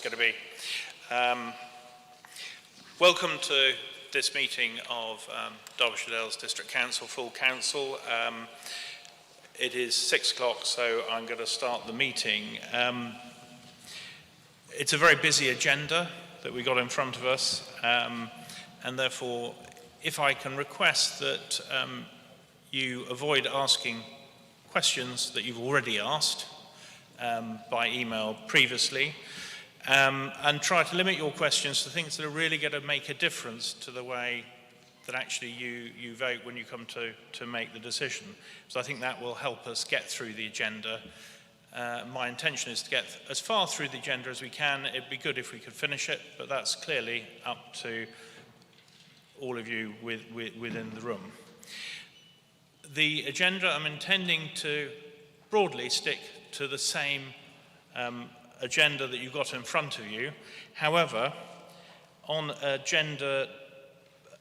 Going to be. Welcome to this meeting of Derbyshire Dales District Council, full council. It is 6 o'clock, so I'm going to start the meeting. It's a very busy agenda that we got in front of us, and therefore, if I can request that you avoid asking questions that you've already asked by email previously, and try to limit your questions to things that are really going to make a difference to the way that actually you vote when you come to make the decision. So I think that will help us get through the agenda. My intention is to get as far through the agenda as we can. It'd be good if we could finish it, but that's clearly up to all of you within the room. The agenda, I'm intending to broadly stick to the same agenda that you've got in front of you. However, on agenda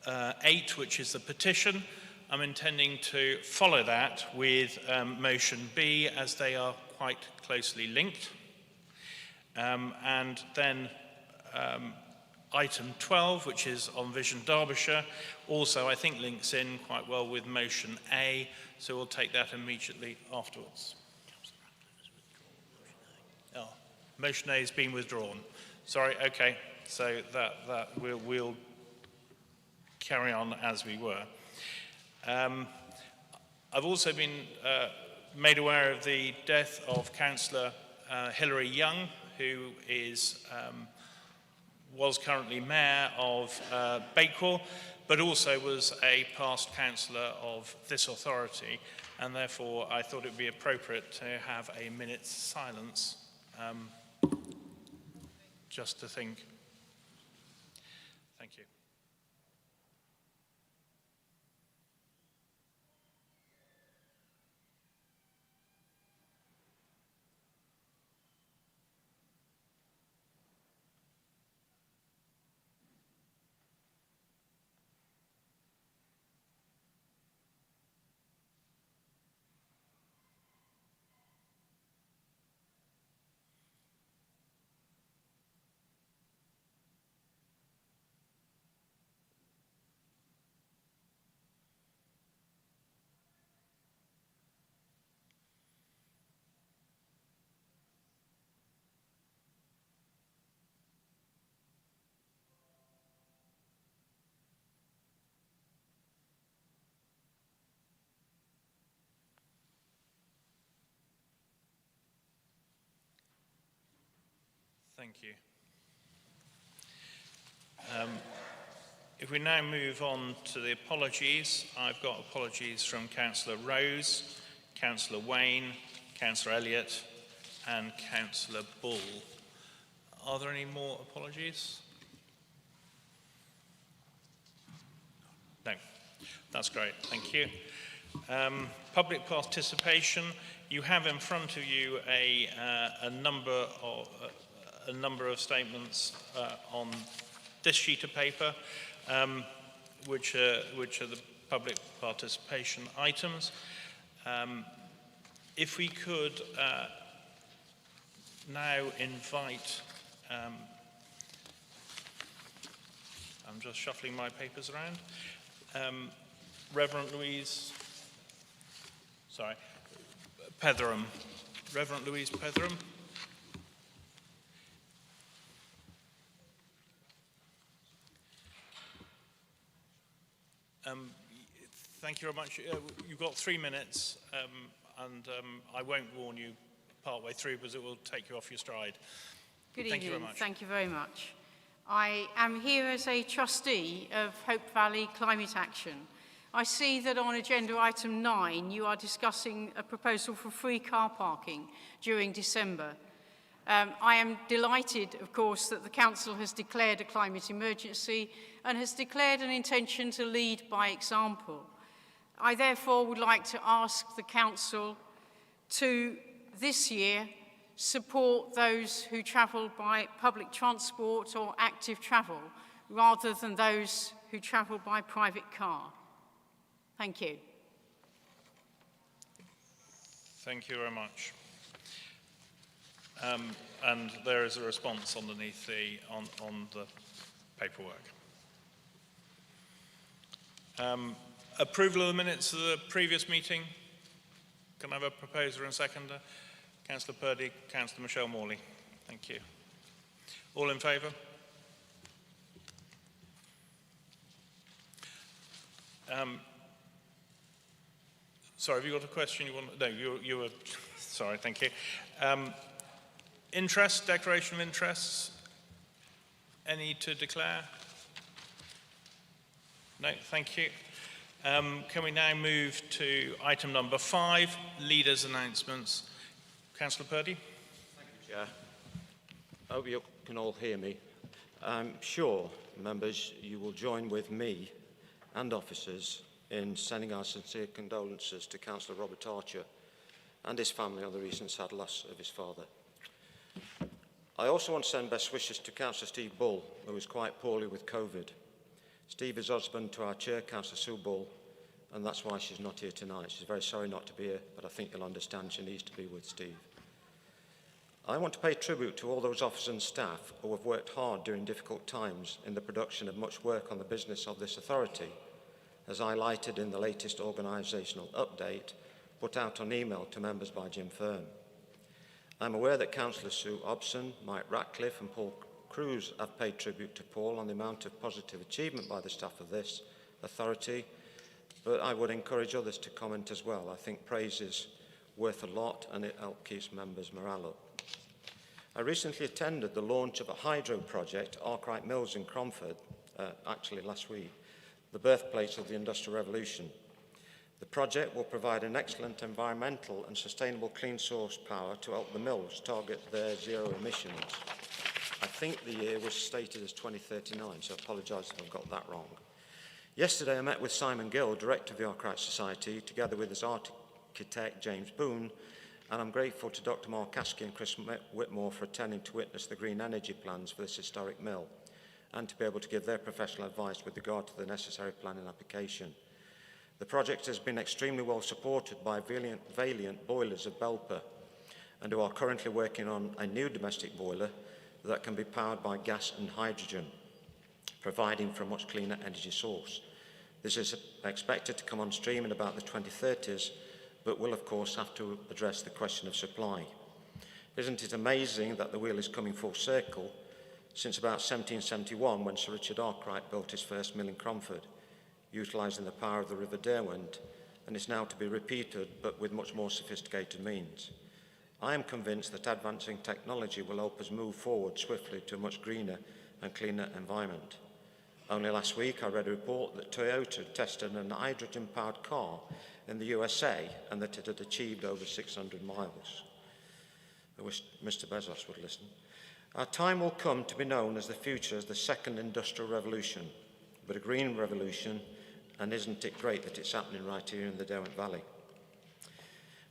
8, which is the petition, I'm intending to follow that with motion B, as they are quite closely linked. And then item 12, which is on Vision Derbyshire, also I think links in quite well with motion A, so we'll take that immediately afterwards. Oh, motion A has been withdrawn. Sorry, okay, so that we'll carry on as we were. I've also been made aware of the death of Councillor Hilary Young, who was currently Mayor of Bakewell, but also was a past councillor of this authority, and therefore I thought it would be appropriate to have a minute's silence just to think. Thank you. Thank you. If we now move on to the apologies, I've got apologies from Councillor Rose, Councillor Wayne, Councillor Elliott and Councillor Bull. Are there any more apologies? No. That's great. Thank you. Public participation. You have in front of you a number of statements on this sheet of paper, which are the public participation items. If we could now invite, I'm just shuffling my papers around, Reverend Louise Petheram. Reverend Louise Petheram. Thank you very much. You've got 3 minutes, and I won't warn you partway through because it will take you off your stride. Good evening. Thank you very much. Thank you very much. I am here as a trustee of Hope Valley Climate Action. I see that on agenda item 9 you are discussing a proposal for free car parking during December. I am delighted, of course, that the Council has declared a climate emergency and has declared an intention to lead by example. I therefore would like to ask the Council to, this year, support those who travel by public transport or active travel, rather than those who travel by private car. Thank you. Thank you very much. and there is a response underneath on the paperwork. Approval of the minutes of the previous meeting. Can I have a proposer and seconder? Councillor Purdy, Councillor Michelle Morley. Thank you. All in favour? Sorry, have you got a question you want? No, you were, sorry, thank you. Interest, declaration of interests. Any to declare? No, thank you. Can we now move to item number 5, leaders' announcements. Councillor Purdy. Thank you, Chair. I hope you can all hear me. I'm sure, members, you will join with me and officers in sending our sincere condolences to Councillor Robert Archer and his family on the recent sad loss of his father. I also want to send best wishes to Councillor Steve Bull, who is quite poorly with COVID. Steve is husband to our chair, Councillor Sue Bull, and that's why she's not here tonight. She's very sorry not to be here, but I think you'll understand she needs to be with Steve. I want to pay tribute to all those officers and staff who have worked hard during difficult times in the production of much work on the business of this authority, as highlighted in the latest organisational update put out on email to members by Jim Fern. I'm aware that Councillors Sue Hobson, Mike Ratcliffe and Paul Cruz have paid tribute to Paul on the amount of positive achievement by the staff of this authority, but I would encourage others to comment as well. I think praise is worth a lot and it helps keep members' morale up. I recently attended the launch of a hydro project at Arkwright Mills in Cromford, actually last week, the birthplace of the Industrial Revolution. The project will provide an excellent environmental and sustainable clean source power to help the mills target their zero emissions. I think the year was stated as 2039, so I apologise if I've got that wrong. Yesterday I met with Simon Gill, Director of the Arkwright Society, together with his architect James Boone, and I'm grateful to Dr Mark Askey and Chris Whitmore for attending to witness the green energy plans for this historic mill and to be able to give their professional advice with regard to the necessary planning application. The project has been extremely well supported by Valiant Boilers of Belper and who are currently working on a new domestic boiler that can be powered by gas and hydrogen, providing for a much cleaner energy source. This is expected to come on stream in about the 2030s, but will of course have to address the question of supply. Isn't it amazing that the wheel is coming full circle since about 1771 when Sir Richard Arkwright built his first mill in Cromford, utilising the power of the River Derwent, and is now to be repeated but with much more sophisticated means. I am convinced that advancing technology will help us move forward swiftly to a much greener and cleaner environment. Only last week I read a report that Toyota tested an hydrogen-powered car in the USA and that it had achieved over 600 miles. I wish Mr. Bezos would listen. Our time will come to be known as the future as the second industrial revolution, but a green revolution, and isn't it great that it's happening right here in the Derwent Valley?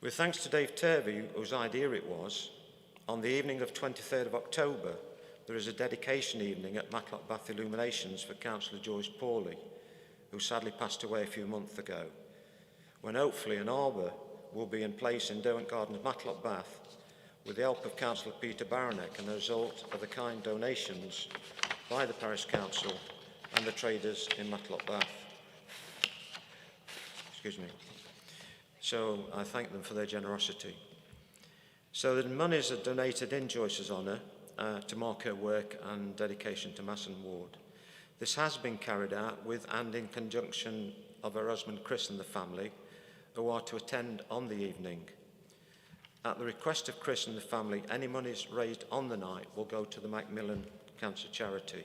With thanks to Dave Turvey, whose idea it was, on the evening of 23rd of October, there is a dedication evening at Matlock Bath Illuminations for Councillor Joyce Pawley, who sadly passed away a few months ago, when hopefully an arbour will be in place in Derwent Gardens, Matlock Bath, with the help of Councillor Peter Baranek and the result of the kind donations by the Parish Council and the traders in Matlock Bath. Excuse me. So I thank them for their generosity. So the monies are donated in Joyce's honour to mark her work and dedication to Masson Ward. This has been carried out with and in conjunction of her husband Chris and the family, who are to attend on the evening. At the request of Chris and the family, any monies raised on the night will go to the Macmillan Cancer Charity.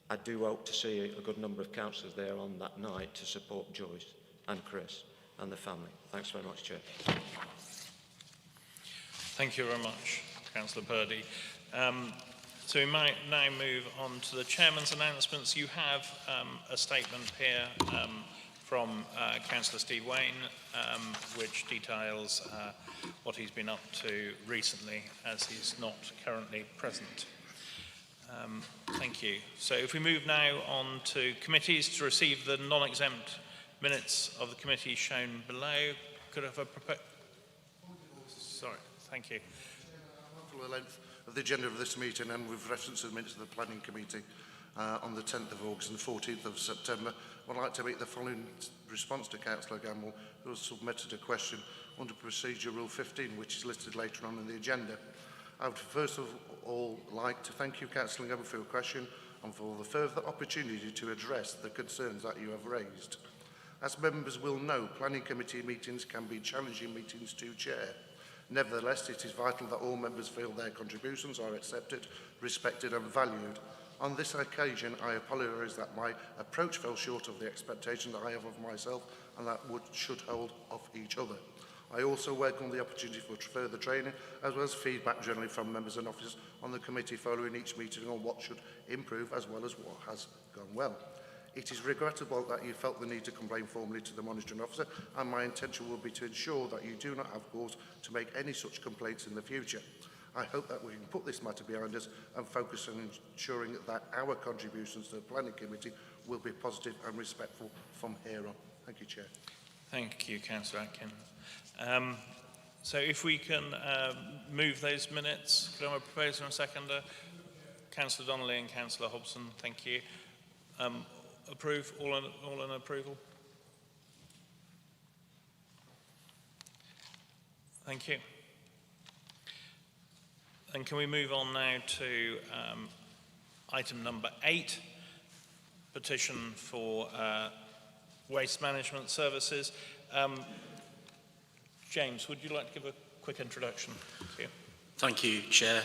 I do hope to see a good number of councillors there on that night to support Joyce and Chris and the family. Thanks very much, Chair. Thank you very much, Councillor Purdy. So we might now move on to the Chairman's announcements. You have a statement here from Councillor Steve Wayne, which details what he's been up to recently, as he's not currently present. Thank you. So if we move now on to committees to receive the non-exempt minutes of the committee shown below. Could I have a proposal? Sorry, thank you. mindful of the length of the agenda of this meeting and with reference to the minutes of the Planning Committee on the 10th of August and the 14th of September, I would like to make the following response to Councillor Gamble, who has submitted a question under Procedure Rule 15, which is listed later on in the agenda. I would first of all like to thank you, Councillor Gamble, for your question and for the further opportunity to address the concerns that you have raised. As members will know, Planning Committee meetings can be challenging meetings to chair. Nevertheless, it is vital that all members feel their contributions are accepted, respected and valued. On this occasion, I apologise that my approach fell short of the expectation that I have of myself and that should hold of each other. I also welcome the opportunity for further training as well as feedback generally from members and officers on the committee following each meeting on what should improve as well as what has gone well. It is regrettable that you felt the need to complain formally to the monitoring officer, and my intention will be to ensure that you do not have cause to make any such complaints in the future. I hope that we can put this matter behind us and focus on ensuring that our contributions to the Planning Committee will be positive and respectful from here on. Thank you, Chair. Thank you, Councillor Atkin. So if we can move those minutes, could I have a proposer and seconder? Councillor Donnelly and Councillor Hobson, thank you. Approve, all in approval? Thank you. And can we move on now to item number 8, petition for waste management services. James, would you like to give a quick introduction? Thank you, Chair.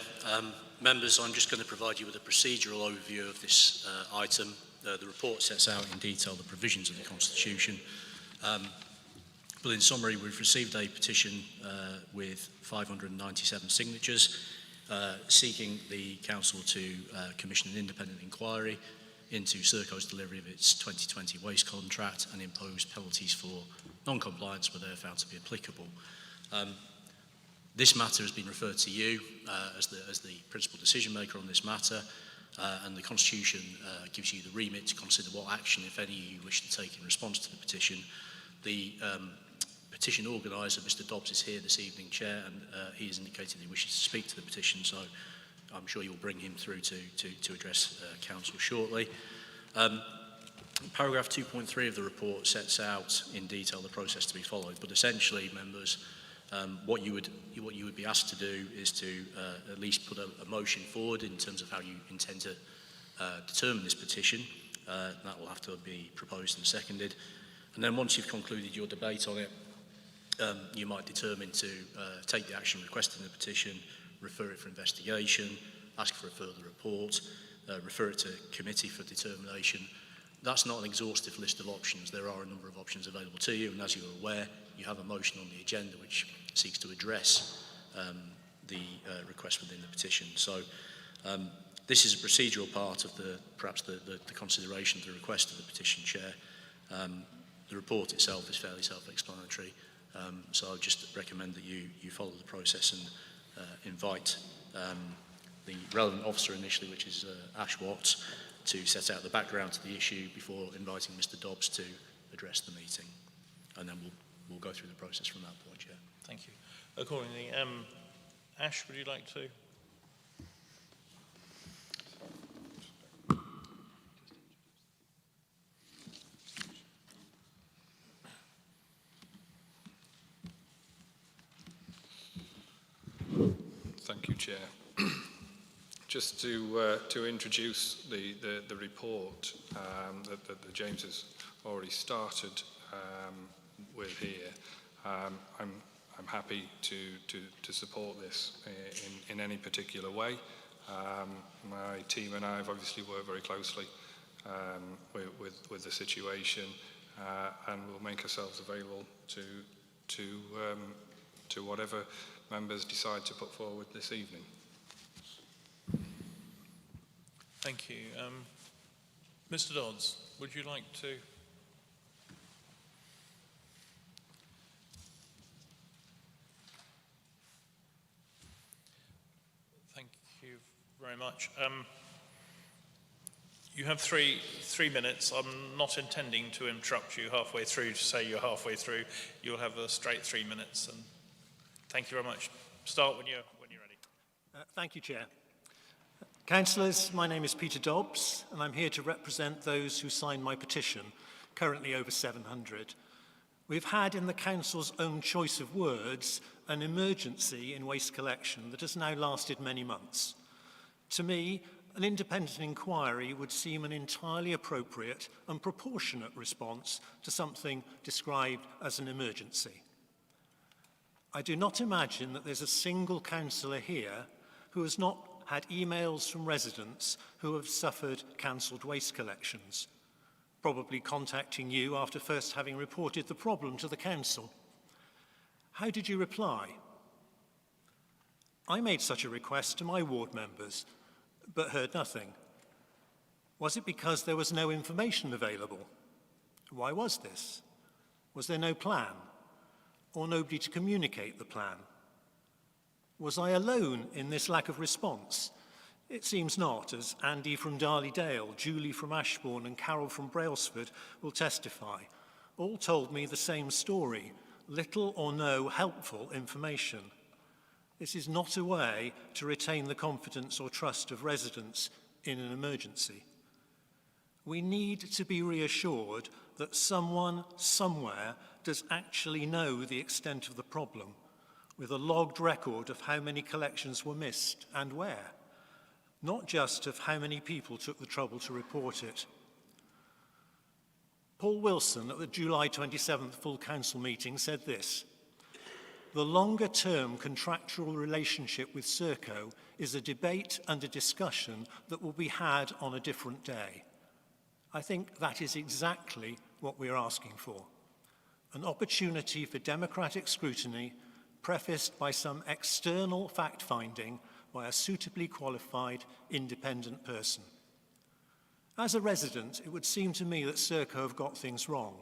Members, I'm just going to provide you with a procedural overview of this item. The report sets out in detail the provisions of the Constitution. But in summary, we've received a petition with 597 signatures seeking the Council to commission an independent inquiry into Serco's delivery of its 2020 waste contract and impose penalties for non-compliance where they are found to be applicable. This matter has been referred to you as the principal decision maker on this matter, and the Constitution gives you the remit to consider what action, if any, you wish to take in response to the petition. The petition organiser, Mr Dobbs, is here this evening, Chair, and he has indicated he wishes to speak to the petition, so I'm sure you'll bring him through to address Council shortly. Paragraph 2.3 of the report sets out in detail the process to be followed, but essentially, members, what you would be asked to do is to at least put a motion forward in terms of how you intend to determine this petition. That will have to be proposed and seconded. And then once you've concluded your debate on it, you might determine to take the action requested in the petition, refer it for investigation, ask for a further report, refer it to committee for determination. That's not an exhaustive list of options. There are a number of options available to you, and as you're aware, you have a motion on the agenda which seeks to address the request within the petition. So this is a procedural part of perhaps the consideration of the request of the petition, Chair. The report itself is fairly self-explanatory, so I would just recommend that you follow the process and invite the relevant officer initially, which is Ash Watts, to set out the background to the issue before inviting Mr Dobbs to address the meeting. And then we'll go through the process from that point, Chair. Thank you. Accordingly, Ash, would you like to? Thank you, Chair. Just to introduce the report that James has already started with here, I'm happy to support this in any particular way. My team and I have obviously worked very closely with the situation, and we'll make ourselves available to whatever members decide to put forward this evening. Thank you. Mr Dodds, would you like to? Thank you very much. You have three minutes. I'm not intending to interrupt you halfway through to say you're halfway through. You'll have a straight 3 minutes. And thank you very much. Start when you're ready. Thank you, Chair. Councillors, my name is Peter Dobbs, and I'm here to represent those who signed my petition, currently over 700. We've had, in the Council's own choice of words, an emergency in waste collection that has now lasted many months. To me, an independent inquiry would seem an entirely appropriate and proportionate response to something described as an emergency. I do not imagine that there's a single councillor here who has not had emails from residents who have suffered cancelled waste collections, probably contacting you after first having reported the problem to the council. How did you reply? I made such a request to my ward members, but heard nothing. Was it because there was no information available? Why was this? Was there no plan, or nobody to communicate the plan? Was I alone in this lack of response? It seems not, as Andy from Darley-Dale, Julie from Ashbourne and Carol from Brailsford will testify. All told me the same story, little or no helpful information. This is not a way to retain the confidence or trust of residents in an emergency. We need to be reassured that someone, somewhere, does actually know the extent of the problem, with a logged record of how many collections were missed and where, not just of how many people took the trouble to report it. Paul Wilson at the July 27th full council meeting said this: "The longer-term contractual relationship with Serco is a debate and a discussion that will be had on a different day." I think that is exactly what we are asking for. An opportunity for democratic scrutiny, prefaced by some external fact-finding by a suitably qualified independent person. As a resident, it would seem to me that Serco have got things wrong.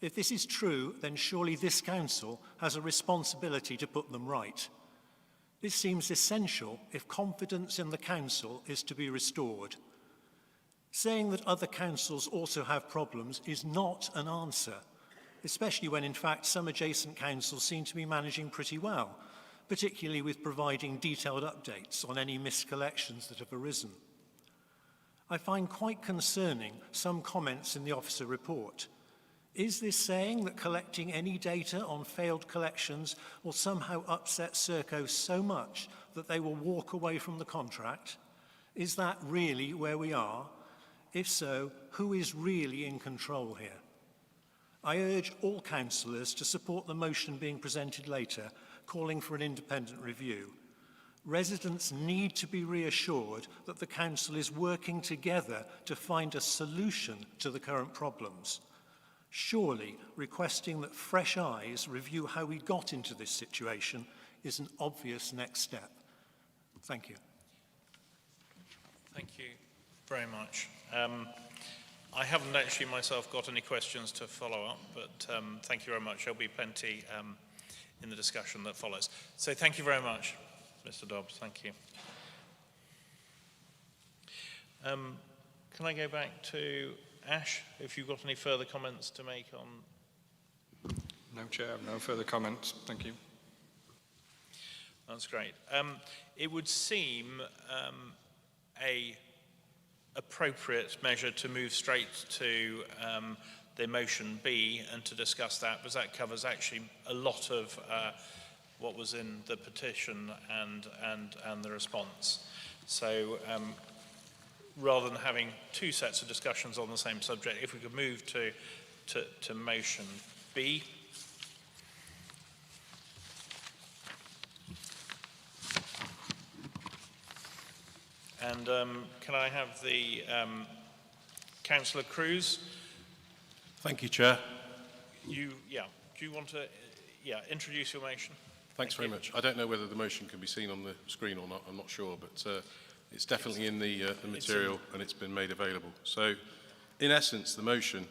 If this is true, then surely this council has a responsibility to put them right. This seems essential if confidence in the council is to be restored. Saying that other councils also have problems is not an answer, especially when in fact some adjacent councils seem to be managing pretty well, particularly with providing detailed updates on any missed collections that have arisen. I find quite concerning some comments in the officer report. Is this saying that collecting any data on failed collections will somehow upset Serco so much that they will walk away from the contract? Is that really where we are? If so, who is really in control here? I urge all councillors to support the motion being presented later, calling for an independent review. Residents need to be reassured that the council is working together to find a solution to the current problems. Surely, requesting that fresh eyes review how we got into this situation is an obvious next step. Thank you. Thank you very much. I haven't actually myself got any questions to follow up, but thank you very much. There'll be plenty in the discussion that follows. So thank you very much, Mr. Dobbs. Thank you. Can I go back to Ash, if you've got any further comments to make on? No, Chair, no further comments. Thank you. That's great. It would seem a appropriate measure to move straight to the motion B and to discuss that, because that covers actually a lot of what was in the petition and the response. So rather than having two sets of discussions on the same subject, if we could move to motion B. And can I have the Councillor Cruz? Thank you, Chair. Do you want to introduce your motion? Thanks very much. I don't know whether the motion can be seen on the screen or not, I'm not sure, but it's definitely in the material and it's been made available. So, in essence, the motion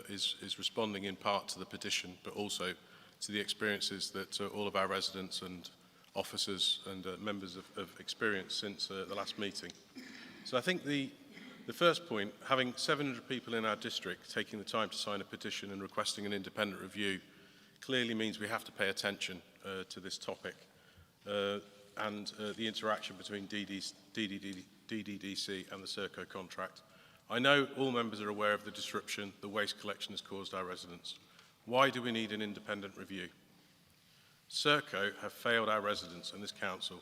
is responding in part to the petition, but also to the experiences that all of our residents and officers and members have experienced since the last meeting. So I think the first point, having 700 people in our district taking the time to sign a petition and requesting an independent review, clearly means we have to pay attention to this topic. and the interaction between DDDC and the Serco contract. I know all members are aware of the disruption the waste collection has caused our residents. Why do we need an independent review? Serco have failed our residents and this council.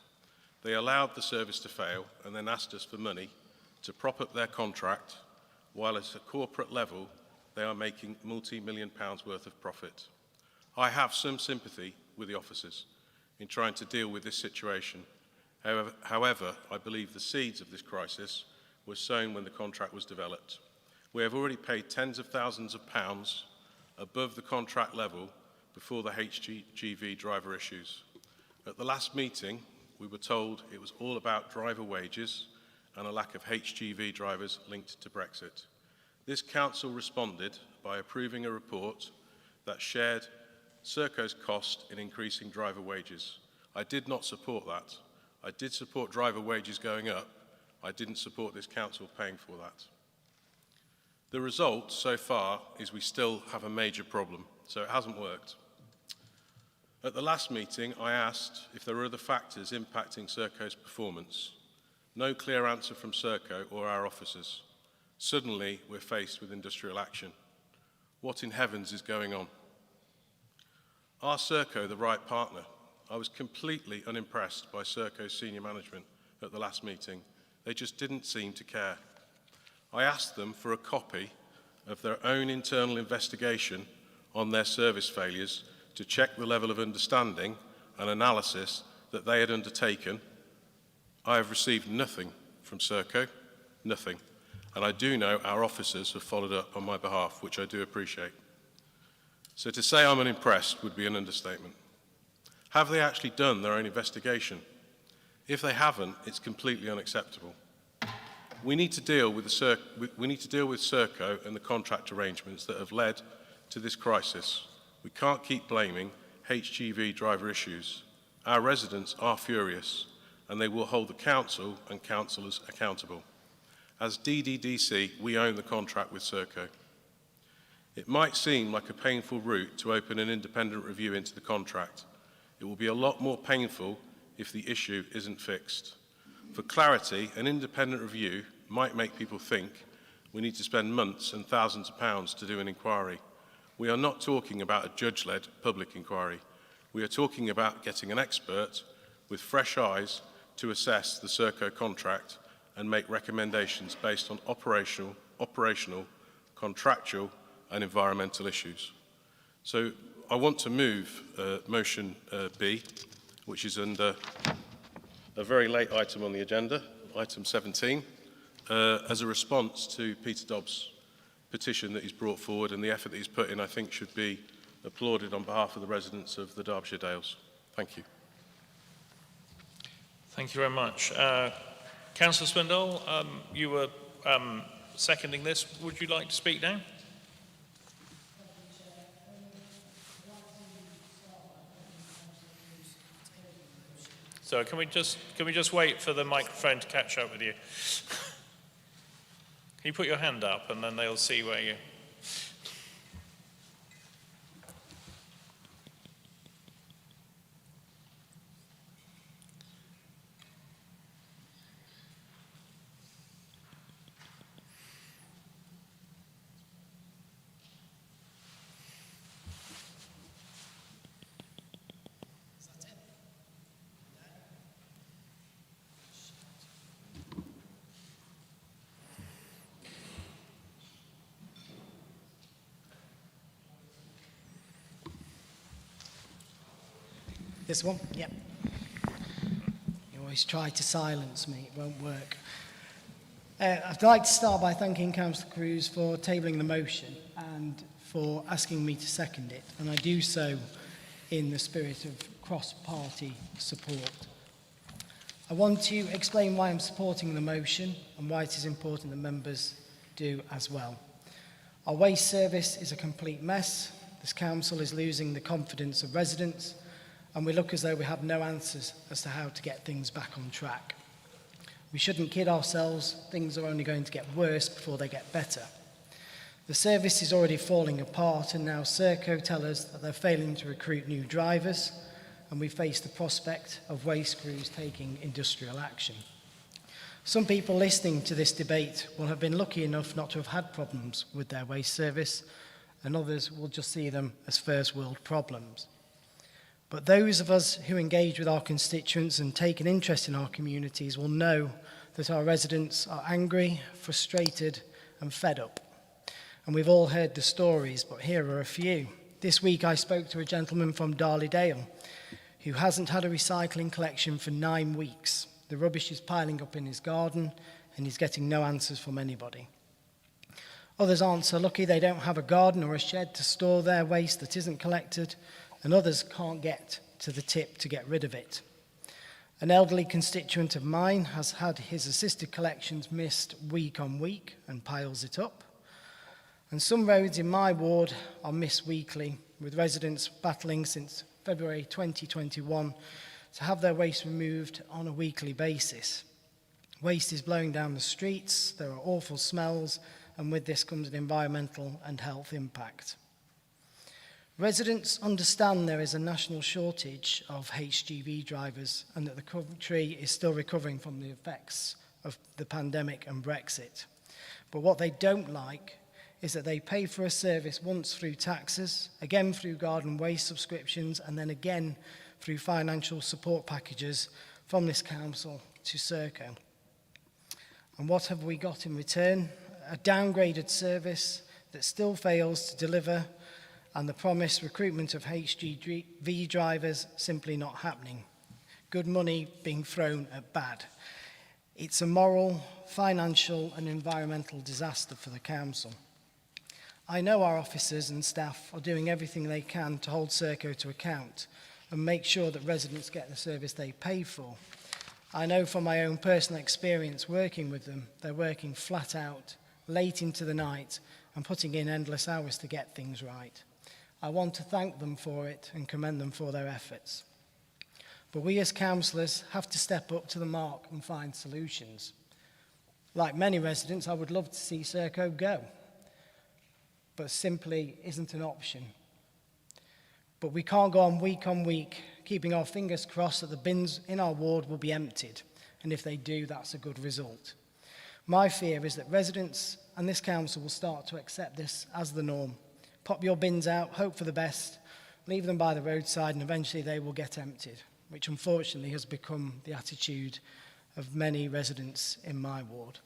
They allowed the service to fail and then asked us for money to prop up their contract, while at a corporate level they are making multi-million pounds worth of profit. I have some sympathy with the officers in trying to deal with this situation. However, I believe the seeds of this crisis were sown when the contract was developed. We have already paid tens of thousands of pounds above the contract level before the HGV driver issues. At the last meeting, we were told it was all about driver wages and a lack of HGV drivers linked to Brexit. This council responded by approving a report that shared Serco's cost in increasing driver wages. I did not support that. I did support driver wages going up. I didn't support this council paying for that. The result so far is we still have a major problem, so it hasn't worked. At the last meeting, I asked if there were other factors impacting Serco's performance. No clear answer from Serco or our officers. Suddenly, we're faced with industrial action. What in heavens is going on? Are Serco the right partner? I was completely unimpressed by Serco's senior management at the last meeting. They just didn't seem to care. I asked them for a copy of their own internal investigation on their service failures to check the level of understanding and analysis that they had undertaken. I have received nothing from Serco, nothing. And I do know our officers have followed up on my behalf, which I do appreciate. So to say I'm unimpressed would be an understatement. Have they actually done their own investigation? If they haven't, it's completely unacceptable. We need to deal with Serco and the contract arrangements that have led to this crisis. We can't keep blaming HGV driver issues. Our residents are furious, and they will hold the council and councillors accountable. As DDDC, we own the contract with Serco. It might seem like a painful route to open an independent review into the contract. It will be a lot more painful if the issue isn't fixed. For clarity, an independent review might make people think we need to spend months and thousands of pounds to do an inquiry. We are not talking about a judge-led public inquiry. We are talking about getting an expert with fresh eyes to assess the Serco contract and make recommendations based on operational, contractual and environmental issues. So I want to move motion B, which is under a very late item on the agenda, item 17, as a response to Peter Dobbs' petition that he's brought forward, and the effort that he's put in, I think, should be applauded on behalf of the residents of the Derbyshire Dales. Thank you. Thank you very much. Councillor Swindle, you were seconding this. Would you like to speak now? So can we just wait for the microphone to catch up with you? Can you put your hand up and then they'll see where you... This one? Yep. You always try to silence me, it won't work. I'd like to start by thanking Councillor Cruz for tabling the motion and for asking me to second it, and I do so in the spirit of cross-party support. I want to explain why I'm supporting the motion and why it is important that members do as well. Our waste service is a complete mess. This council is losing the confidence of residents, and we look as though we have no answers as to how to get things back on track. We shouldn't kid ourselves. Things are only going to get worse before they get better. The service is already falling apart, and now Serco tell us that they're failing to recruit new drivers, and we face the prospect of waste crews taking industrial action. Some people listening to this debate will have been lucky enough not to have had problems with their waste service, and others will just see them as first world problems. But those of us who engage with our constituents and take an interest in our communities will know that our residents are angry, frustrated, and fed up. And we've all heard the stories, but here are a few. This week I spoke to a gentleman from Darley-Dale who hasn't had a recycling collection for 9 weeks. The rubbish is piling up in his garden and he's getting no answers from anybody. Others aren't so lucky, they don't have a garden or a shed to store their waste that isn't collected, and others can't get to the tip to get rid of it. An elderly constituent of mine has had his assisted collections missed week on week and piles it up. And some roads in my ward are missed weekly, with residents battling since February 2021 to have their waste removed on a weekly basis. Waste is blowing down the streets, there are awful smells, and with this comes an environmental and health impact. Residents understand there is a national shortage of HGV drivers and that the country is still recovering from the effects of the pandemic and Brexit. But what they don't like is that they pay for a service once through taxes, again through garden waste subscriptions, and then again through financial support packages from this council to Serco. And what have we got in return? A downgraded service that still fails to deliver, and the promised recruitment of HGV drivers simply not happening. Good money being thrown at bad. It's a moral, financial and environmental disaster for the council. I know our officers and staff are doing everything they can to hold Serco to account and make sure that residents get the service they pay for. I know from my own personal experience working with them, they're working flat out, late into the night, and putting in endless hours to get things right. I want to thank them for it and commend them for their efforts. But we as councillors have to step up to the mark and find solutions. Like many residents, I would love to see Serco go, but simply isn't an option. But we can't go on week, keeping our fingers crossed that the bins in our ward will be emptied, and if they do, that's a good result. My fear is that residents and this council will start to accept this as the norm. Pop your bins out, hope for the best, leave them by the roadside, and eventually they will get emptied, which unfortunately has become the attitude of many residents in my ward.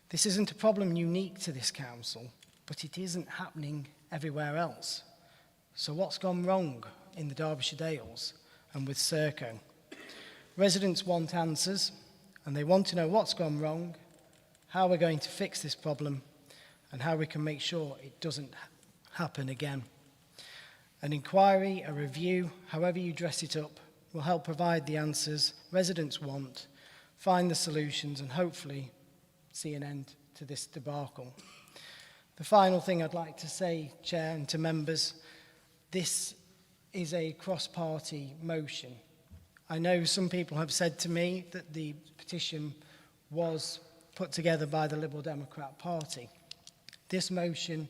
This isn't a problem unique to this council, but it isn't happening everywhere else. So what's gone wrong in the Derbyshire Dales and with Serco? Residents want answers, and they want to know what's gone wrong, how we're going to fix this problem, and how we can make sure it doesn't happen again. An inquiry, a review, however you dress it up, will help provide the answers residents want, find the solutions, and hopefully see an end to this debacle. The final thing I'd like to say, Chair, and to members, this is a cross-party motion. I know some people have said to me that the petition was put together by the Liberal Democrat Party. This motion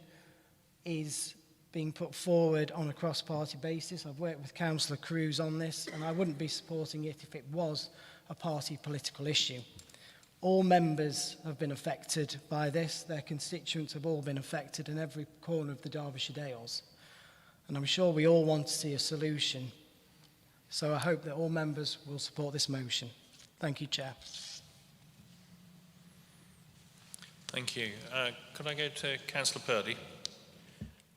is being put forward on a cross-party basis. I've worked with Councillor Cruz on this, and I wouldn't be supporting it if it was a party political issue. All members have been affected by this. Their constituents have all been affected in every corner of the Derbyshire Dales. And I'm sure we all want to see a solution. So I hope that all members will support this motion. Thank you, Chair. Thank you. Could I go to Councillor Purdy?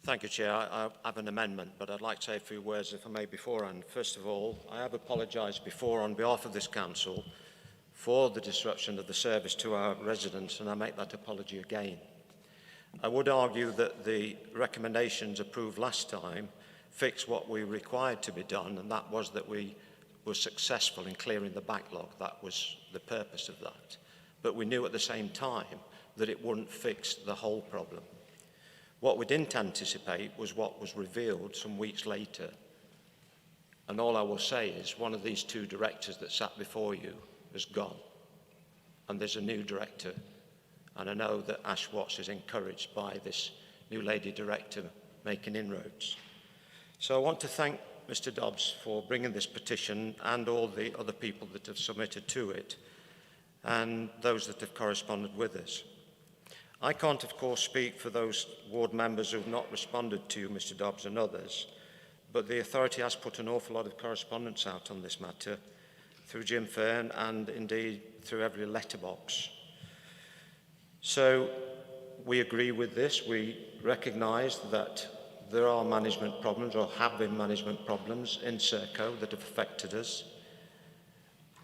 Thank you, Chair. I have an amendment, but I'd like to say a few words, if I may, beforehand. First of all, I have apologised before on behalf of this council for the disruption of the service to our residents, and I make that apology again. I would argue that the recommendations approved last time fixed what we required to be done, and that was that we were successful in clearing the backlog. That was the purpose of that. But we knew at the same time that it wouldn't fix the whole problem. What we didn't anticipate was what was revealed some weeks later. And all I will say is one of these two directors that sat before you has gone. And there's a new director. And I know that Ash Watts is encouraged by this new lady director making inroads. So I want to thank Mr Dobbs for bringing this petition and all the other people that have submitted to it and those that have corresponded with us. I can't, of course, speak for those ward members who have not responded to you, Mr Dobbs, and others, but the authority has put an awful lot of correspondence out on this matter through Jim Fern and indeed through every letterbox. So we agree with this. We recognise that there are management problems or have been management problems in Serco that have affected us.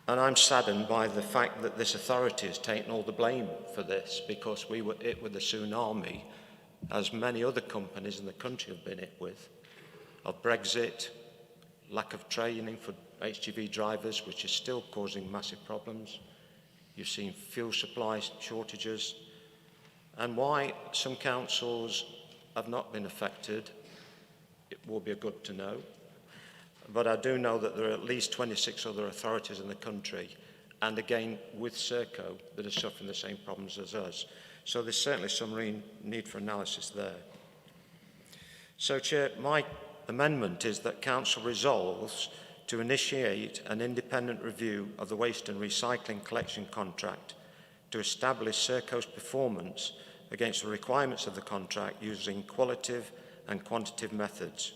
And I'm saddened by the fact that this authority has taken all the blame for this, because we were hit with the tsunami, as many other companies in the country have been hit with, of Brexit, lack of training for HGV drivers, which is still causing massive problems. You've seen fuel supply shortages. And why some councils have not been affected, it will be good to know. But I do know that there are at least 26 other authorities in the country, and again with Serco, that are suffering the same problems as us. So there's certainly some need for analysis there. So, Chair, my amendment is that Council resolves to initiate an independent review of the waste and recycling collection contract to establish Serco's performance against the requirements of the contract using qualitative and quantitative methods.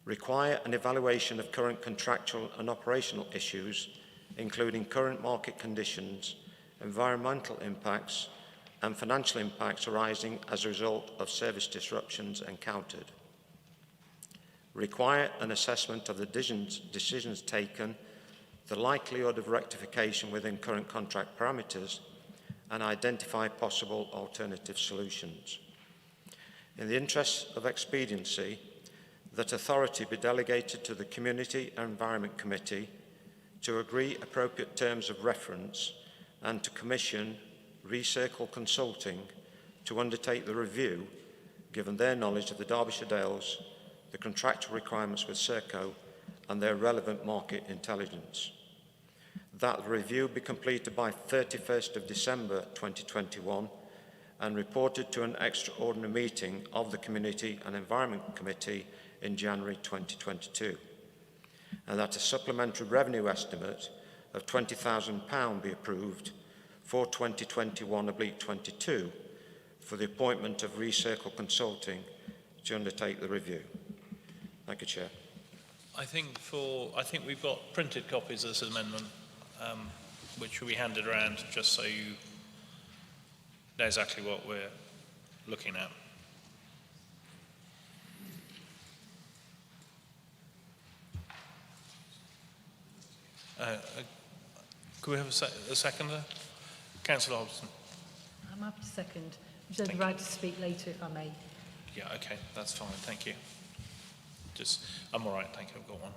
Require an evaluation of current contractual and operational issues, including current market conditions, environmental impacts, and financial impacts arising as a result of service disruptions encountered. Require an assessment of the decisions taken, the likelihood of rectification within current contract parameters, and identify possible alternative solutions. In the interest of expediency, that authority be delegated to the Community and Environment Committee to agree appropriate terms of reference and to commission Recircle Consulting to undertake the review, given their knowledge of the Derbyshire Dales, the contractual requirements with Serco, and their relevant market intelligence. That the review be completed by 31st of December 2021 and reported to an extraordinary meeting of the Community and Environment Committee in January 2022, and that a supplementary revenue estimate of £20,000 be approved for 2021/22 for the appointment of Recircle Consulting to undertake the review. Thank you, Chair. I think we've got printed copies of this amendment, which will be handed around just so you know exactly what we're looking at. Could we have a seconder? Councillor Hobson. I'm happy to second. Reserve the right to speak later if I may. Yeah, okay, that's fine, thank you. I'm all right, thank you, I've got one.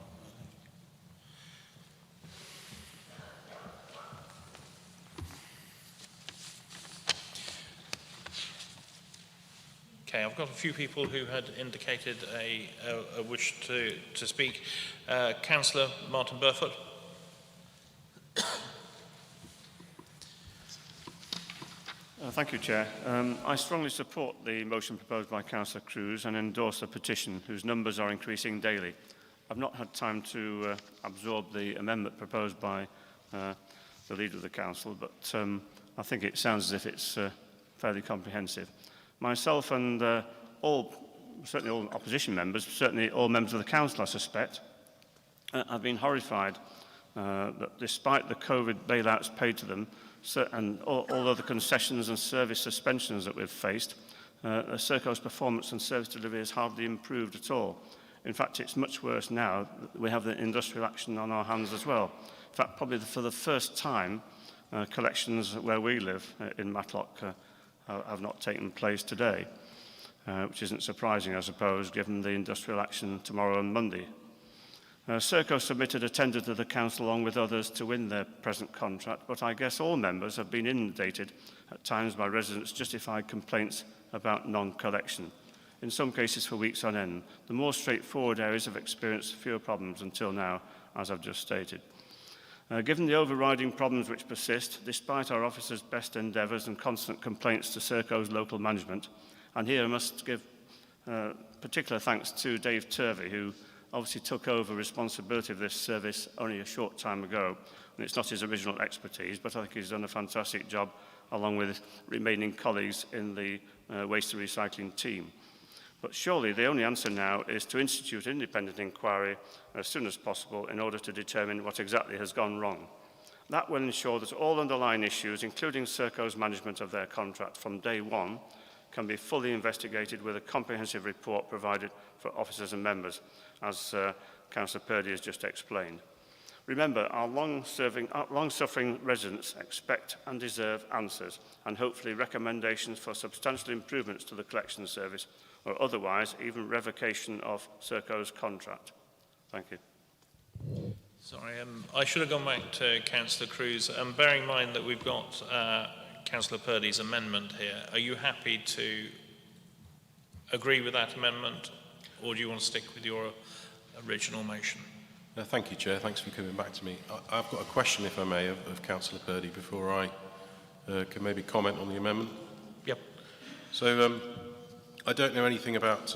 Okay, I've got a few people who had indicated a wish to speak. Councillor Martin Burfoot. Thank you, Chair. I strongly support the motion proposed by Councillor Cruz and endorse the petition, whose numbers are increasing daily. I've not had time to absorb the amendment proposed by the Leader of the Council, but I think it sounds as if it's fairly comprehensive. Myself and certainly all opposition members, certainly all members of the Council, I suspect, have been horrified that despite the COVID bailouts paid to them, and all other concessions and service suspensions that we've faced, Serco's performance and service delivery has hardly improved at all. In fact, it's much worse now that we have the industrial action on our hands as well. In fact, probably for the first time, collections where we live in Matlock have not taken place today, which isn't surprising, I suppose, given the industrial action tomorrow and Monday. Serco submitted a tender to the Council along with others to win their present contract, but I guess all members have been inundated at times by residents' justified complaints about non-collection, in some cases for weeks on end. The more straightforward areas have experienced fewer problems until now, as I've just stated. Given the overriding problems which persist, despite our officers' best endeavours and constant complaints to Serco's local management, and here I must give particular thanks to Dave Turvey, who obviously took over responsibility of this service only a short time ago, and it's not his original expertise, but I think he's done a fantastic job along with remaining colleagues in the waste and recycling team. But surely the only answer now is to institute an independent inquiry as soon as possible in order to determine what exactly has gone wrong. That will ensure that all underlying issues, including Serco's management of their contract from day one, can be fully investigated with a comprehensive report provided for officers and members, as Councillor Purdy has just explained. Remember, our long-suffering residents expect and deserve answers, and hopefully recommendations for substantial improvements to the collection service, or otherwise even revocation of Serco's contract. Thank you. Sorry, I should have gone back to Councillor Cruz. Bearing in mind that we've got Councillor Purdy's amendment here, are you happy to agree with that amendment, or do you want to stick with your original motion? Thank you, Chair. Thanks for coming back to me. I've got a question, if I may, of Councillor Purdy before I can maybe comment on the amendment. Yep. So I don't know anything about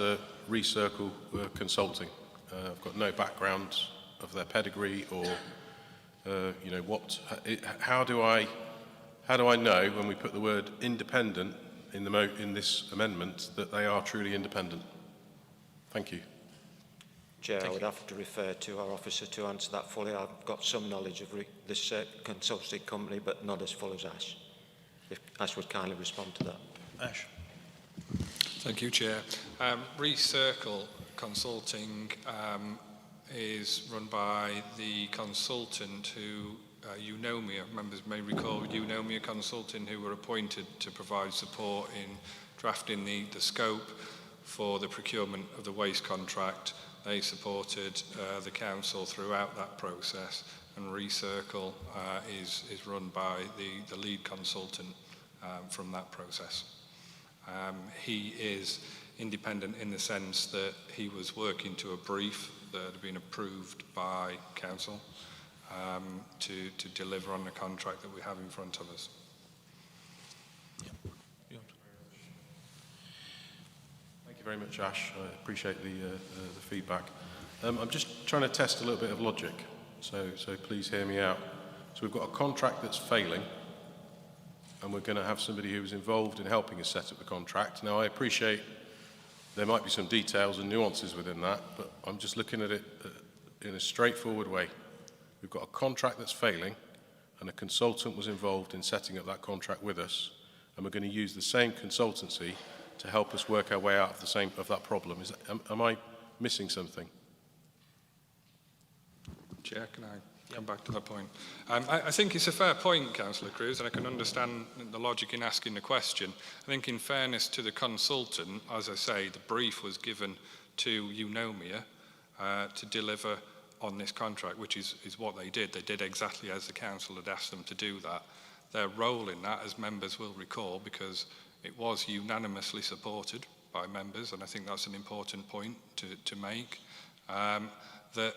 Recircle Consulting. I've got no background of their pedigree or, you know, how do I know when we put the word independent in this amendment that they are truly independent? Thank you. Chair, I would have to refer to our officer to answer that fully. I've got some knowledge of this consulting company, but not as full as Ash. If Ash would kindly respond to that. Ash. Thank you, Chair. Recircle Consulting is run by the consultant who, Eunomia, members may recall, Eunomia Consulting, who were appointed to provide support in drafting the scope for the procurement of the waste contract. They supported the council throughout that process, and Recircle is run by the lead consultant from that process. He is independent in the sense that he was working to a brief that had been approved by council to deliver on the contract that we have in front of us. Thank you very much, Ash. I appreciate the feedback. I'm just trying to test a little bit of logic, so please hear me out. So we've got a contract that's failing, and we're going to have somebody who was involved in helping us set up the contract. Now, I appreciate there might be some details and nuances within that, but I'm just looking at it in a straightforward way. We've got a contract that's failing, and a consultant was involved in setting up that contract with us, and we're going to use the same consultancy to help us work our way out of that problem. Am I missing something? Chair, can I come back to that point? I think it's a fair point, Councillor Cruz, and I can understand the logic in asking the question. I think in fairness to the consultant, as I say, the brief was given to Eunomia to deliver on this contract, which is what they did. They did exactly as the council had asked them to do that. Their role in that, as members will recall, because it was unanimously supported by members, and I think that's an important point to make, that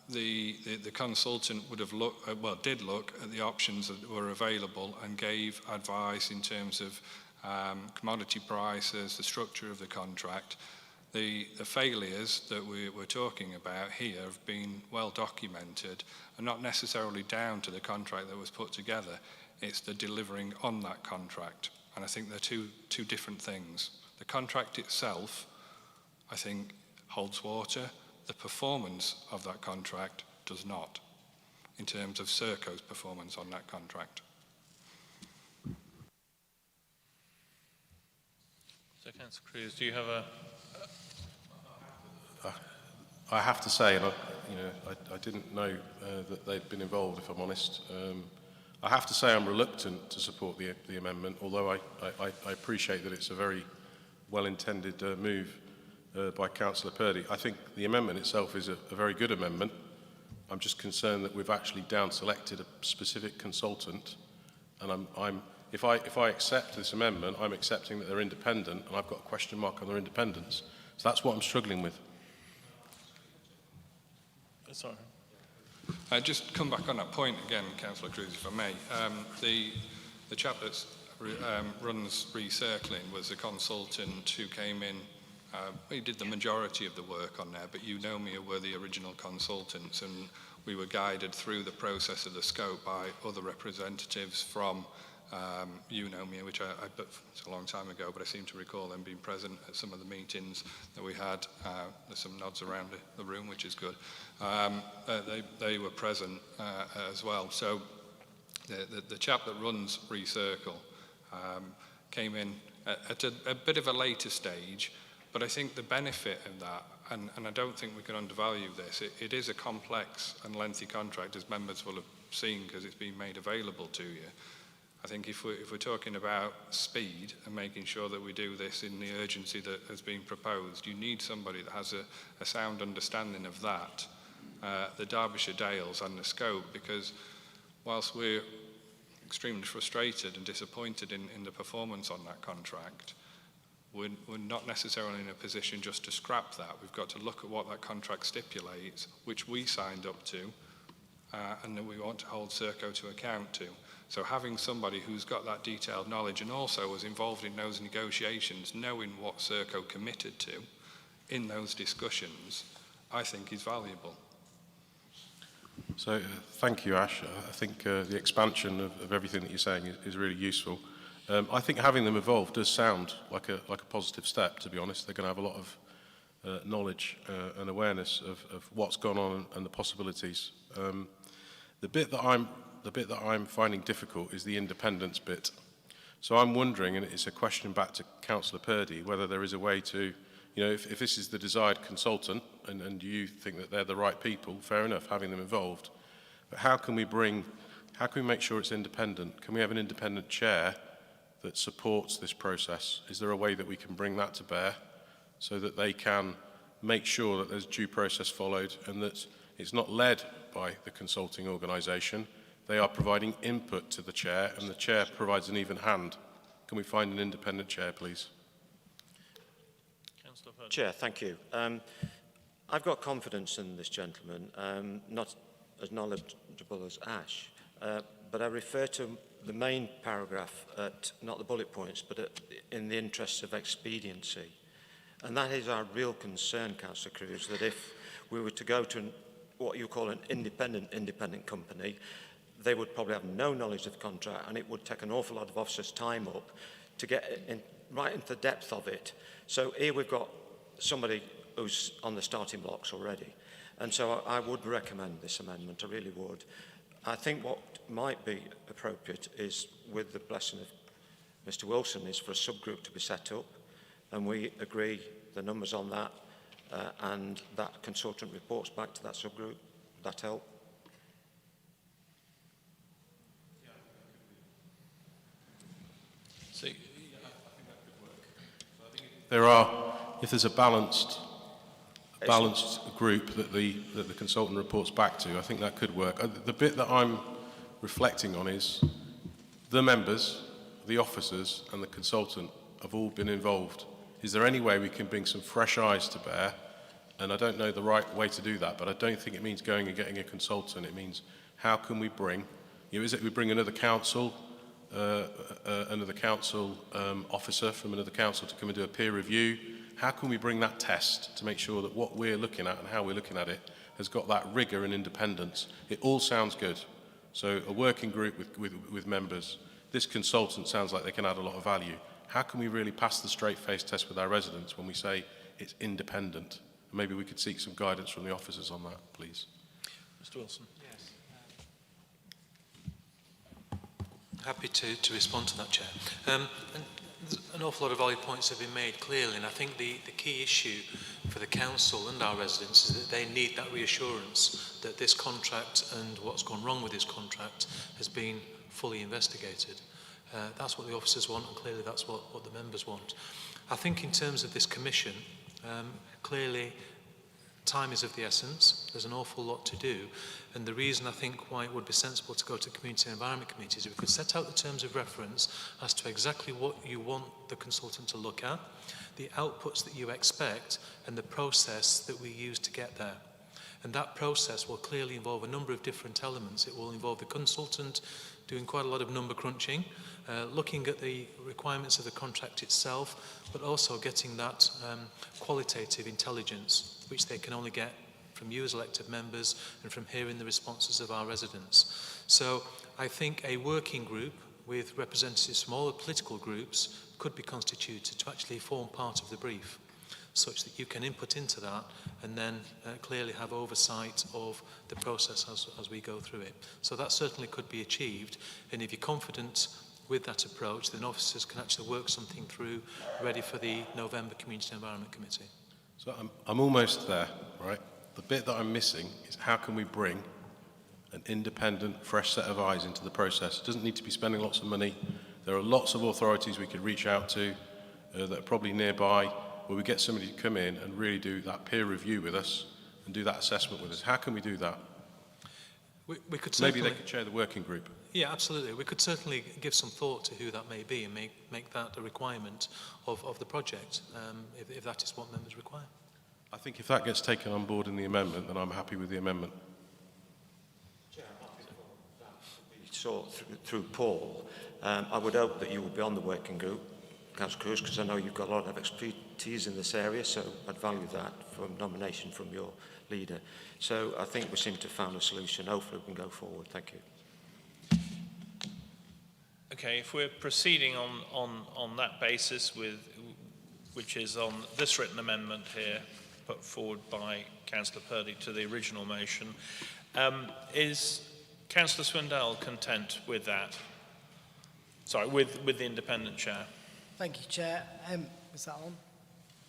the consultant would have did look at the options that were available and gave advice in terms of commodity prices, the structure of the contract. The failures that we're talking about here have been well documented and not necessarily down to the contract that was put together. It's the delivering on that contract. And I think they're two different things. The contract itself, I think, holds water. The performance of that contract does not, in terms of Serco's performance on that contract. So, Councillor Cruz, do you have a... I have to say, and I didn't know that they'd been involved, if I'm honest. I have to say I'm reluctant to support the amendment, although I appreciate that it's a very well-intended move by Councillor Purdy. I think the amendment itself is a very good amendment. I'm just concerned that we've actually down-selected a specific consultant, and if I accept this amendment, I'm accepting that they're independent, and I've got a question mark on their independence. So that's what I'm struggling with. Sorry. Just come back on that point again, Councillor Cruz, if I may. The chap that runs Recircling was a consultant who came in We did the majority of the work on there, but Eunomia were the original consultants, and we were guided through the process of the scope by other representatives from Eunomia, which it's a long time ago, but I seem to recall them being present at some of the meetings that we had. There's some nods around the room, which is good. They were present as well. So the chap that runs Recircle came in at a bit of a later stage, but I think the benefit of that, and I don't think we can undervalue this, it is a complex and lengthy contract, as members will have seen because it's been made available to you. I think if we're talking about speed and making sure that we do this in the urgency that has been proposed, you need somebody that has a sound understanding of that, the Derbyshire Dales and the scope, because whilst we're extremely frustrated and disappointed in the performance on that contract, we're not necessarily in a position just to scrap that. We've got to look at what that contract stipulates, which we signed up to, and that we want to hold Serco to account to. So having somebody who's got that detailed knowledge and also was involved in those negotiations, knowing what Serco committed to in those discussions, I think is valuable. So thank you, Ash. I think the expansion of everything that you're saying is really useful. I think having them involved does sound like a positive step, to be honest. They're going to have a lot of knowledge and awareness of what's gone on and the possibilities. The bit that I'm finding difficult is the independence bit. So I'm wondering, and it's a question back to Councillor Purdy, whether there is a way to, if this is the desired consultant and you think that they're the right people, fair enough, having them involved. But how can we make sure it's independent? Can we have an independent chair that supports this process? Is there a way that we can bring that to bear so that they can make sure that there's due process followed and that it's not led by the consulting organisation? They are providing input to the chair and the chair provides an even hand. Can we find an independent chair, please? Chair, thank you. I've got confidence in this gentleman, not as knowledgeable as Ash, but I refer to the main paragraph, not the bullet points, but in the interests of expediency. And that is our real concern, Councillor Cruz, that if we were to go to what you call an independent company, they would probably have no knowledge of the contract, and it would take an awful lot of officers' time up to get right into the depth of it. So here we've got somebody who's on the starting blocks already. And so I would recommend this amendment, I really would. I think what might be appropriate is, with the blessing of Mr. Wilson, is for a subgroup to be set up, and we agree the numbers on that, and that consultant reports back to that subgroup. That help? See, I think that could work. So I think if there's a balanced group that the consultant reports back to, I think that could work. The bit that I'm reflecting on is the members, the officers and the consultant have all been involved. Is there any way we can bring some fresh eyes to bear? And I don't know the right way to do that, but I don't think it means going and getting a consultant. It means how can we bring, is it we bring another council officer from another council to come and do a peer review? How can we bring that test to make sure that what we're looking at and how we're looking at it has got that rigour and independence? It all sounds good. So a working group with members, this consultant sounds like they can add a lot of value. How can we really pass the straight-face test with our residents when we say it's independent? And maybe we could seek some guidance from the officers on that, please. Mr. Wilson. Yes. Happy to respond to that, Chair. An awful lot of valid points have been made clearly, and I think the key issue for the council and our residents is that they need that reassurance that this contract and what's gone wrong with this contract has been fully investigated. That's what the officers want, and clearly that's what the members want. I think in terms of this commission, clearly time is of the essence. There's an awful lot to do, and the reason I think why it would be sensible to go to community and environment committees is we could set out the terms of reference as to exactly what you want the consultant to look at, the outputs that you expect, and the process that we use to get there. And that process will clearly involve a number of different elements. It will involve the consultant doing quite a lot of number crunching, looking at the requirements of the contract itself, but also getting that qualitative intelligence, which they can only get from you as elected members and from hearing the responses of our residents. So I think a working group with representatives from all the political groups could be constituted to actually form part of the brief, such that you can input into that and then clearly have oversight of the process as we go through it. So that certainly could be achieved, and if you're confident with that approach, then officers can actually work something through ready for the November Community Environment Committee. So I'm almost there, right? The bit that I'm missing is how can we bring an independent, fresh set of eyes into the process? It doesn't need to be spending lots of money. There are lots of authorities we could reach out to that are probably nearby, where we get somebody to come in and really do that peer review with us and do that assessment with us. How can we do that? We could certainly, maybe they could chair the working group. Yeah, absolutely. We could certainly give some thought to who that may be and make that a requirement of the project, if that is what members require. I think if that gets taken on board in the amendment, then I'm happy with the amendment. Chair, I'm happy for that to be sought through Paul. I would hope that you will be on the working group, Councillor Cruz, because I know you've got a lot of expertise in this area, so I'd value that from nomination from your leader. So I think we seem to have found a solution. Hopefully we can go forward. Thank you. Okay, if we're proceeding on that basis, which is on this written amendment here, put forward by Councillor Purdy to the original motion, is Councillor Swindell content with that? Sorry, with the independent chair. Thank you, Chair. Is that on?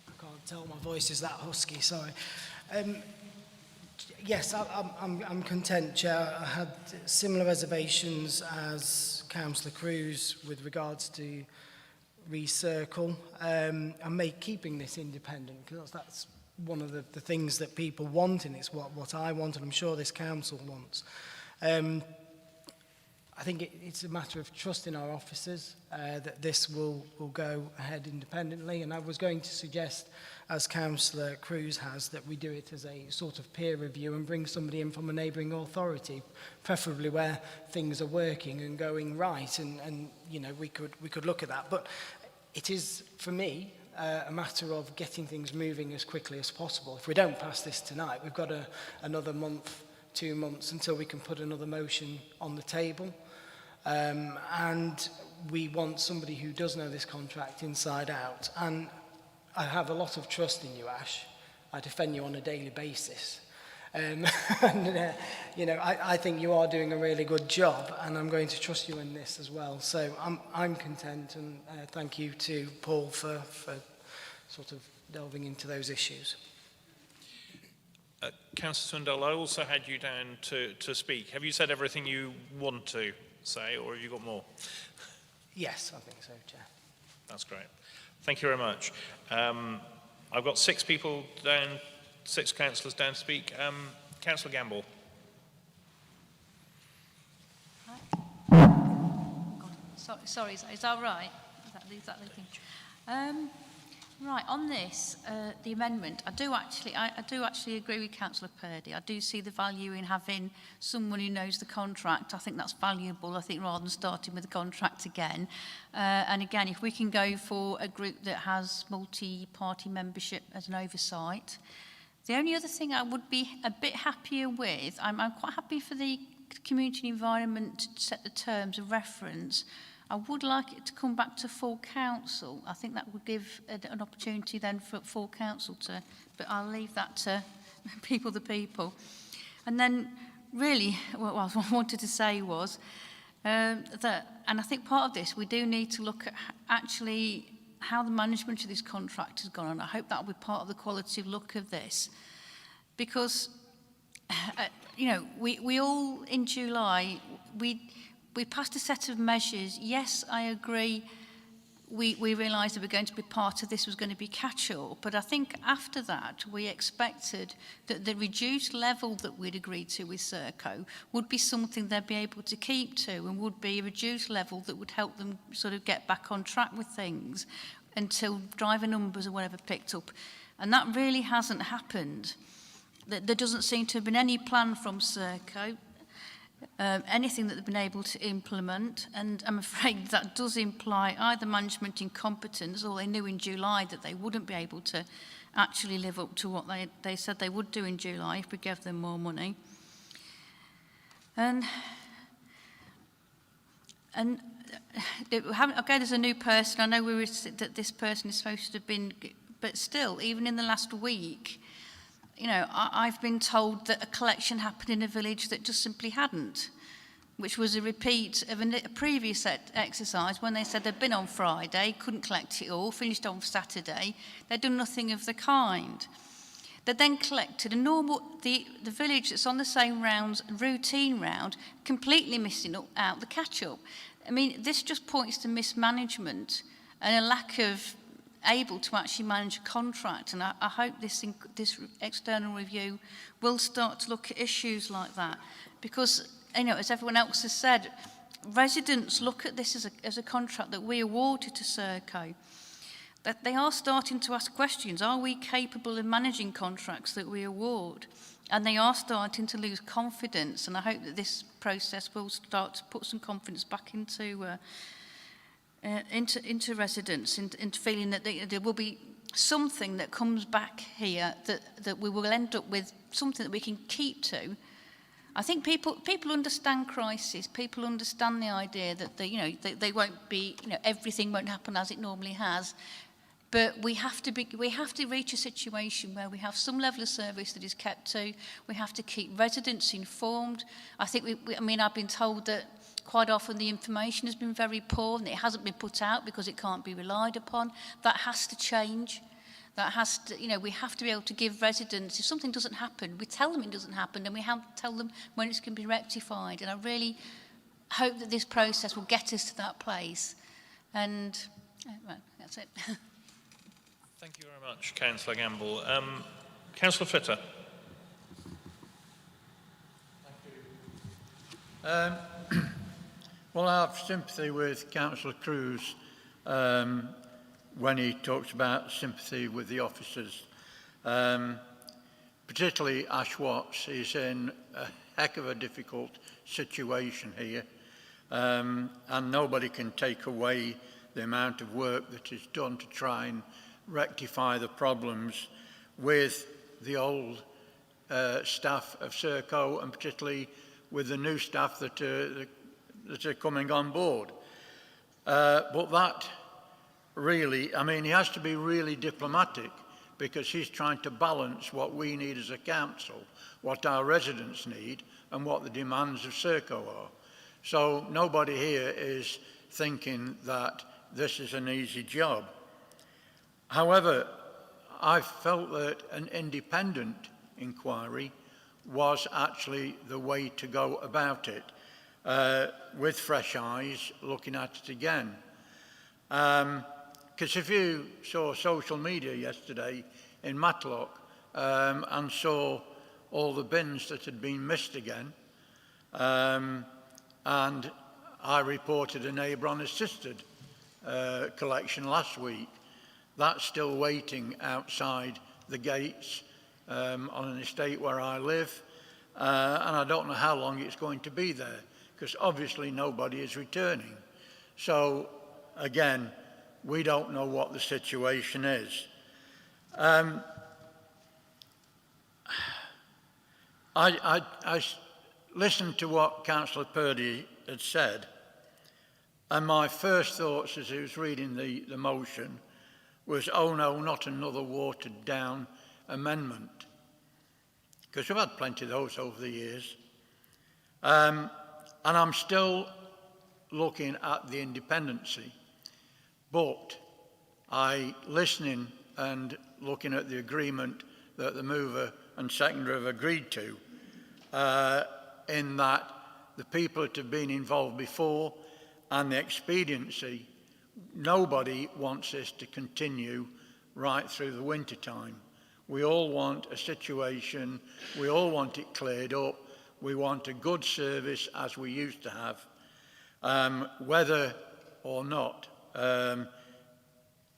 I can't tell, my voice is that husky, sorry. Yes, I'm content, Chair. I had similar reservations as Councillor Cruz with regards to Recircle. And keeping this independent, because that's one of the things that people want, and it's what I want, and I'm sure this council wants. I think it's a matter of trust in our officers that this will go ahead independently, and I was going to suggest, as Councillor Cruz has, that we do it as a sort of peer review and bring somebody in from a neighbouring authority, preferably where things are working and going right, and you know, we could look at that. But it is, for me, a matter of getting things moving as quickly as possible. If we don't pass this tonight, we've got another month, 2 months until we can put another motion on the table. And we want somebody who does know this contract inside out. And I have a lot of trust in you, Ash. I defend you on a daily basis. You know, I think you are doing a really good job, and I'm going to trust you in this as well. So I'm content, and thank you to Paul for sort of delving into those issues. Councillor Swindell, I also had you down to speak. Have you said everything you want to say, or have you got more? Yes, I think so, Chair. That's great. Thank you very much. I've got 6 people down, 6 councillors down to speak. Councillor Gamble. Sorry, is that right? Is that the thing? Right, on this, the amendment, I do actually agree with Councillor Purdy. I do see the value in having someone who knows the contract. I think that's valuable, I think, rather than starting with the contract again. And again, if we can go for a group that has multi-party membership as an oversight. The only other thing I would be a bit happier with, I'm quite happy for the community environment to set the terms of reference. I would like it to come back to full council. I think that would give an opportunity then for full council to, but I'll leave that to people. And then really what I wanted to say was that, and I think part of this, we do need to look at actually how the management of this contract has gone on. I hope that will be part of the quality of look of this, because you know, we all in July, we passed a set of measures. Yes, I agree, we realised that we're going to be part of this was going to be catch-up, but I think after that we expected that the reduced level that we'd agreed to with Serco would be something they'd be able to keep to, and would be a reduced level that would help them sort of get back on track with things until driver numbers or whatever picked up. And that really hasn't happened. There doesn't seem to have been any plan from Serco. anything that they've been able to implement, and I'm afraid that does imply either management incompetence, or they knew in July that they wouldn't be able to actually live up to what they said they would do in July if we gave them more money. And okay, there's a new person. I know that this person is supposed to have been, but still, even in the last week, you know, I've been told that a collection happened in a village that just simply hadn't, which was a repeat of a previous exercise when they said they'd been on Friday, couldn't collect it all, finished on Saturday. They'd done nothing of the kind. They then collected the village that's on the same routine round, completely missing out the catch-up. I mean, this just points to mismanagement and a lack of able to actually manage a contract, and I hope this external review will start to look at issues like that, because, you know, as everyone else has said, residents look at this as a contract that we awarded to Serco, that they are starting to ask questions. Are we capable of managing contracts that we award? And they are starting to lose confidence, and I hope that this process will start to put some confidence back into residents, into feeling that there will be something that comes back here that we will end up with something that we can keep to. I think people understand crisis. People understand the idea that they won't be, everything won't happen as it normally has. But we have to reach a situation where we have some level of service that is kept to. We have to keep residents informed. I think I've been told that quite often the information has been very poor and it hasn't been put out because it can't be relied upon. That has to change. That has to, we have to be able to give residents, if something doesn't happen, we tell them it doesn't happen, and we have to tell them when it's going to be rectified. And I really hope that this process will get us to that place. And well, that's it. Thank you very much, Councillor Gamble. Councillor Fitter. Well, I have sympathy with Councillor Cruz when he talks about sympathy with the officers. Particularly Ash Watts is in a heck of a difficult situation here, and nobody can take away the amount of work that is done to try and rectify the problems with the old staff of Serco, and particularly with the new staff that are coming on board. But that really, he has to be really diplomatic, because he's trying to balance what we need as a council, what our residents need, and what the demands of Serco are. So nobody here is thinking that this is an easy job. However, I felt that an independent inquiry was actually the way to go about it, with fresh eyes, looking at it again. Because if you saw social media yesterday in Matlock and saw all the bins that had been missed again, and I reported a neighbour on assisted collection last week, that's still waiting outside the gates on an estate where I live, and I don't know how long it's going to be there, because obviously nobody is returning. So again, we don't know what the situation is. I listened to what Councillor Purdy had said, and my first thoughts as he was reading the motion was, oh no, not another watered down amendment, because we've had plenty of those over the years. And I'm still looking at the independency, but listening and looking at the agreement that the mover and seconder have agreed to, in that the people that have been involved before and the expediency, nobody wants this to continue right through the winter time. We all want a situation, we all want it cleared up, we want a good service as we used to have, whether or not,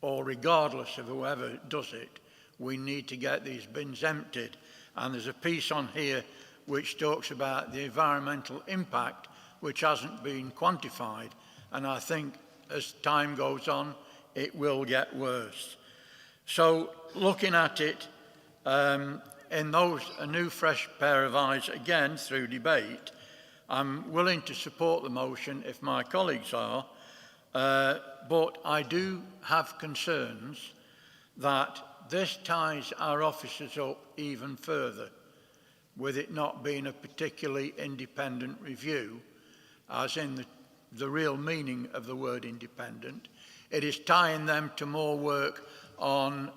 or regardless of whoever does it, we need to get these bins emptied. And there's a piece on here which talks about the environmental impact, which hasn't been quantified. And I think as time goes on, it will get worse. So looking at it in a new fresh pair of eyes again through debate, I'm willing to support the motion if my colleagues are, but I do have concerns that this ties our officers up even further, with it not being a particularly independent review, as in the real meaning of the word independent. It is tying them to more work on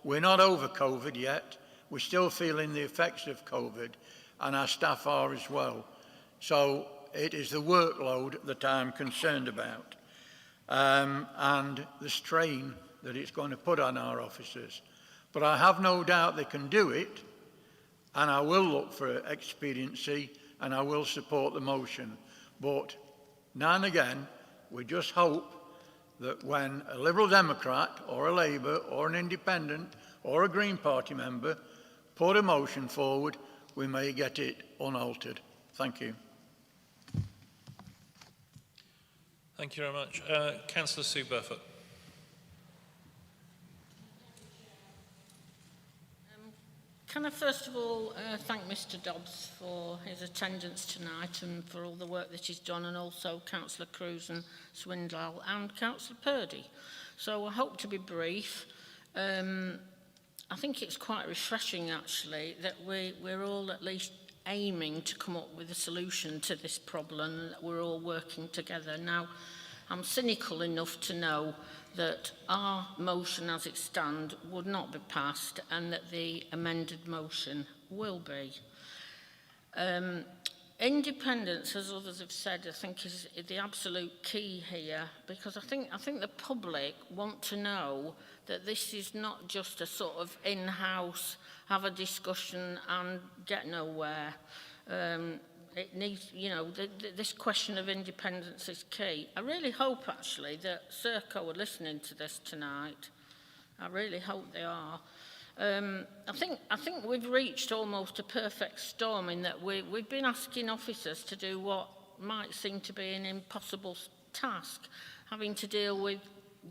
we're not over COVID yet, we're still feeling the effects of COVID, and our staff are as well. So it is the workload that I'm concerned about, and the strain that it's going to put on our officers. But I have no doubt they can do it, and I will look for expediency, and I will support the motion. But now and again, we just hope that when a Liberal Democrat or a Labour or an Independent or a Green Party member put a motion forward, we may get it unaltered. Thank you. Thank you very much. Councillor Sue Burfoot. Can I first of all thank Mr Dobbs for his attendance tonight and for all the work that he's done, and also Councillor Cruz and Swindell and Councillor Purdy. So I hope to be brief. I think it's quite refreshing actually that we're all at least aiming to come up with a solution to this problem, and that we're all working together. Now, I'm cynical enough to know that our motion as it stands would not be passed and that the amended motion will be. Independence, as others have said, I think is the absolute key here, because I think the public want to know that this is not just a sort of in-house, have a discussion and get nowhere. It needs, you know, this question of independence is key. I really hope, actually, that Serco are listening to this tonight. I really hope they are. I think we've reached almost a perfect storm in that we've been asking officers to do what might seem to be an impossible task, having to deal with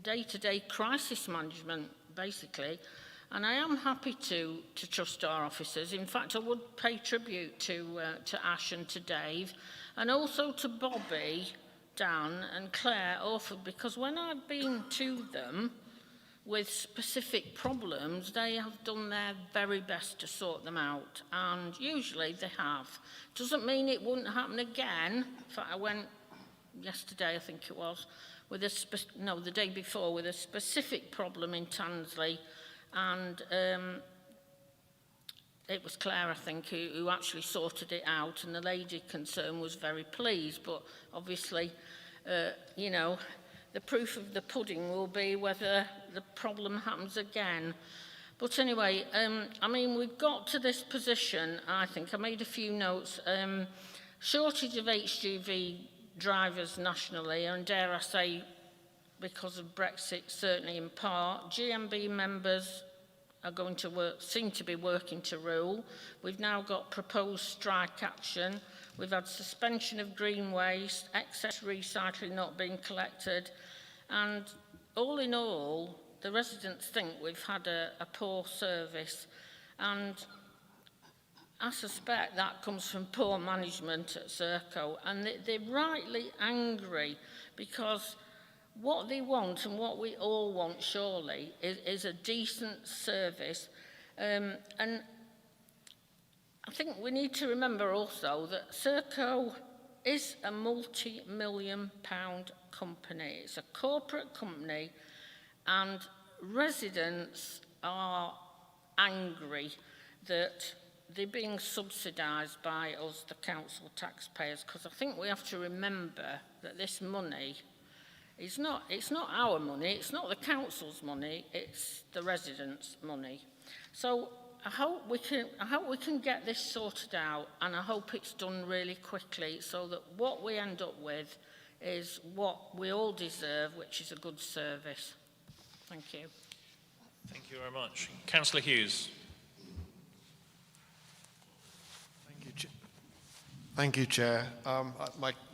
day-to-day crisis management, basically. And I am happy to trust our officers. In fact, I would pay tribute to Ash and to Dave, and also to Bobby, Dan and Claire Orford, because when I've been to them with specific problems, they have done their very best to sort them out, and usually they have. Doesn't mean it wouldn't happen again. In fact, I went yesterday, I think it was, with the day before, with a specific problem in Tansley, and it was Claire, I think, who actually sorted it out, and the lady concerned was very pleased. But obviously, you know, the proof of the pudding will be whether the problem happens again. But anyway, I mean, we've got to this position, I think. I made a few notes. Shortage of HGV drivers nationally, and dare I say, because of Brexit, certainly in part. GMB members are going to seem to be working to rule. We've now got proposed strike action. We've had suspension of green waste, excess recycling not being collected. And all in all, the residents think we've had a poor service. And I suspect that comes from poor management at Serco. And they're rightly angry, because what they want, and what we all want surely, is a decent service. And I think we need to remember also that Serco is a multi-million-pound company. It's a corporate company, and residents are angry that they're being subsidised by us, the council taxpayers, because I think we have to remember that this money it's not our money, it's not the council's money, it's the residents' money. So I hope we can get this sorted out, and I hope it's done really quickly, so that what we end up with is what we all deserve, which is a good service. Thank you. Thank you very much. Councillor Hughes. Thank you, Chair.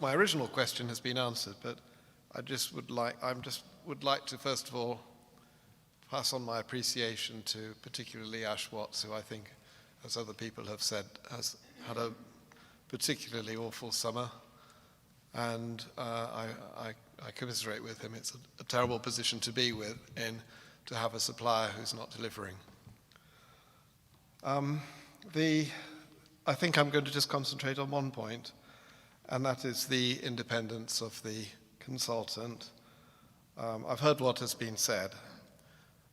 My original question has been answered, but I just would like to first of all pass on my appreciation to particularly Ash Watts, who I think, as other people have said, has had a particularly awful summer, and I commiserate with him. It's a terrible position to be in, to have a supplier who's not delivering. I think I'm going to just concentrate on one point, and that is the independence of the consultant. I've heard what has been said.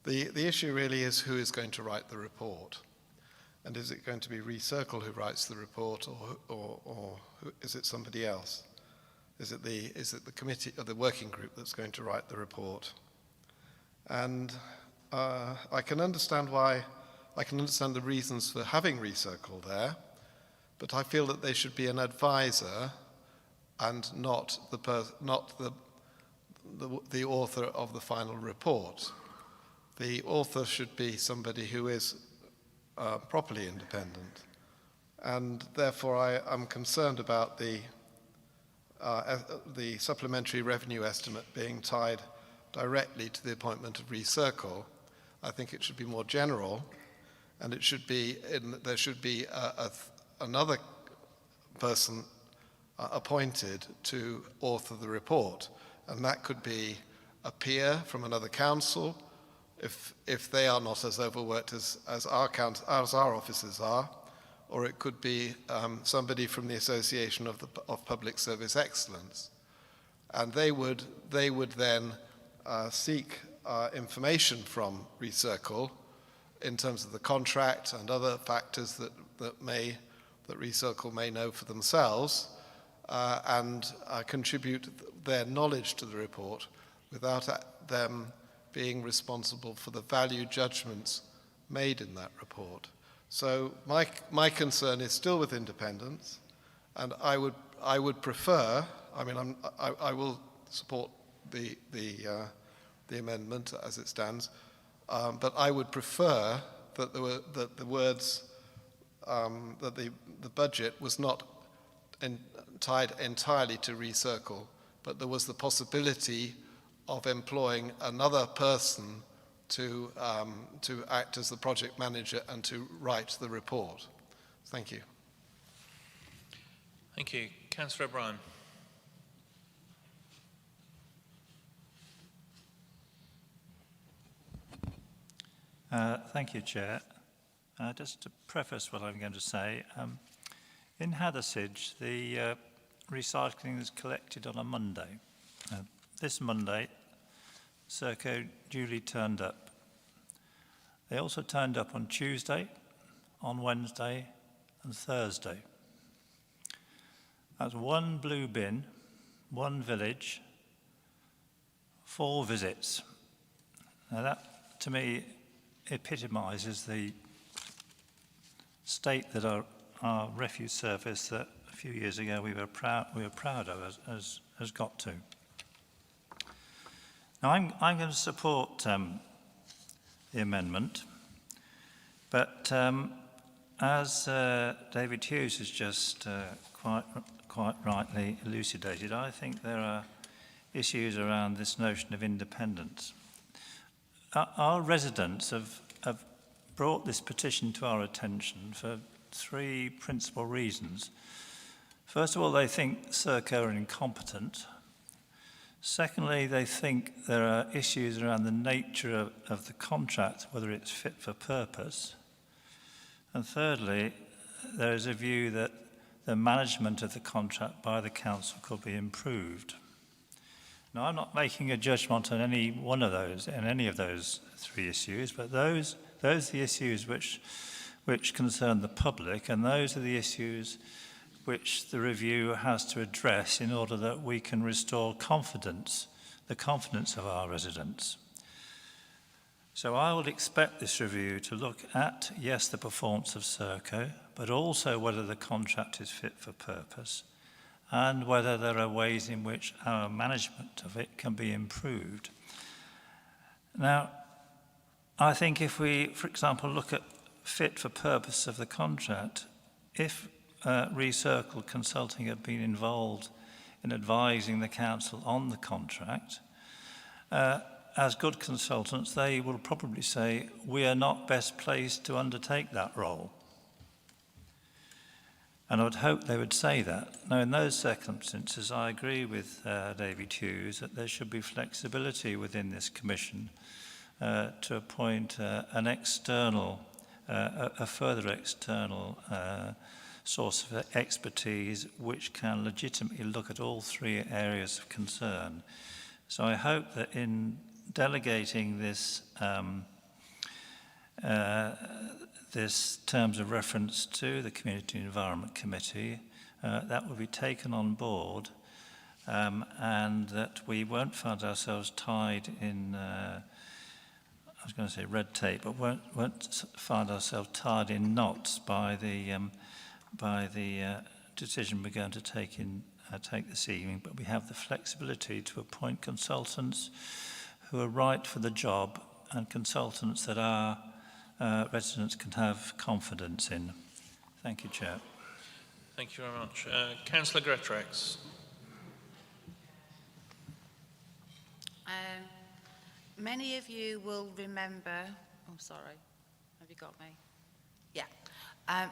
The issue really is who is going to write the report. And is it going to be Recircle who writes the report, or is it somebody else? Is it the committee or the working group that's going to write the report? And I can understand the reasons for having Recircle there, but I feel that they should be an advisor and not the author of the final report. The author should be somebody who is properly independent, and therefore I am concerned about the supplementary revenue estimate being tied directly to the appointment of Recircle. I think it should be more general, and it should be there should be another person appointed to author the report, and that could be a peer from another council, if they are not as overworked as our officers are, or it could be somebody from the Association of Public Service Excellence, and they would then seek information from Recircle in terms of the contract and other factors that Recircle may know for themselves, and contribute their knowledge to the report without them being responsible for the value judgments made in that report. So my concern is still with independence, and I would prefer. I mean, I will support the amendment as it stands, but I would prefer that the words that the budget was not tied entirely to Recircle, but there was the possibility of employing another person to act as the project manager and to write the report. Thank you. Thank you. Councillor O'Brien. Thank you, Chair. Just to preface what I'm going to say, in Hathersage, the recycling is collected on a Monday. This Monday, Serco duly turned up. They also turned up on Tuesday, on Wednesday, and Thursday. That's one blue bin, one village, 4 visits. Now that, to me, epitomises the state that our refuse service that a few years ago we were proud of has got to. Now I'm going to support the amendment, but as David Hughes has just quite rightly elucidated, I think there are issues around this notion of independence. Our residents have brought this petition to our attention for 3 principal reasons. First of all, they think Serco are incompetent. Secondly, they think there are issues around the nature of the contract, whether it's fit for purpose. And thirdly, there is a view that the management of the contract by the council could be improved. Now, I'm not making a judgment on any one of those, in any of those 3 issues, but those are the issues which concern the public, and those are the issues which the review has to address in order that we can restore confidence, the confidence of our residents. So I would expect this review to look at, yes, the performance of Serco, but also whether the contract is fit for purpose, and whether there are ways in which our management of it can be improved. Now, I think if we, for example, look at fit for purpose of the contract, if Recircle Consulting have been involved in advising the council on the contract. As good consultants, they will probably say, we are not best placed to undertake that role. And I would hope they would say that. Now, in those circumstances, I agree with David Hughes that there should be flexibility within this commission to appoint an external, a further external source of expertise which can legitimately look at all three areas of concern. So I hope that in delegating this this terms of reference to the Community Environment Committee, that will be taken on board, and that we won't find ourselves tied in, I was going to say red tape, but won't find ourselves tied in knots by the decision we're going to take this evening. But we have the flexibility to appoint consultants who are right for the job and consultants that our residents can have confidence in. Thank you, Chair. Thank you very much. Councillor Grettrex. Many of you will remember, oh sorry, have you got me? Yeah.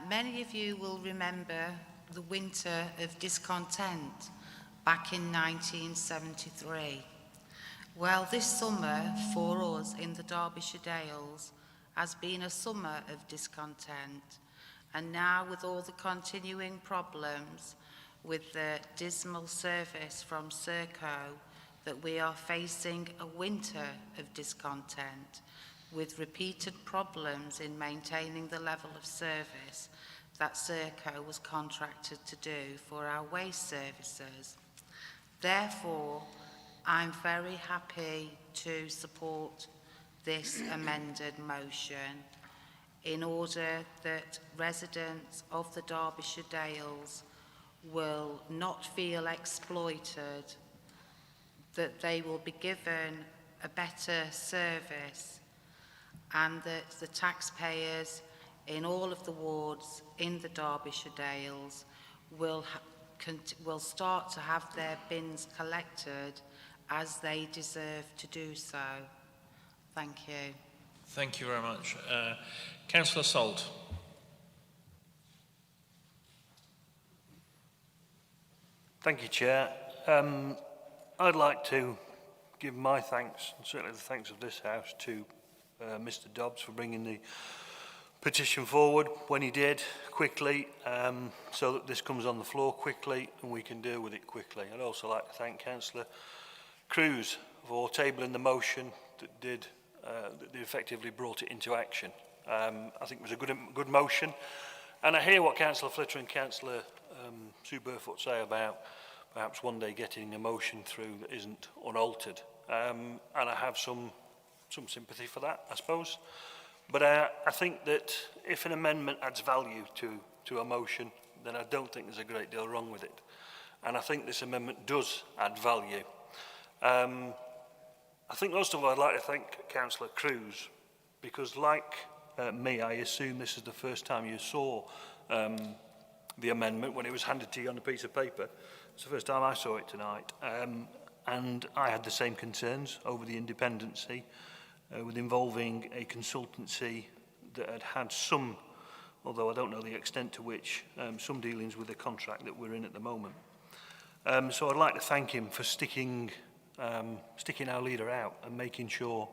Many of you will remember the winter of discontent back in 1973. Well, this summer for us in the Derbyshire Dales has been a summer of discontent, and now with all the continuing problems with the dismal service from Serco, that we are facing a winter of discontent with repeated problems in maintaining the level of service that Serco was contracted to do for our waste services. Therefore, I'm very happy to support this amended motion in order that residents of the Derbyshire Dales will not feel exploited, that they will be given a better service, and that the taxpayers in all of the wards in the Derbyshire Dales will start to have their bins collected as they deserve to do so. Thank you. Thank you very much. Councillor Salt. Thank you, Chair. I'd like to give my thanks, and certainly the thanks of this House, to Mr Dobbs for bringing the petition forward when he did, quickly, so that this comes on the floor quickly and we can deal with it quickly. I'd also like to thank Councillor Cruz for tabling the motion that effectively brought it into action. I think it was a good motion, and I hear what Councillor Flitter and Councillor Sue Burfoot say about perhaps one day getting a motion through that isn't unaltered, and I have some sympathy for that, I suppose. But I think that if an amendment adds value to a motion, then I don't think there's a great deal wrong with it. And I think this amendment does add value. I think most of all I'd like to thank Councillor Cruz, because like me, I assume this is the first time you saw the amendment when it was handed to you on a piece of paper. It's the first time I saw it tonight. And I had the same concerns over the independency with involving a consultancy that had had some, although I don't know the extent to which, some dealings with the contract that we're in at the moment. So I'd like to thank him for sticking our leader out and making sure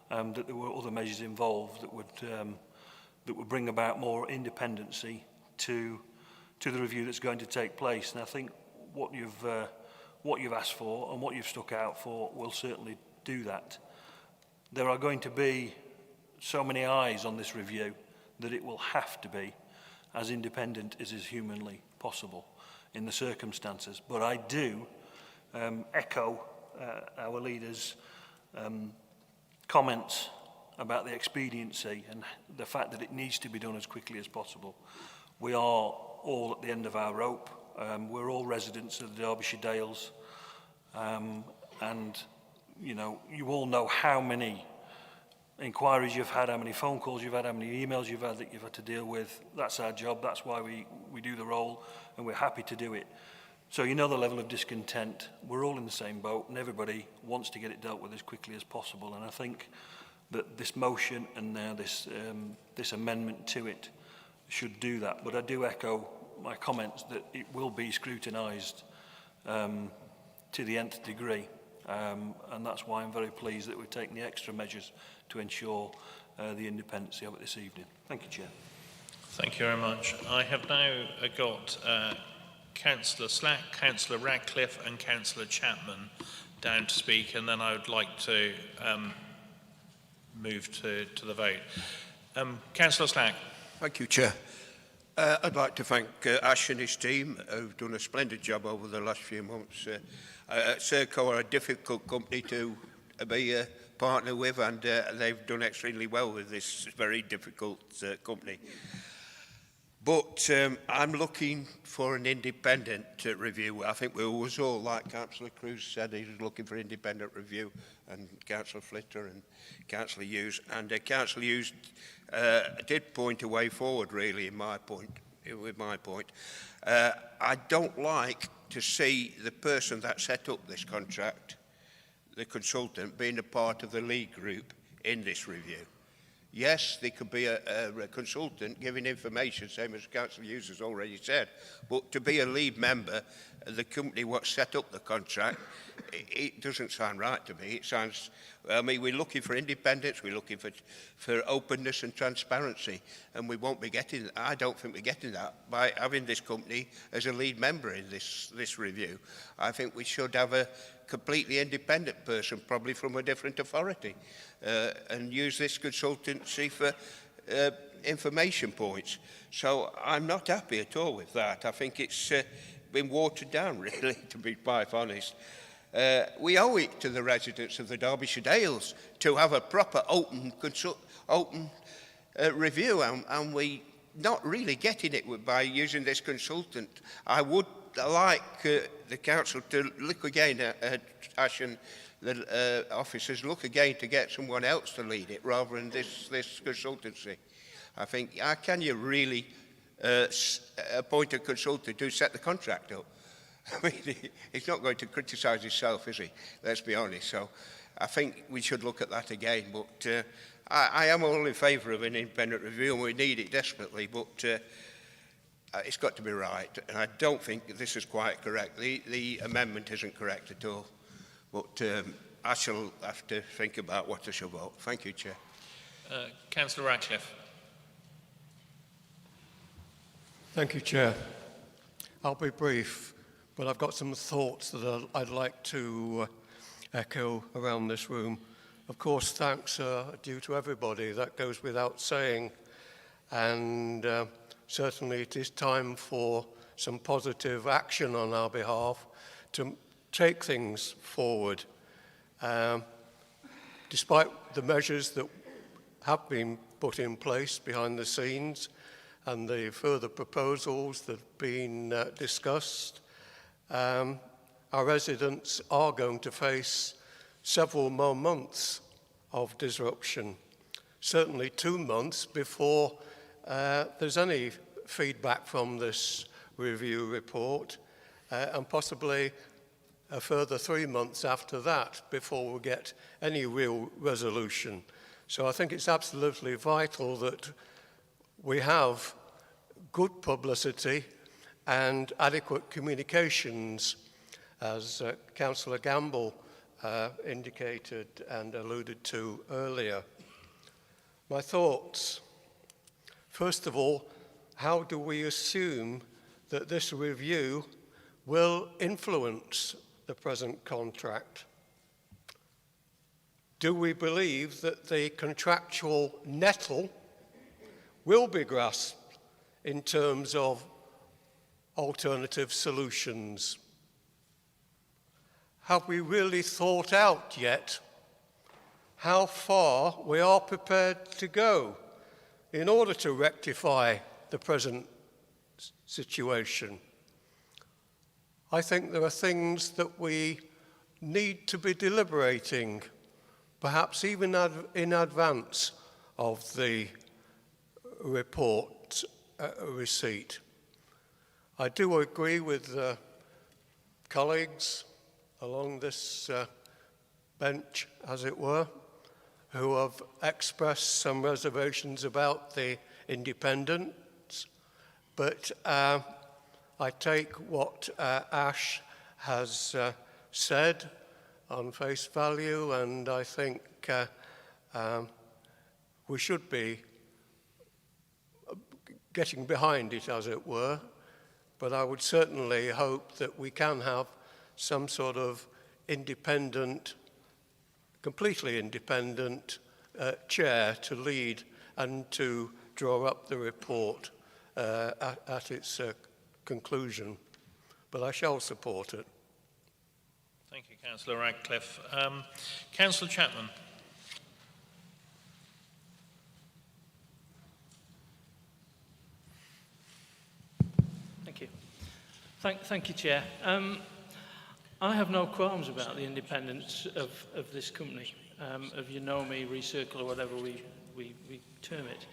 that there were other measures involved that would bring about more independency to the review that's going to take place. And I think what you've asked for and what you've stuck out for will certainly do that. There are going to be so many eyes on this review that it will have to be as independent as is humanly possible in the circumstances. But I do echo our leader's comments about the expediency and the fact that it needs to be done as quickly as possible. We are all at the end of our rope. We're all residents of the Derbyshire Dales, and you know, you all know how many inquiries you've had, how many phone calls you've had, how many emails you've had that you've had to deal with. That's our job. That's why we do the role, and we're happy to do it. So you know the level of discontent. We're all in the same boat, and everybody wants to get it dealt with as quickly as possible. And I think that this motion and now this amendment to it should do that. But I do echo my comments that it will be scrutinised to the nth degree. And that's why I'm very pleased that we've taken the extra measures to ensure the independency of it this evening. Thank you, Chair. Thank you very much. I have now got Councillor Slack, Councillor Radcliffe and Councillor Chapman down to speak, and then I would like to move to the vote. Councillor Slack. Thank you, Chair. I'd like to thank Ash and his team who've done a splendid job over the last few months. Serco are a difficult company to be a partner with, and they've done extremely well with this very difficult company. But I'm looking for an independent review. I think we was all, like Councillor Cruz said, he was looking for independent review, and Councillor Flitter and Councillor Hughes. And Councillor Hughes did point a way forward, really, with my point. I don't like to see the person that set up this contract, the consultant, being a part of the lead group in this review. Yes, there could be a consultant giving information, same as Councillor Hughes has already said, but to be a lead member of the company what set up the contract, it doesn't sound right to me. It sounds, I mean, we're looking for independence, we're looking for openness and transparency, and we won't be getting, I don't think we're getting that by having this company as a lead member in this review. I think we should have a completely independent person, probably from a different authority, and use this consultancy for information points. So I'm not happy at all with that. I think it's been watered down, really, to be quite honest. We owe it to the residents of the Derbyshire Dales to have a proper open review, and we not really getting it by using this consultant. I would like the council to look again at Ash and the officers, look again to get someone else to lead it rather than this consultancy. I think, how can you really appoint a consultant to set the contract up? I mean, he's not going to criticise himself, is he? Let's be honest. So I think we should look at that again. But I am all in favour of an independent review, and we need it desperately, but it's got to be right. And I don't think this is quite correct. The amendment isn't correct at all. But I shall have to think about what I shall vote. Thank you, Chair. Councillor Radcliffe. Thank you, Chair. I'll be brief, but I've got some thoughts that I'd like to echo around this room. Of course, thanks are due to everybody. That goes without saying. And certainly it is time for some positive action on our behalf to take things forward. Despite the measures that have been put in place behind the scenes and the further proposals that have been discussed, our residents are going to face several more months of disruption, certainly 2 months before there's any feedback from this review report, and possibly a further 3 months after that before we get any real resolution. So I think it's absolutely vital that we have good publicity and adequate communications, as Councillor Gamble indicated and alluded to earlier. My thoughts. First of all, how do we assume that this review will influence the present contract? Do we believe that the contractual nettle will be grasped in terms of alternative solutions? Have we really thought out yet how far we are prepared to go in order to rectify the present situation? I think there are things that we need to be deliberating perhaps even in advance of the report receipt. I do agree with colleagues along this bench, as it were, who have expressed some reservations about the independence, but I take what Ash has said on face value, and I think we should be getting behind it, as it were, but I would certainly hope that we can have some sort of independent, completely independent chair to lead and to draw up the report at its conclusion. But I shall support it. Thank you, Councillor Radcliffe. Councillor Chapman. Thank you. Thank you, Chair. I have no qualms about the independence of this company, of Unomi, Recircle, or whatever we term it.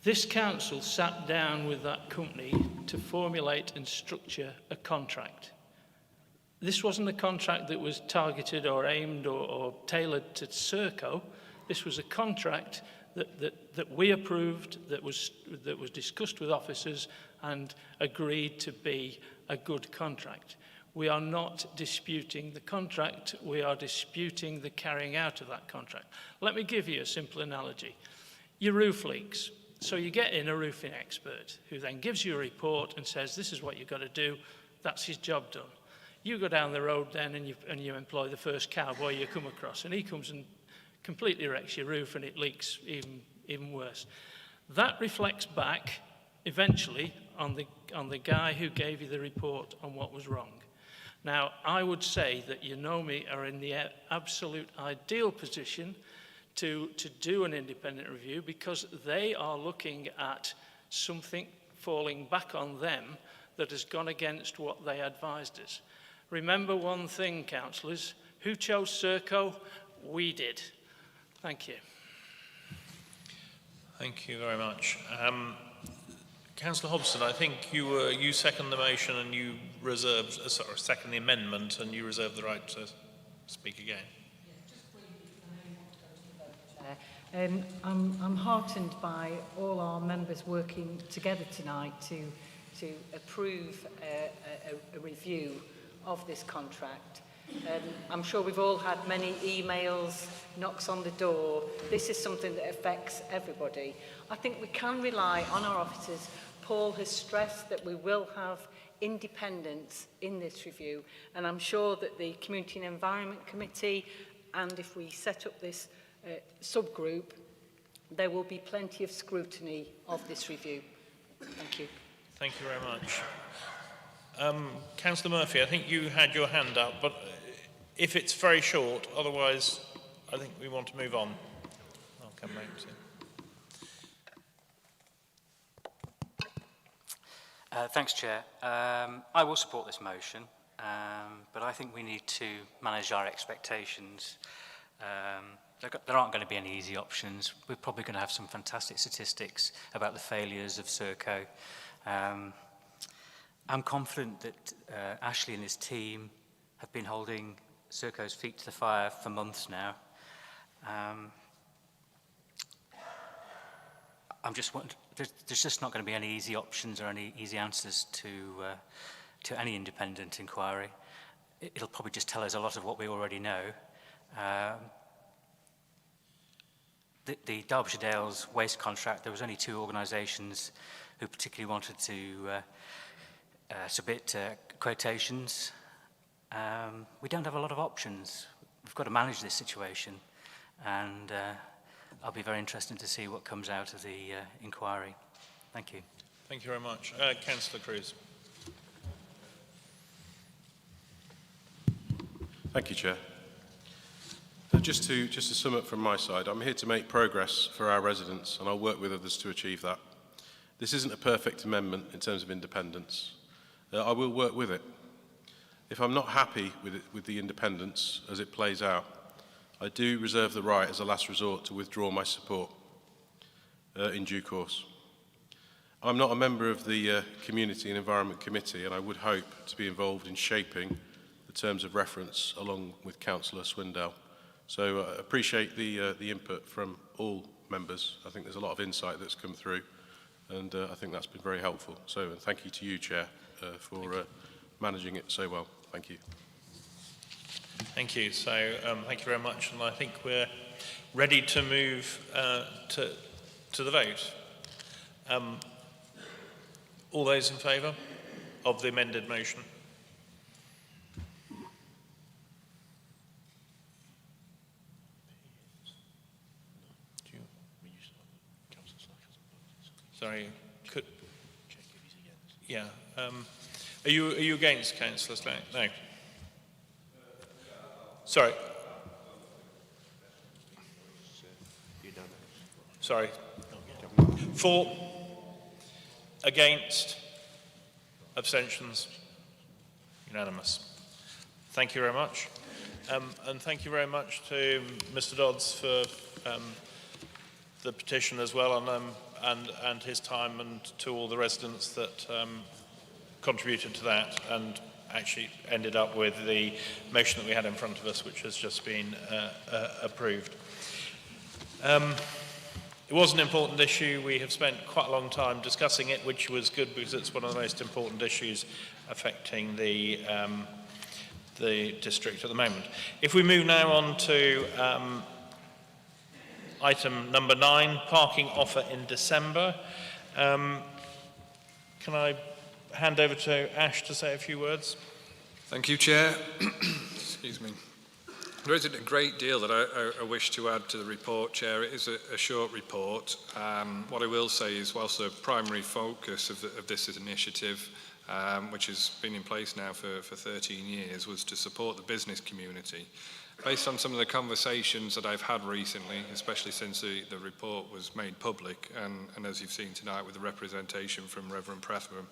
This council sat down with that company to formulate and structure a contract. This wasn't a contract that was targeted or aimed or tailored to Serco. This was a contract that we approved, that was discussed with officers and agreed to be a good contract. We are not disputing the contract, we are disputing the carrying out of that contract. Let me give you a simple analogy. Your roof leaks. So you get in a roofing expert who then gives you a report and says, this is what you've got to do, that's his job done. You go down the road then and you employ the first cowboy you come across, and he comes and completely wrecks your roof and it leaks even worse. That reflects back eventually on the guy who gave you the report on what was wrong. Now, I would say that Unomi are in the absolute ideal position to do an independent review, because they are looking at something falling back on them that has gone against what they advised us. Remember one thing, councillors, who chose Serco? We did. Thank you. Thank you very much. Councillor Hobson, I think you second the motion and you reserved, second the amendment, and you reserve the right to speak again. I'm heartened by all our members working together tonight to approve a review of this contract. I'm sure we've all had many emails, knocks on the door. This is something that affects everybody. I think we can rely on our officers. Paul has stressed that we will have independence in this review, and I'm sure that the Community and Environment Committee, and if we set up this subgroup, there will be plenty of scrutiny of this review. Thank you. Thank you very much. Councillor Murphy, I think you had your hand up, but if it's very short, otherwise I think we want to move on. I'll come back to you. Thanks, Chair. I will support this motion, but I think we need to manage our expectations. There aren't going to be any easy options. We're probably going to have some fantastic statistics about the failures of Serco. I'm confident that Ashley and his team have been holding Serco's feet to the fire for months now. There's just not going to be any easy options or any easy answers to any independent inquiry. It'll probably just tell us a lot of what we already know. The Derbyshire Dales waste contract, there was only 2 organisations who particularly wanted to submit quotations. We don't have a lot of options. We've got to manage this situation, and I'll be very interested to see what comes out of the inquiry. Thank you. Thank you very much. Councillor Cruz. Thank you, Chair. Just to sum up from my side, I'm here to make progress for our residents, and I'll work with others to achieve that. This isn't a perfect amendment in terms of independence. I will work with it. If I'm not happy with the independence as it plays out, I do reserve the right as a last resort to withdraw my support in due course. I'm not a member of the Community and Environment Committee, and I would hope to be involved in shaping the terms of reference along with Councillor Swindell. So I appreciate the input from all members. I think there's a lot of insight that's come through, and I think that's been very helpful. So and thank you to you, Chair, for managing it so well. Thank you. Thank you. So thank you very much, and I think we're ready to move to the vote. All those in favour of the amended motion? Sorry, could... Yeah. Are you against, Councillor Slack? No. Sorry. Sorry. For, against, abstentions, unanimous. Thank you very much. And thank you very much to Mr. Dodds for the petition as well, and his time, and to all the residents that contributed to that and actually ended up with the motion that we had in front of us, which has just been approved. It was an important issue. We have spent quite a long time discussing it, which was good because it's one of the most important issues affecting the district at the moment. If we move now on to item number 9, parking offer in December. Can I hand over to Ash to say a few words? Thank you, Chair. Excuse me. There isn't a great deal that I wish to add to the report, Chair. It is a short report. What I will say is, whilst the primary focus of this initiative, which has been in place now for 13 years, was to support the business community, based on some of the conversations that I've had recently, especially since the report was made public, and as you've seen tonight with the representation from Reverend Pretham,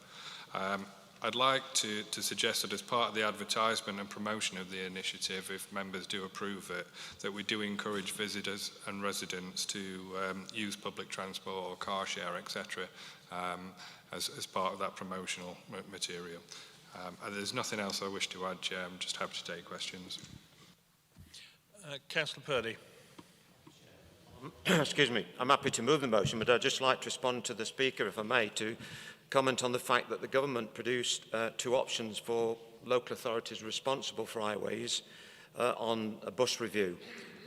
I'd like to suggest that as part of the advertisement and promotion of the initiative, if members do approve it, that we do encourage visitors and residents to use public transport or car share, etc., as part of that promotional material. There's nothing else I wish to add, Chair. I'm just happy to take questions. Councillor Purdy. Excuse me. I'm happy to move the motion, but I'd just like to respond to the Speaker, if I may, to comment on the fact that the government produced 2 options for local authorities responsible for highways on a bus review.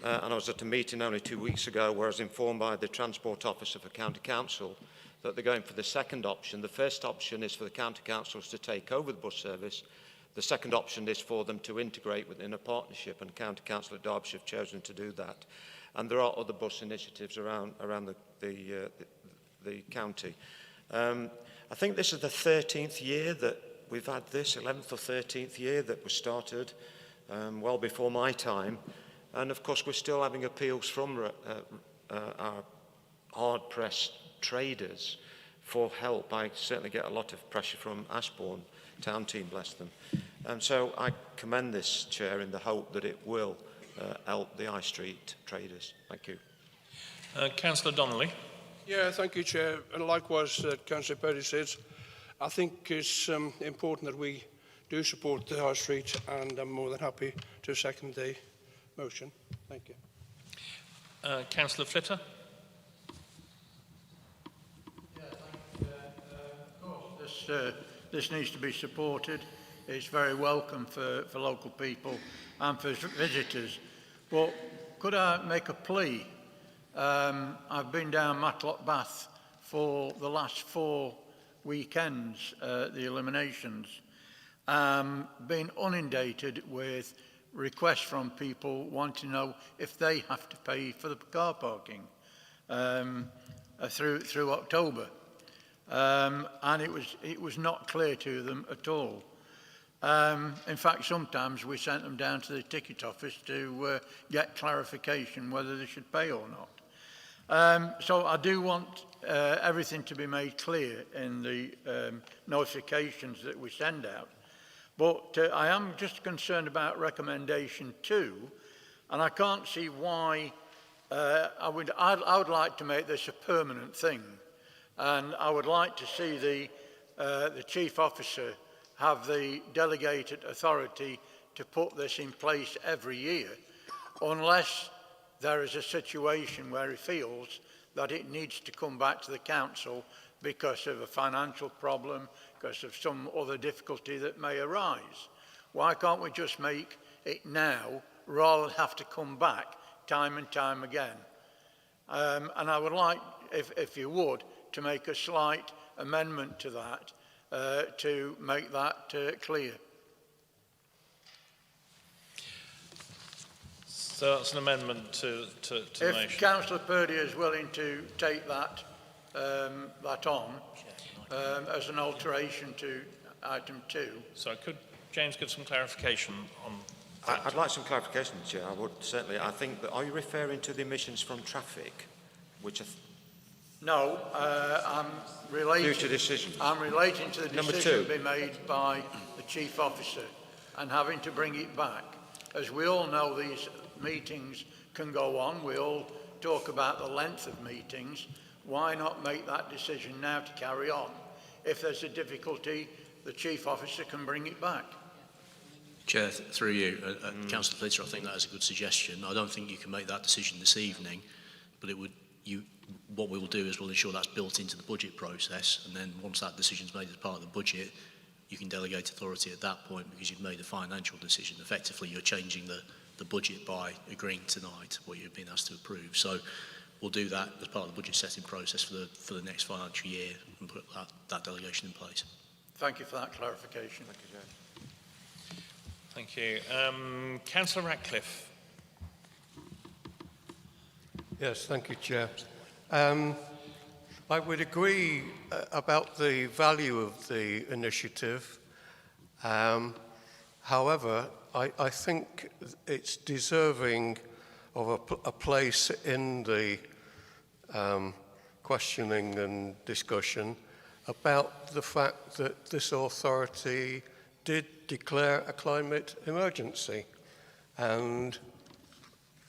And I was at a meeting only 2 weeks ago where I was informed by the Transport Officer for County Council that they're going for the second option. The first option is for the county councils to take over the bus service. The second option is for them to integrate within a partnership, and County Council of Derbyshire have chosen to do that. And there are other bus initiatives around the county. I think this is the 13th year that we've had this, 11th or 13th year that was started, well before my time. And of course, we're still having appeals from our hard-pressed traders for help. I certainly get a lot of pressure from Ashbourne Town Team, bless them. So I commend this, Chair, in the hope that it will help the High Street traders. Thank you. Councillor Donnelly. Yeah, thank you, Chair. And likewise, Councillor Perry says, I think it's important that we do support the High Street, and I'm more than happy to second the motion. Thank you. Councillor Flitter. Yeah, thank you. Of course, this needs to be supported. It's very welcome for local people and for visitors. But could I make a plea? I've been down Matlock Bath for the last 4 weekends, the eliminations, been inundated with requests from people wanting to know if they have to pay for the car parking through October. And it was not clear to them at all. In fact, sometimes we sent them down to the ticket office to get clarification whether they should pay or not. So I do want everything to be made clear in the notifications that we send out. But I am just concerned about recommendation 2, And I can't see why I would like to make this a permanent thing. And I would like to see the chief officer have the delegated authority to put this in place every year, unless there is a situation where he feels that it needs to come back to the council because of a financial problem, because of some other difficulty that may arise. Why can't we just make it now rather than have to come back time and time again? And I would like, if you would, to make a slight amendment to that to make that clear. So that's an amendment to the motion. If Councillor Purdy is willing to take that on as an alteration to item 2. So could James give some clarification on that? I'd like some clarification, Chair. I would certainly. I think that, are you referring to the emissions from traffic, which are No, I'm relating. Future decision. I'm relating to the Number decision 2. to be made by the chief officer and having to bring it back. As we all know, these meetings can go on. We all talk about the length of meetings. Why not make that decision now to carry on? If there's a difficulty, the chief officer can bring it back. Chair, through you, Councillor Flitter, I think that is a good suggestion. I don't think you can make that decision this evening, but it would. What we will do is we'll ensure that's built into the budget process, and then once that decision is made as part of the budget, you can delegate authority at that point because you've made a financial decision. Effectively, you're changing the budget by agreeing tonight what you've been asked to approve. So we'll do that as part of the budget setting process for the next financial year and put that delegation in place. Thank you for that clarification. Thank you. Councillor Ratcliffe. Yes, thank you, Chair. I would agree about the value of the initiative. However, I think it's deserving of a place in the questioning and discussion about the fact that this authority did declare a climate emergency. And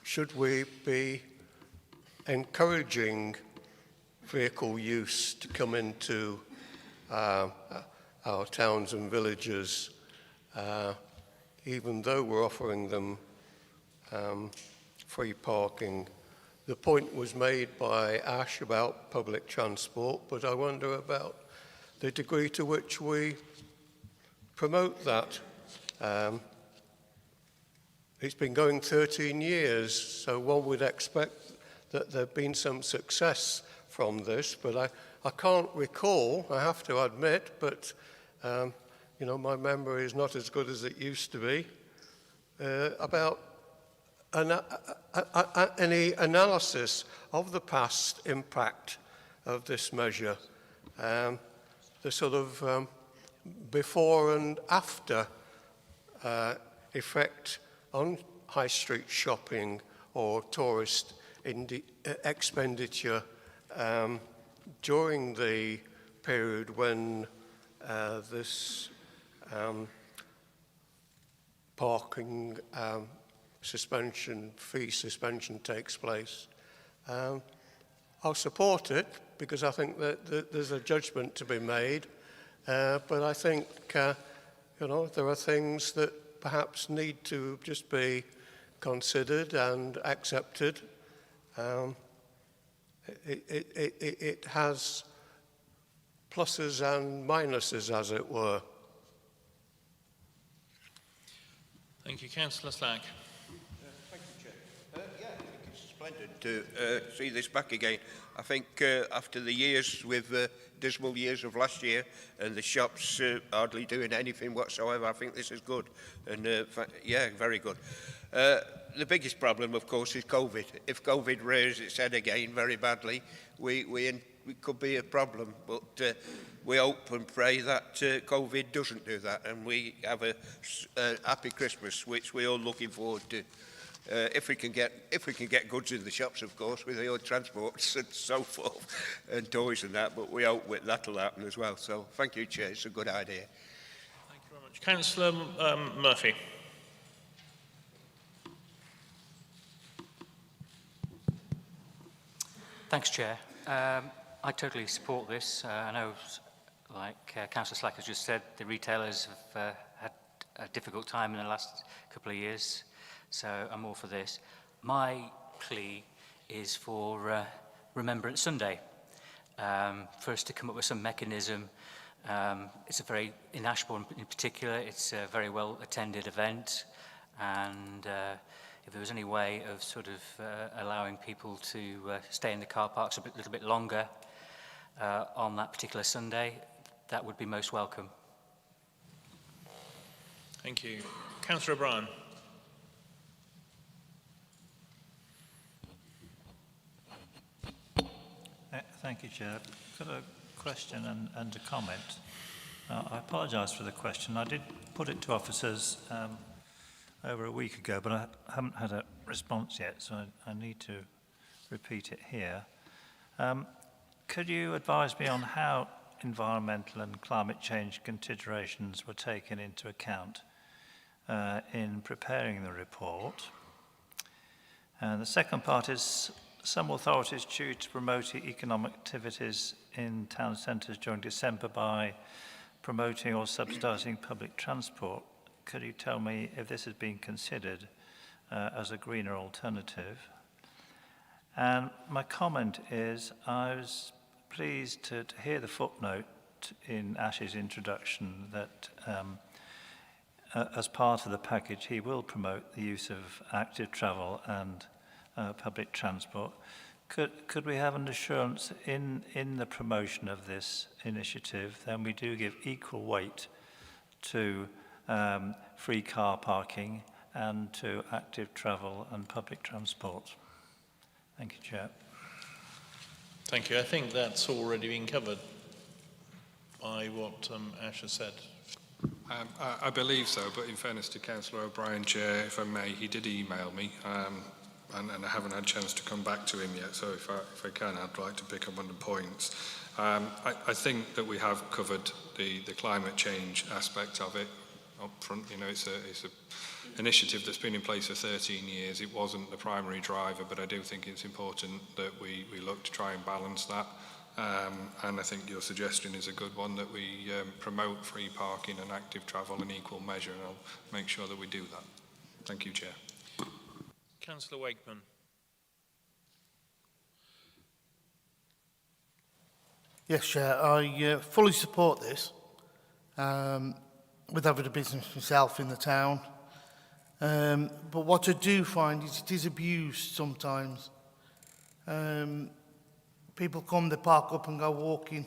should we be encouraging vehicle use to come into our towns and villages, even though we're offering them free parking? The point was made by Ash about public transport, but I wonder about the degree to which we promote that. It's been going 13 years, so one would expect that there have been some success from this, but I can't recall, I have to admit, but my memory is not as good as it used to be, about any analysis of the past impact of this measure, the sort of before and after effect on high street shopping or tourist expenditure during the period when this parking fee suspension takes place. I'll support it because I think that there's a judgment to be made, but I think there are things that perhaps need to just be considered and accepted. It has pluses and minuses, as it were. Thank you. Councillor Slack. Thank you, Chair. I think it's splendid to see this back again. I think after the years with dismal years of last year and the shops hardly doing anything whatsoever, I think this is good. And very good. The biggest problem, of course, is COVID. If COVID rears its head again very badly, we could be a problem. But we hope and pray that COVID doesn't do that, and we have a happy Christmas, which we're all looking forward to. If we can get goods in the shops, of course, with the old transports and so forth, and toys and that. But we hope that'll happen as well. So thank you, Chair. It's a good idea. Thank you very much, Councillor Murphy. Thanks, Chair. I totally support this. I know, like Councillor Slack has just said, the retailers have had a difficult time in the last couple of years, so I'm all for this. My plea is for Remembrance Sunday, for us to come up with some mechanism. It's a very, in Ashbourne in particular, it's a very well attended event, and if there was any way of sort of allowing people to stay in the car parks a little bit longer on that particular Sunday, that would be most welcome. Thank you. Councillor O'Brien. Thank you, Chair. I've got a question and a comment. I apologise for the question. I did put it to officers over a week ago, but I haven't had a response yet, so I need to repeat it here. Could you advise me on how environmental and climate change considerations were taken into account in preparing the report? And the second part is, some authorities choose to promote economic activities in town centres during December by promoting or subsidising public transport. Could you tell me if this has been considered as a greener alternative? And my comment is, I was pleased to hear the footnote in Ash's introduction that as part of the package he will promote the use of active travel and public transport. Could we have an assurance in the promotion of this initiative then we do give equal weight to free car parking and to active travel and public transport? Thank you, Chair. Thank you. I think that's already been covered by what Ash has said. I believe so, but in fairness to Councillor O'Brien, Chair, if I may, he did email me, and I haven't had a chance to come back to him yet, so if I can, I'd like to pick up on the points. I think that we have covered the climate change aspect of it up front. You know, it's a initiative that's been in place for 13 years. It wasn't the primary driver, but I do think it's important that we look to try and balance that. And I think your suggestion is a good one, that we promote free parking and active travel in equal measure, and I'll make sure that we do that. Thank you, Chair. Councillor Wakeman. Yes, Chair, I fully support this. With having a business myself in the town. But what I do find is it is abused sometimes. People come, they park up and go walking,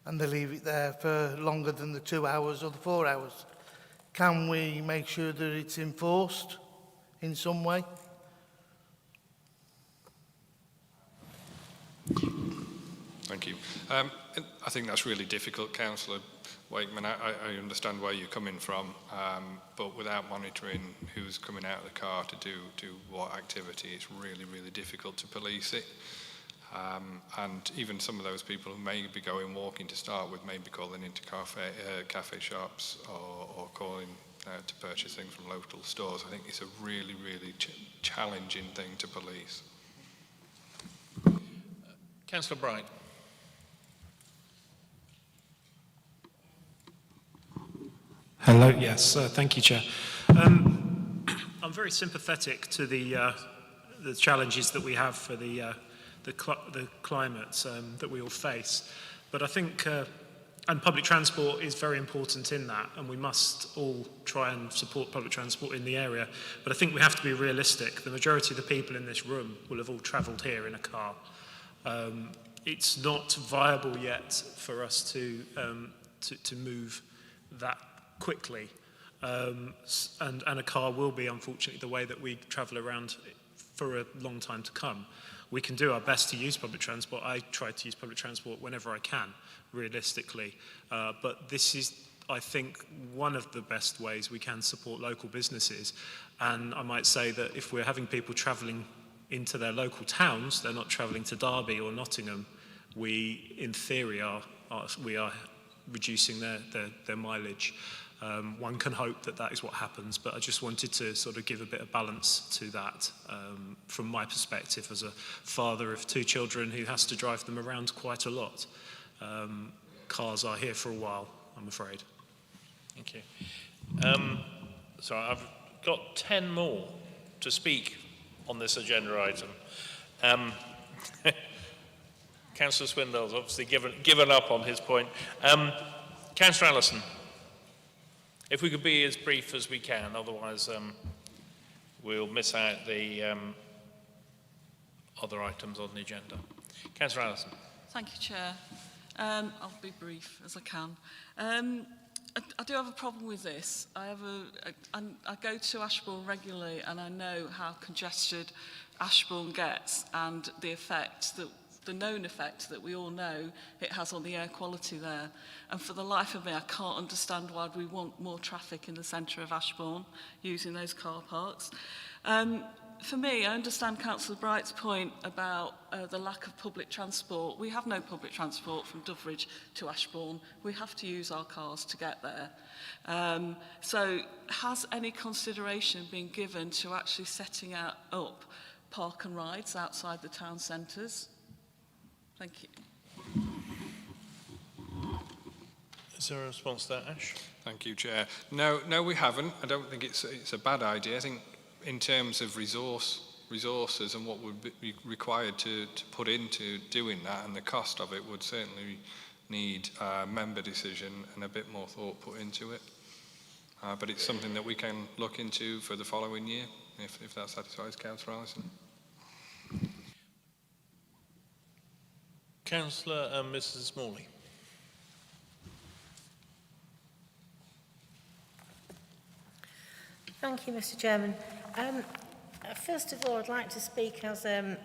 and they leave it there for longer than the 2 hours or the 4 hours. Can we make sure that it's enforced in some way? Thank you. I think that's really difficult, Councillor Wakeman. I understand where you're coming from, but without monitoring who's coming out of the car to do what activity, it's really, really difficult to police it. And even some of those people who may be going walking to start with may be calling into cafe shops or calling to purchase things from local stores. I think it's a really, really challenging thing to police. Councillor Bright. Hello, yes, thank you, Chair. I'm very sympathetic to the challenges that we have for the climate that we all face, but I think, and public transport is very important in that, and we must all try and support public transport in the area, but I think we have to be realistic. The majority of the people in this room will have all travelled here in a car. It's not viable yet for us to move that quickly, and a car will be, unfortunately, the way that we travel around for a long time to come. We can do our best to use public transport. I try to use public transport whenever I can, realistically, but this is, I think, one of the best ways we can support local businesses. And I might say that if we're having people travelling into their local towns, they're not travelling to Derby or Nottingham, we, in theory, are reducing their mileage. One can hope that that is what happens, but I just wanted to sort of give a bit of balance to that from my perspective as a father of 2 children who has to drive them around quite a lot. Cars are here for a while, I'm afraid. Thank you. So I've got 10 more to speak on this agenda item. Councillor Swindell's obviously given up on his point. Councillor Allison, if we could be as brief as we can, otherwise we'll miss out the other items on the agenda. Councillor Allison. Thank you, Chair. I'll be brief as I can. I do have a problem with this. I go to Ashbourne regularly, and I know how congested Ashbourne gets and the known effect that we all know it has on the air quality there. And for the life of me, I can't understand why we want more traffic in the centre of Ashbourne using those car parks. For me, I understand Councillor Bright's point about the lack of public transport. We have no public transport from Doveridge to Ashbourne. We have to use our cars to get there. So has any consideration been given to actually setting up park and rides outside the town centres? Thank you. Is there a response to that, Ash? Thank you, Chair. No, we haven't. I don't think it's a bad idea. I think in terms of resources and what would be required to put into doing that, and the cost of it would certainly need a member decision and a bit more thought put into it. But it's something that we can look into for the following year, if that satisfies Councillor Allison. Councillor and Mrs Morley. Thank you, Mr Chairman. First of all, I'd like to speak as a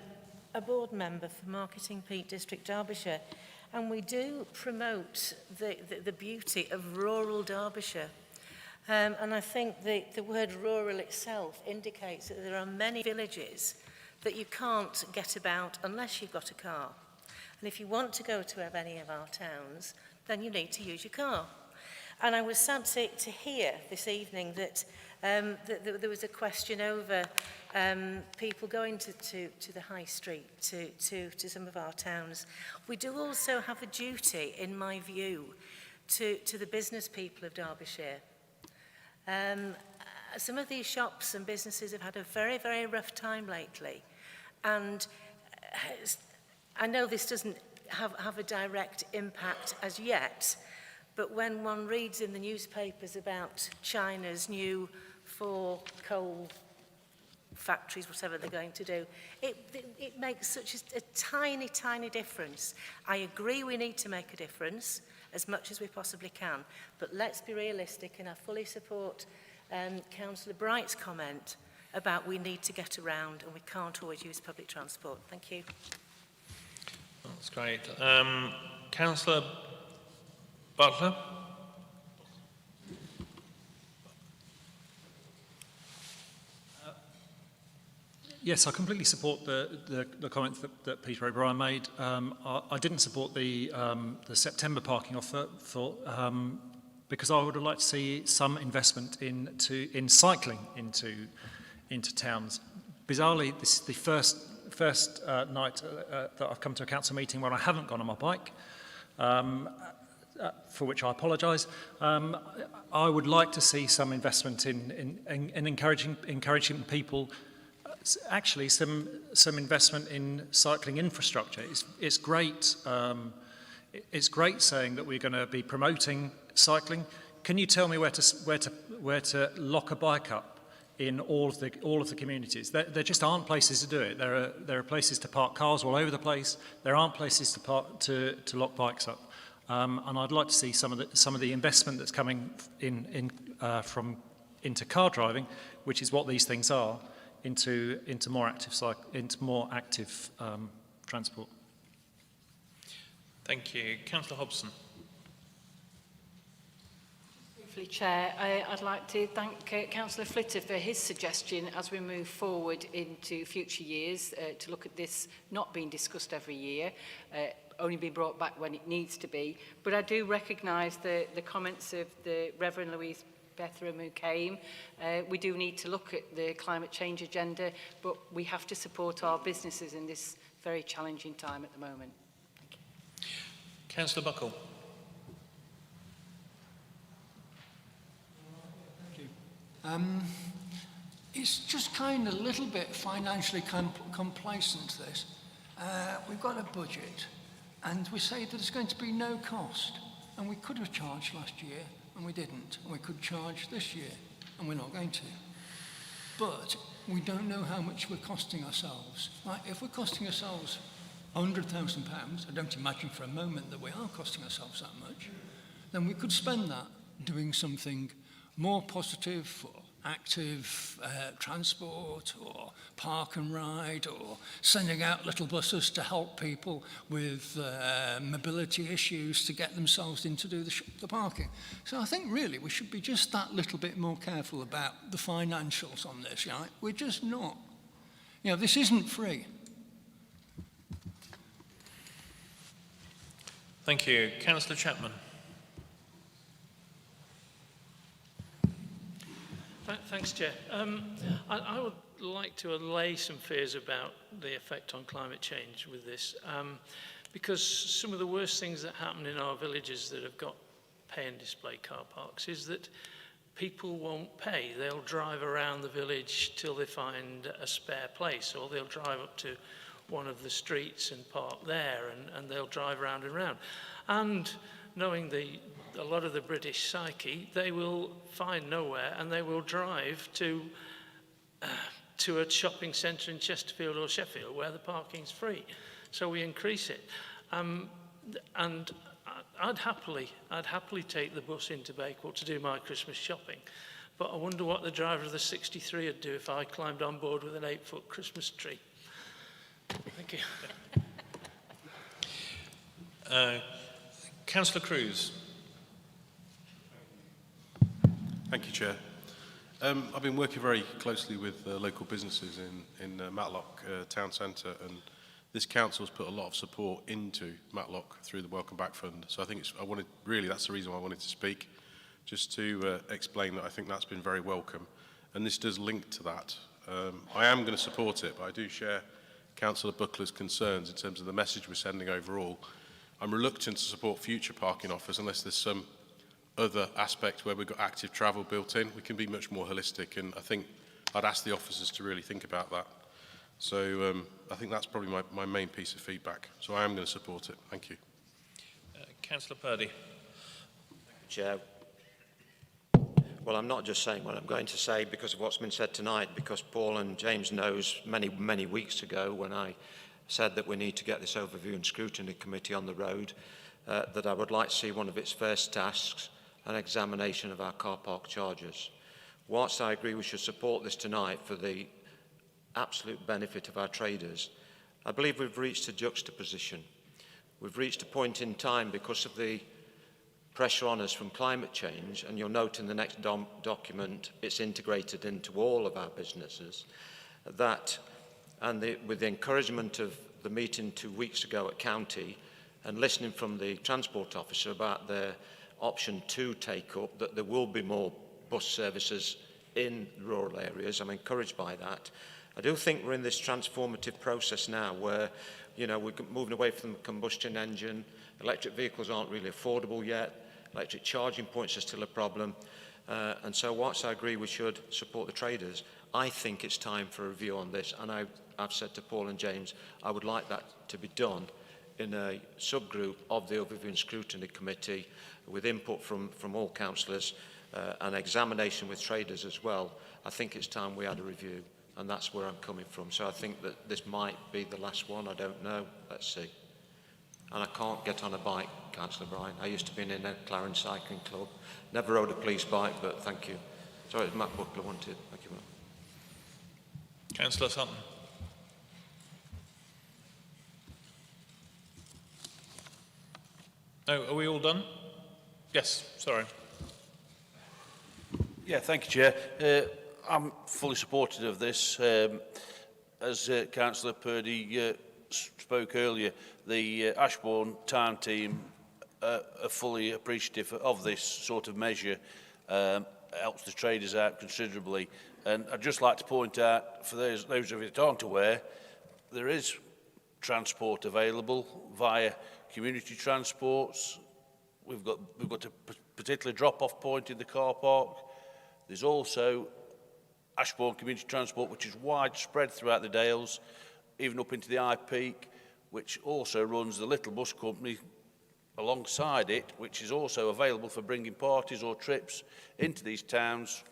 board member for Marketing Peak District, Derbyshire, and we do promote the beauty of rural Derbyshire. And I think the word rural itself indicates that there are many villages that you can't get about unless you've got a car. And if you want to go to any of our towns, then you need to use your car. And I was sad to hear this evening that there was a question over people going to the high street, to some of our towns. We do also have a duty, in my view, to the business people of Derbyshire. Some of these shops and businesses have had a very, very rough time lately. And I know this doesn't have a direct impact as yet, but when one reads in the newspapers about China's new 4 coal factories, whatever they're going to do, it makes such a tiny, tiny difference. I agree we need to make a difference as much as we possibly can, but let's be realistic, and I fully support Councillor Bright's comment about we need to get around and we can't always use public transport. Thank you. That's great. Councillor Butler. Yes, I completely support the comments that Peter O'Brien made. I didn't support the September parking offer because I would have liked to see some investment in cycling into towns. Bizarrely, this is the first night that I've come to a council meeting where I haven't gone on my bike, for which I apologise. I would like to see some investment in encouraging people. Actually, some investment in cycling infrastructure. It's great. It's great saying that we're going to be promoting cycling. Can you tell me where to lock a bike up in all of the communities? There just aren't places to do it. There are places to park cars all over the place. There aren't places to lock bikes up. And I'd like to see some of the investment that's coming into car driving, which is what these things are, into more active transport. Thank you. Councillor Hobson. Briefly, Chair, I'd like to thank Councillor Flitter for his suggestion as we move forward into future years to look at this not being discussed every year. only be brought back when it needs to be. But I do recognise the comments of the Reverend Louise Bethram who came. We do need to look at the climate change agenda, but we have to support our businesses in this very challenging time at the moment. Thank you. Councillor Buckle. It's just kind of a little bit financially complacent, this. We've got a budget, and we say that it's going to be no cost. And we could have charged last year, and we didn't. And we could charge this year, and we're not going to. But we don't know how much we're costing ourselves. Like, if we're costing ourselves £100,000, I don't imagine for a moment that we are costing ourselves that much, then we could spend that doing something more positive for active transport, or park and ride, or sending out little buses to help people with mobility issues to get themselves in to do the parking. So I think really we should be just that little bit more careful about the financials on this, right? We're just not. You know, this isn't free. Thank you. Councillor Chapman. Thanks, Chair. I would like to allay some fears about the effect on climate change with this, because some of the worst things that happen in our villages that have got pay and display car parks is that people won't pay. They'll drive around the village till they find a spare place, or they'll drive up to one of the streets and park there, and they'll drive round and round. And knowing a lot of the British psyche, they will find nowhere and they will drive to a shopping centre in Chesterfield or Sheffield where the parking's free. So we increase it. And I'd happily take the bus into Bakewell to do my Christmas shopping. But I wonder what the driver of the 63 would do if I climbed on board with an 8-foot Christmas tree. Thank you. Councillor Cruz. Thank you, Chair. I've been working very closely with local businesses in Matlock Town Centre, and this council's put a lot of support into Matlock through the Welcome Back Fund. So I think that's the reason why I wanted to speak, just to explain that I think that's been very welcome. And this does link to that. I am going to support it, but I do share Councillor Buckler's concerns in terms of the message we're sending overall. I'm reluctant to support future parking offers unless there's some other aspect where we've got active travel built in. We can be much more holistic, and I think I'd ask the officers to really think about that. So I think that's probably my main piece of feedback. So I am going to support it. Thank you. Councillor Purdy. Chair. Well, I'm not just saying what I'm going to say because of what's been said tonight, because Paul and James knows many weeks ago when I said that we need to get this overview and scrutiny committee on the road, that I would like to see one of its first tasks an examination of our car park charges. Whilst I agree we should support this tonight for the absolute benefit of our traders, I believe we've reached a juxtaposition. We've reached a point in time because of the pressure on us from climate change, and you'll note in the next document it's integrated into all of our businesses, that, and with the encouragement of the meeting 2 weeks ago at County, and listening from the transport officer about their option 2 take-up, that there will be more bus services in rural areas. I'm encouraged by that. I do think we're in this transformative process now where, you know, we're moving away from the combustion engine. Electric vehicles aren't really affordable yet. Electric charging points are still a problem. And so whilst I agree we should support the traders, I think it's time for a review on this. And I've said to Paul and James, I would like that to be done in a subgroup of the Overview and Scrutiny Committee with input from all councillors, an examination with traders as well. I think it's time we had a review, and that's where I'm coming from. So I think that this might be the last one, I don't know, let's see. And I can't get on a bike, Councillor Bryan. I used to be in a Clarence Cycling Club. Never rode a police bike, but thank you. Sorry, Matt Buckler wanted. Thank you, Matt. Councillor Sutton. Oh, are we all done? Yes, sorry. Yeah, thank you, Chair. I'm fully supportive of this. As Councillor Purdy spoke earlier, the Ashbourne Town team are fully appreciative of this sort of measure. Helps the traders out considerably. And I'd just like to point out, for those of you that aren't aware, there is transport available via community transports. We've got a particular drop-off point in the car park. There's also Ashbourne community transport, which is widespread throughout the Dales, even up into the High Peak, which also runs the little bus company alongside it, which is also available for bringing parties or trips into these towns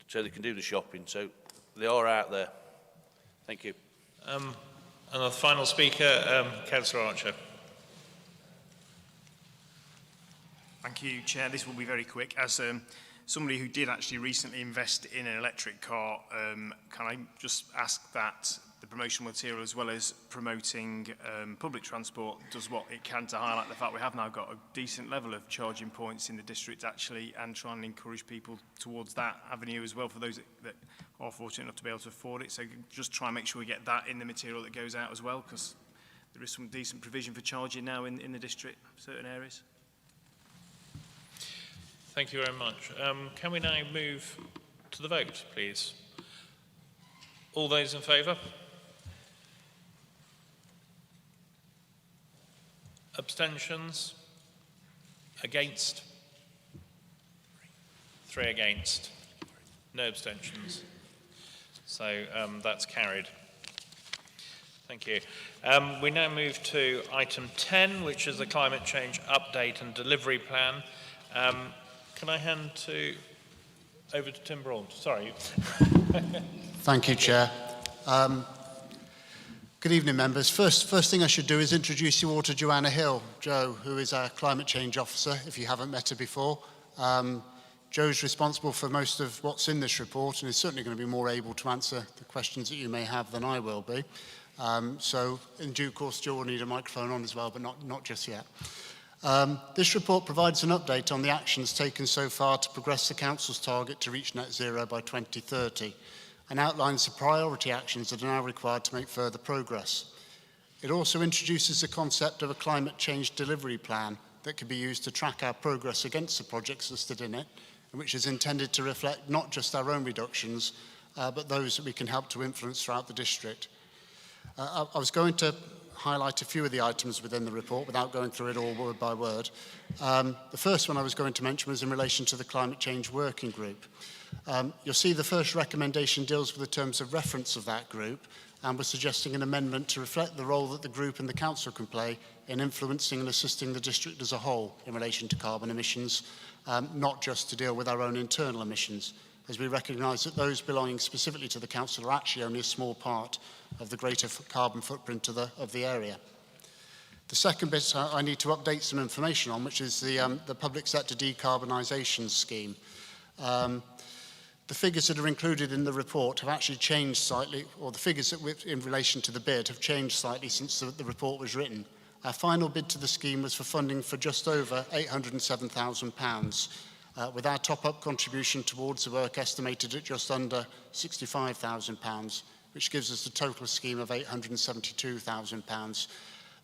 so they can do the shopping. So they are out there. Thank you. And the final speaker, Councillor Archer. Thank you, Chair. This will be very quick. As somebody who did actually recently invest in an electric car, can I just ask that the promotional material, as well as promoting public transport, does what it can to highlight the fact we have now got a decent level of charging points in the district actually, and try and encourage people towards that avenue as well for those that are fortunate enough to be able to afford it. So just try and make sure we get that in the material that goes out as well, because there is some decent provision for charging now in the district, certain areas. Thank you very much. Can we now move to the vote, please? All those in favour? Abstentions? Against? 3 against. No abstentions. So that's carried. Thank you. We now move to item 10, which is the Climate Change Update and Delivery Plan. Can I hand over to Tim Braun? Sorry. Thank you, Chair. Good evening, members. First thing I should do is introduce you all to Joanna Hill, Jo, who is our Climate Change Officer, if you haven't met her before. Jo's responsible for most of what's in this report and is certainly going to be more able to answer the questions that you may have than I will be. So in due course, Jo will need a microphone on as well, but not just yet. This report provides an update on the actions taken so far to progress the Council's target to reach net zero by 2030 and outlines the priority actions that are now required to make further progress. It also introduces the concept of a climate change delivery plan that can be used to track our progress against the projects listed in it, and which is intended to reflect not just our own reductions, but those that we can help to influence throughout the district. I was going to highlight a few of the items within the report without going through it all word by word. The first one I was going to mention was in relation to the Climate Change Working Group. You'll see the first recommendation deals with the terms of reference of that group, and we're suggesting an amendment to reflect the role that the group and the council can play in influencing and assisting the district as a whole in relation to carbon emissions, not just to deal with our own internal emissions, as we recognise that those belonging specifically to the council are actually only a small part of the greater carbon footprint of the area. The second bit I need to update some information on, which is the public sector decarbonisation scheme. The figures that are included in the report have actually changed slightly, or the figures that in relation to the bid have changed slightly since the report was written. Our final bid to the scheme was for funding for just over £807,000, with our top-up contribution towards the work estimated at just under £65,000, which gives us a total scheme of £872,000.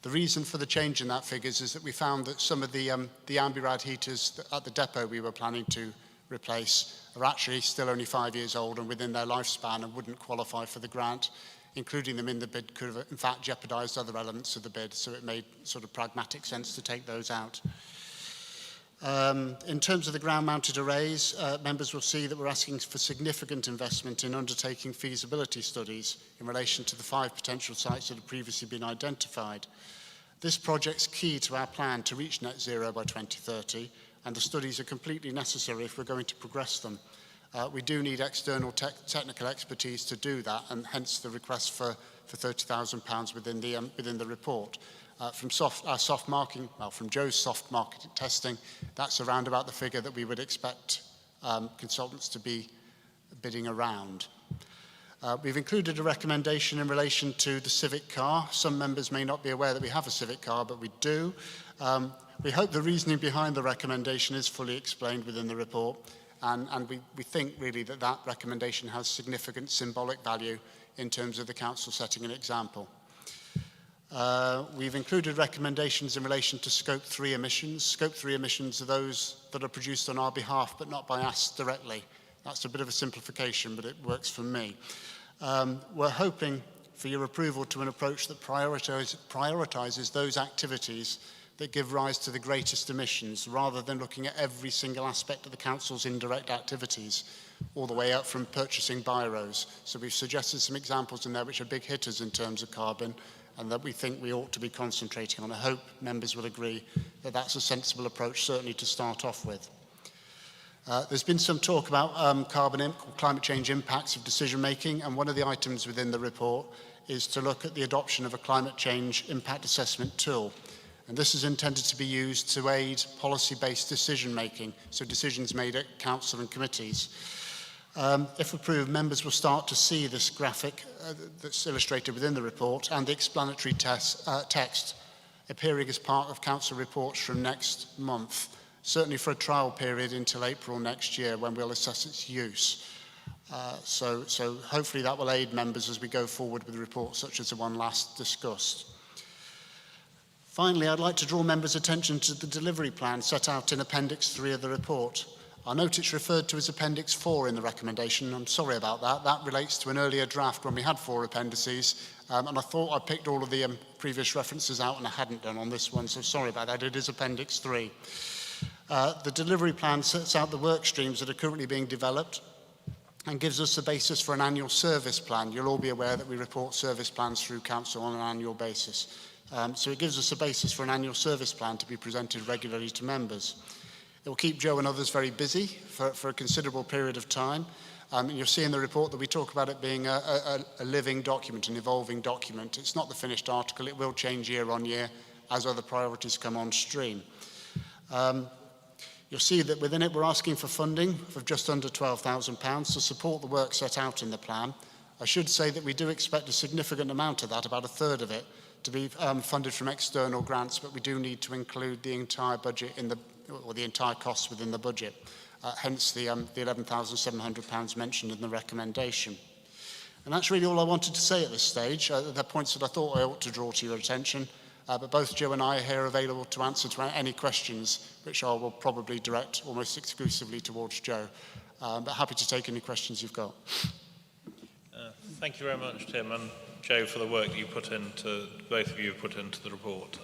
The reason for the change in that figures is that we found that some of the Ambirad heaters at the depot we were planning to replace are actually still only 5 years old and within their lifespan and wouldn't qualify for the grant. Including them in the bid could have in fact jeopardised other elements of the bid, so it made sort of pragmatic sense to take those out. In terms of the ground-mounted arrays, members will see that we're asking for significant investment in undertaking feasibility studies in relation to the 5 potential sites that have previously been identified. This project's key to our plan to reach net zero by 2030, and the studies are completely necessary if we're going to progress them. We do need external technical expertise to do that, and hence the request for £30,000 within the report. From Jo's soft market testing, that's around about the figure that we would expect consultants to be bidding around. We've included a recommendation in relation to the civic car. Some members may not be aware that we have a civic car, but we do. We hope the reasoning behind the recommendation is fully explained within the report, and we think really that recommendation has significant symbolic value in terms of the council setting an example. We've included recommendations in relation to Scope 3 emissions. Scope 3 emissions are those that are produced on our behalf but not by us directly. That's a bit of a simplification, but it works for me. We're hoping for your approval to an approach that prioritises those activities that give rise to the greatest emissions, rather than looking at every single aspect of the council's indirect activities, all the way up from purchasing biros. So we've suggested some examples in there which are big hitters in terms of carbon, and that we think we ought to be concentrating on. I hope members will agree that that's a sensible approach, certainly to start off with. There's been some talk about climate change impacts of decision making, and one of the items within the report is to look at the adoption of a climate change impact assessment tool. And this is intended to be used to aid policy-based decision making, so decisions made at council and committees. If approved, members will start to see this graphic that's illustrated within the report and the explanatory text appearing as part of council reports from next month, certainly for a trial period until April next year, when we'll assess its use. So hopefully that will aid members as we go forward with reports such as the one last discussed. Finally, I'd like to draw members' attention to the delivery plan set out in Appendix 3 of the report. I note it's referred to as Appendix 4 in the recommendation. I'm sorry about that. That relates to an earlier draft when we had 4 appendices, and I thought I picked all of the previous references out, and I hadn't done on this one, so sorry about that. It is Appendix 3. The delivery plan sets out the work streams that are currently being developed and gives us the basis for an annual service plan. You'll all be aware that we report service plans through council on an annual basis. So it gives us a basis for an annual service plan to be presented regularly to members. It will keep Joe and others very busy for a considerable period of time. And you'll see in the report that we talk about it being a living document, an evolving document. It's not the finished article. It will change year on year as other priorities come on stream. You'll see that within it we're asking for funding of just under £12,000 to support the work set out in the plan. I should say that we do expect a significant amount of that, about a third of it, to be funded from external grants, but we do need to include the entire budget or the entire cost within the budget, hence the £11,700 mentioned in the recommendation. And that's really all I wanted to say at this stage. There are points that I thought I ought to draw to your attention, but both Joe and I are here available to answer to any questions, which I will probably direct almost exclusively towards Joe. But happy to take any questions you've got. Thank you very much, Tim, and Joe, for the work that you put into, both of you have put into the report.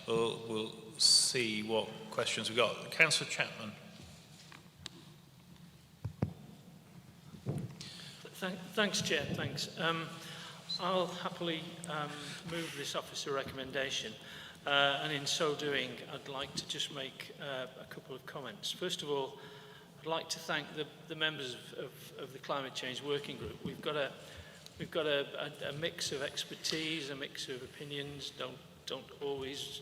We'll see what questions we've got. Councillor Chapman. Thanks, Chair. Thanks. I'll happily move this officer recommendation, and in so doing, I'd like to just make a couple of comments. First of all, I'd like to thank the members of the Climate Change Working Group. We've got a mix of expertise, a mix of opinions. Don't always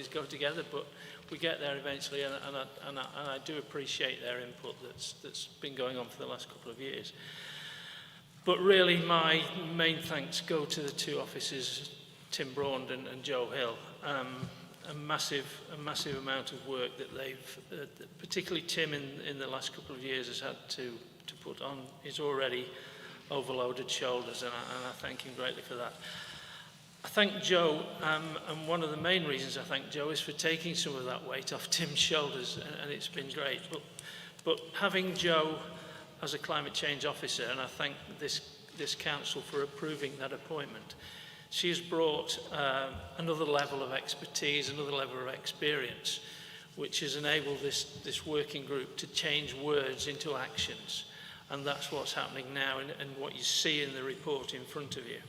go together, but we get there eventually, and I do appreciate their input that's been going on for the last couple of years. But really, my main thanks go to the two officers, Tim Braund and Joe Hill. A massive amount of work that they've, particularly Tim in the last couple of years, has had to put on his already overloaded shoulders, and I thank him greatly for that. I thank Joe, and one of the main reasons I thank Joe is for taking some of that weight off Tim's shoulders, and it's been great. But having Joe as a climate change officer, and I thank this council for approving that appointment, she has brought another level of expertise, another level of experience, which has enabled this working group to change words into actions. And that's what's happening now, and what you see in the report in front of you.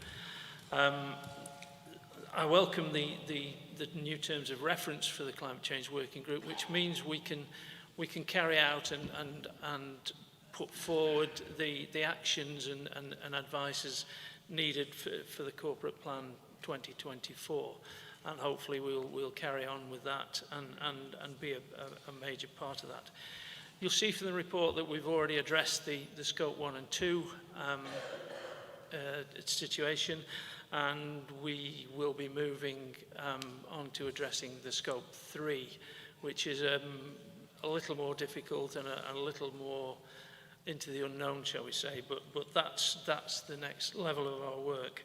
I welcome the new terms of reference for the Climate Change Working Group, which means we can carry out and put forward the actions and advices needed for the Corporate Plan 2024, and hopefully we'll carry on with that and be a major part of that. You'll see from the report that we've already addressed the Scope 1 and 2 situation, and we will be moving on to addressing the Scope 3, which is a little more difficult and a little more into the unknown, shall we say, but that's the next level of our work.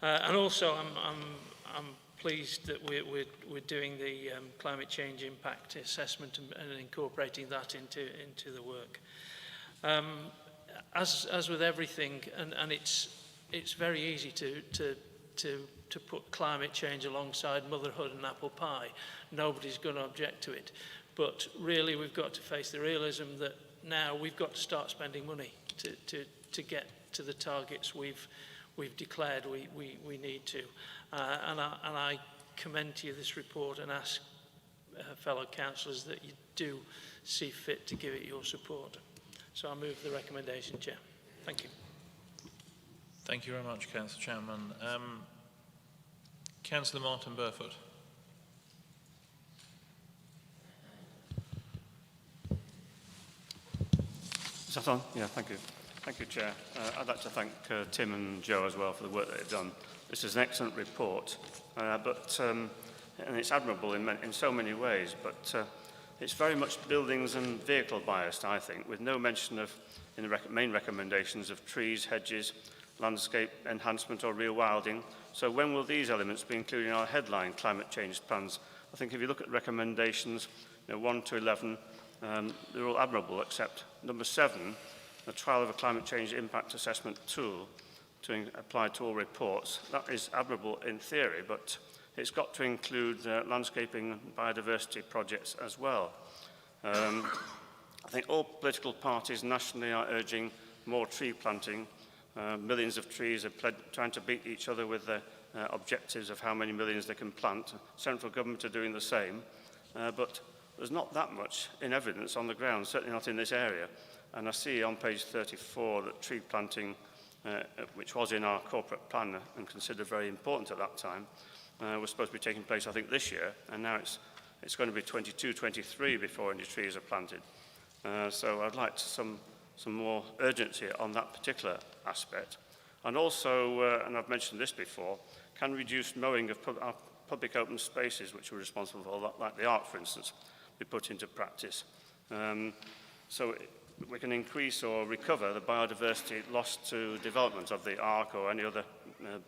And also, I'm pleased that we're doing the climate change impact assessment and incorporating that into the work. As with everything, and it's very easy to put climate change alongside motherhood and apple pie. Nobody's going to object to it. But really, we've got to face the realism that now we've got to start spending money to get to the targets we've declared we need to. And I commend to you this report and ask fellow councillors that you do see fit to give it your support. So I move the recommendation, Chair. Thank you. Thank you very much, Councillor Chapman. Councillor Martin Burfoot. Is that on? Yeah, thank you. Thank you, Chair. I'd like to thank Tim and Joe as well for the work that they've done. This is an excellent report, and it's admirable in so many ways, but it's very much buildings and vehicle biased, I think, with no mention of, in the main recommendations, of trees, hedges, landscape enhancement or rewilding. So when will these elements be included in our headline climate change plans? I think if you look at recommendations, 1 to 11, they're all admirable, except number 7, the trial of a climate change impact assessment tool to apply to all reports. That is admirable in theory, but it's got to include landscaping and biodiversity projects as well. I think all political parties nationally are urging more tree planting. Millions of trees are trying to beat each other with the objectives of how many millions they can plant. Central government are doing the same, but there's not that much in evidence on the ground, certainly not in this area. And I see on page 34 that tree planting, which was in our corporate plan and considered very important at that time, was supposed to be taking place, I think, this year, and now it's going to be 22, 23 before any trees are planted. So I'd like some more urgency on that particular aspect. And also, and I've mentioned this before, can reduce mowing of our public open spaces, which are responsible for that, like the Arc, for instance, be put into practice. So we can increase or recover the biodiversity lost to development of the Arc or any other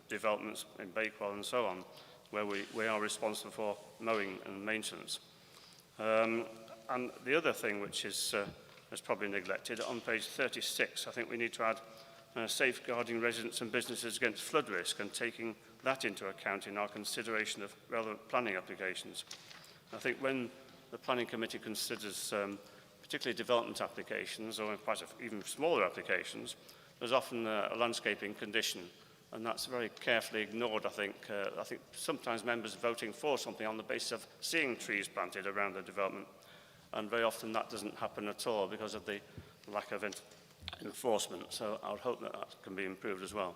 developments in Bakewell and so on, where we are responsible for mowing and maintenance. And the other thing which is probably neglected, on page 36, I think we need to add safeguarding residents and businesses against flood risk and taking that into account in our consideration of relevant planning applications. I think when the planning committee considers particularly development applications or quite even smaller applications, there's often a landscaping condition, and that's very carefully ignored, I think. I think sometimes members voting for something on the basis of seeing trees planted around the development, and very often that doesn't happen at all because of the lack of enforcement. So I would hope that that can be improved as well.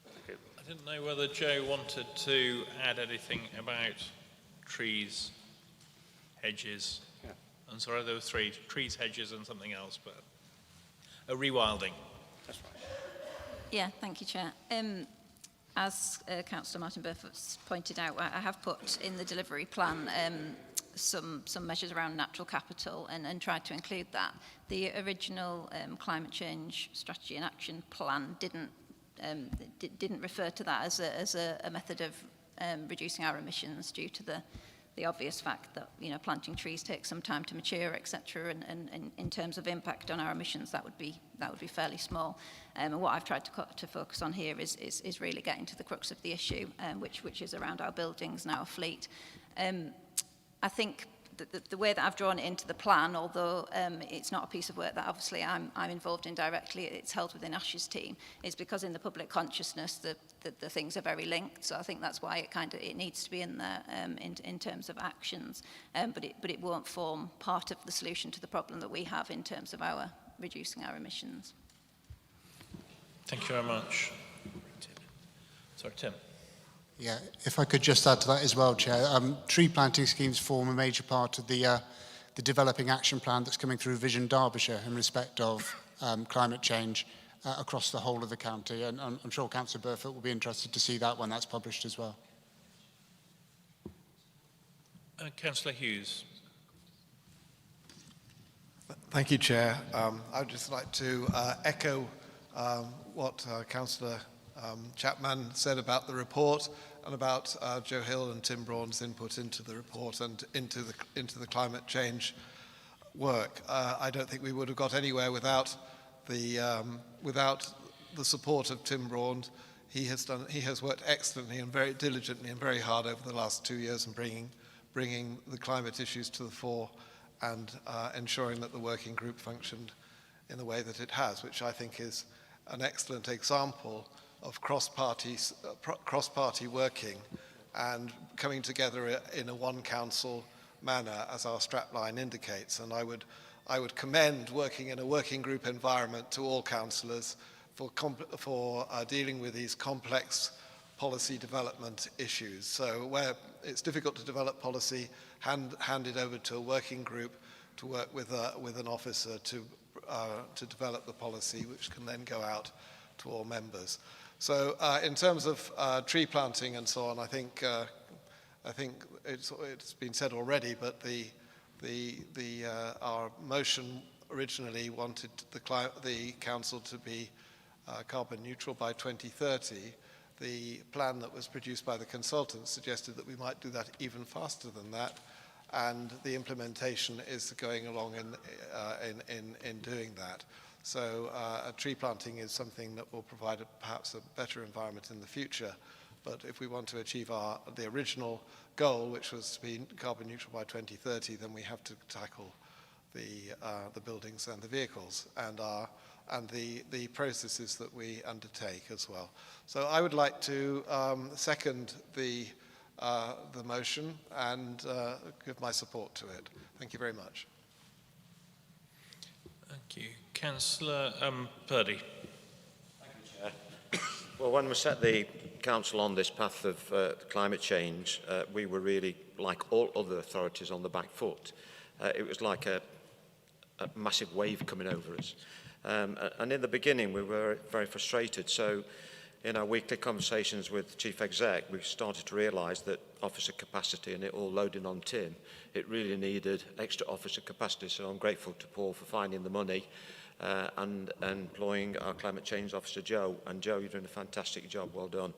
Thank you. I didn't know whether Joe wanted to add anything about trees, hedges. Yeah. I'm sorry, there were 3, trees, hedges and something else, but rewilding. That's right. Yeah, thank you, Chair. As Councillor Martin Burfoot's pointed out, I have put in the delivery plan some measures around natural capital and tried to include that. The original climate change strategy and action plan didn't refer to that as a method of reducing our emissions due to the obvious fact that planting trees takes some time to mature, etc. And in terms of impact on our emissions, that would be fairly small. And what I've tried to focus on here is really getting to the crux of the issue, which is around our buildings and our fleet. I think the way that I've drawn it into the plan, although it's not a piece of work that obviously I'm involved in directly, it's held within Ash's team, is because in the public consciousness the things are very linked. So I think that's why it needs to be in there in terms of actions, but it won't form part of the solution to the problem that we have in terms of reducing our emissions. Thank you very much. Sorry, Tim. Yeah, if I could just add to that as well, Chair. Tree planting schemes form a major part of the developing action plan that's coming through Vision Derbyshire in respect of climate change across the whole of the county. And I'm sure Councillor Burfoot will be interested to see that when that's published as well. Councillor Hughes. Thank you, Chair. I'd just like to echo what Councillor Chapman said about the report and about Joe Hill and Tim Braun's input into the report and into the climate change work. I don't think we would have got anywhere without the support of Tim Braun. He has worked excellently and very diligently and very hard over the last 2 years in bringing the climate issues to the fore and ensuring that the working group functioned in the way that it has, which I think is an excellent example of cross-party working and coming together in a one council manner, as our strapline indicates. And I would commend working in a working group environment to all councillors for dealing with these complex policy development issues. So where it's difficult to develop policy, hand it over to a working group to work with an officer to develop the policy, which can then go out to all members. So in terms of tree planting and so on, I think it's been said already, but our motion originally wanted the council to be carbon neutral by 2030. The plan that was produced by the consultants suggested that we might do that even faster than that, and the implementation is going along in doing that. So tree planting is something that will provide perhaps a better environment in the future. But if we want to achieve the original goal, which was to be carbon neutral by 2030, then we have to tackle the buildings and the vehicles and the processes that we undertake as well. So I would like to second the motion and give my support to it. Thank you very much. Thank you. Councillor Purdy. Thank you, Chair. Well, when we set the council on this path of climate change, we were really, like all other authorities, on the back foot. It was like a massive wave coming over us. And in the beginning, we were very frustrated. So in our weekly conversations with Chief Exec, we started to realise that officer capacity, and it all loading on Tim, it really needed extra officer capacity. So I'm grateful to Paul for finding the money and employing our climate change officer, Joe. And Joe, you're doing a fantastic job. Well done.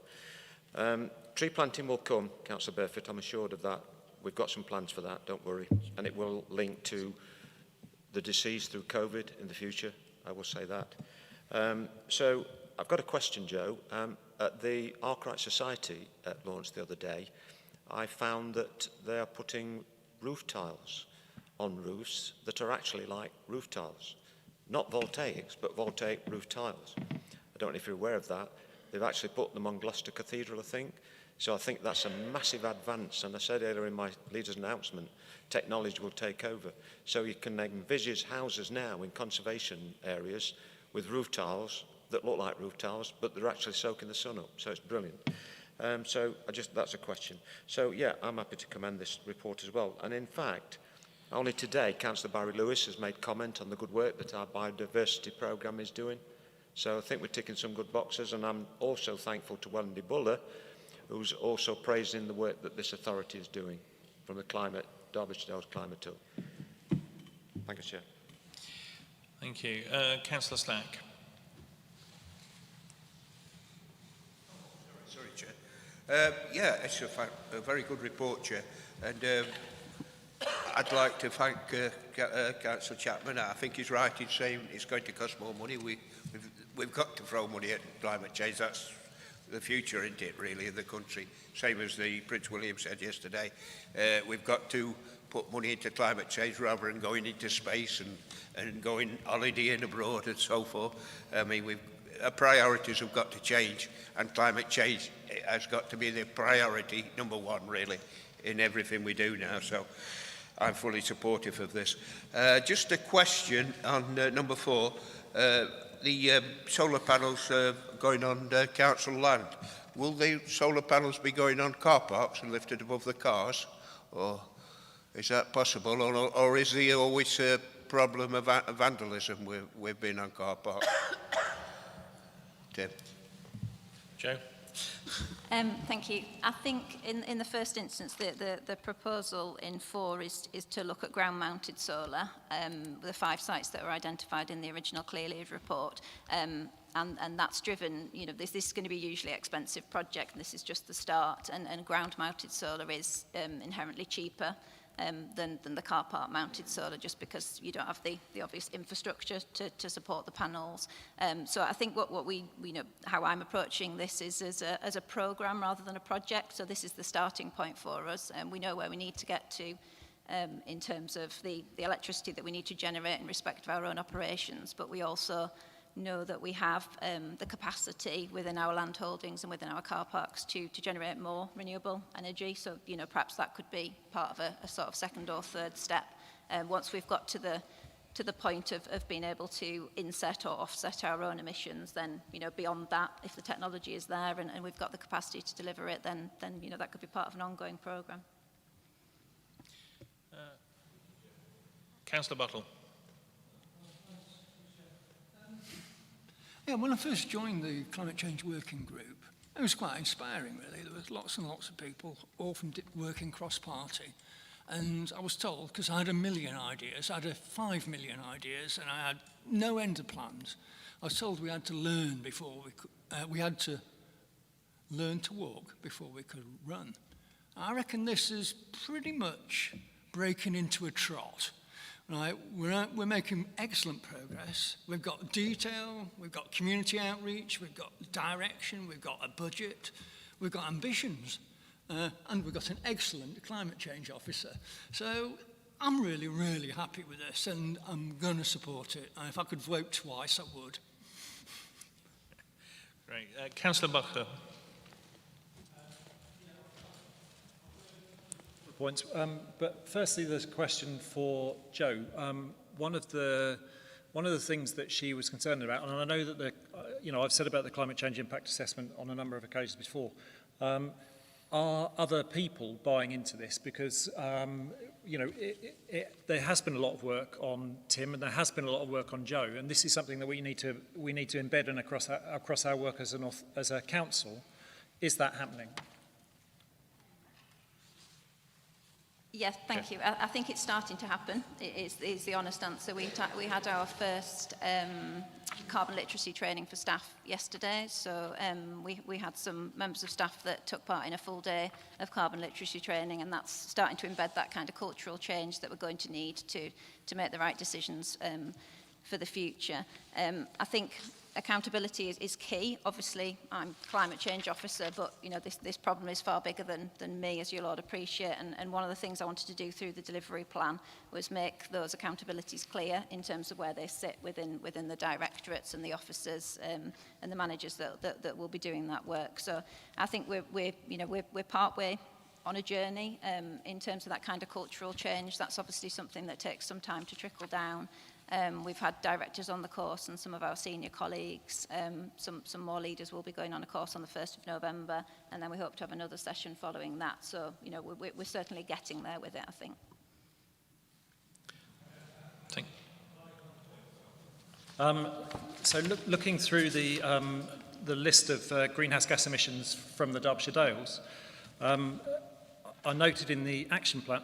Tree planting will come, Councillor Burford. I'm assured of that. We've got some plans for that, don't worry. And it will link to the deceased through COVID in the future. I will say that. So I've got a question, Joe. At the Arkwright Society launch the other day, I found that they are putting roof tiles on roofs that are actually like roof tiles. Not voltaics, but voltaic roof tiles. I don't know if you're aware of that. They've actually put them on Gloucester Cathedral, I think. So I think that's a massive advance. And I said earlier in my leader's announcement, technology will take over. So you can envisage houses now in conservation areas with roof tiles that look like roof tiles, but they're actually soaking the sun up. So it's brilliant. So that's a question. So yeah, I'm happy to commend this report as well. And in fact, only today, Councillor Barry Lewis has made comment on the good work that our biodiversity programme is doing. So I think we're ticking some good boxes, and I'm also thankful to Wendy Buller, who's also praising the work that this authority is doing from the Derbyshire Dales Climate Tool. Thank you, Chair. Thank you. Councillor Slack. Sorry, Chair. Yeah, it's a very good report, Chair. And I'd like to thank Councillor Chapman. I think he's right in saying it's going to cost more money. We've got to throw money at climate change. That's the future, isn't it, really, of the country? Same as the Prince William said yesterday. We've got to put money into climate change rather than going into space and going holidaying abroad and so forth. I mean, our priorities have got to change, and climate change has got to be the priority number one, really, in everything we do now. So I'm fully supportive of this. Just a question on number 4. The solar panels going on council land. Will the solar panels be going on car parks and lifted above the cars? Or is that possible? Or is there always a problem of vandalism with being on car parks? Tim. Joe? Thank you. I think in the first instance, the proposal in 4 is to look at ground-mounted solar, the 5 sites that were identified in the original Clearlead report. and that's driven, you know, this is going to be a hugely expensive project, and this is just the start, and ground-mounted solar is inherently cheaper than the car park mounted solar, just because you don't have the obvious infrastructure to support the panels. So I think what we know, how I'm approaching this is as a program rather than a project. So this is the starting point for us, and we know where we need to get to in terms of the electricity that we need to generate in respect of our own operations, but we also know that we have the capacity within our land holdings and within our car parks to generate more renewable energy. So, you know, perhaps that could be part of a sort of second or third step. Once we've got to the point of being able to inset or offset our own emissions, then, you know, beyond that, if the technology is there and we've got the capacity to deliver it, then you know, that could be part of an ongoing programme. Councillor Buttle. Yeah, when I first joined the Climate Change Working Group, it was quite inspiring, really. There was lots and lots of people, all from working cross-party. And I was told, because I had 1 million ideas, I had 5 million ideas, and I had no end of plans. I was told we had to learn before we could, we had to learn to walk before we could run. I reckon this is pretty much breaking into a trot. Right, we're making excellent progress. We've got detail, we've got community outreach, we've got direction, we've got a budget, we've got ambitions, and we've got an excellent climate change officer. So I'm really, really happy with this, and I'm going to support it. And if I could vote twice, I would. Great. Councillor Buckler. Points. But firstly, there's a question for Jo. One of the things that she was concerned about, and I know that you know, I've said about the climate change impact assessment on a number of occasions before, are other people buying into this? Because you know, there has been a lot of work on Tim, and there has been a lot of work on Jo, and this is something that we need to embed in across our work as a council. Is that happening? Yes, thank you. I think it's starting to happen, is the honest answer. We had our first carbon literacy training for staff yesterday, so we had some members of staff that took part in a full day of carbon literacy training, and that's starting to embed that kind of cultural change that we're going to need to make the right decisions for the future. I think accountability is key. Obviously, I'm climate change officer, but you know, this problem is far bigger than me, as you'll all appreciate. And one of the things I wanted to do through the delivery plan was make those accountabilities clear in terms of where they sit within the directorates and the officers and the managers that will be doing that work. So I think we're partway on a journey in terms of that kind of cultural change. That's obviously something that takes some time to trickle down. We've had directors on the course and some of our senior colleagues. Some more leaders will be going on a course on the 1st of November, and then we hope to have another session following that. So, you know, we're certainly getting there with it, I think. So looking through the list of greenhouse gas emissions from the Derbyshire Dales, I noted in the action plan,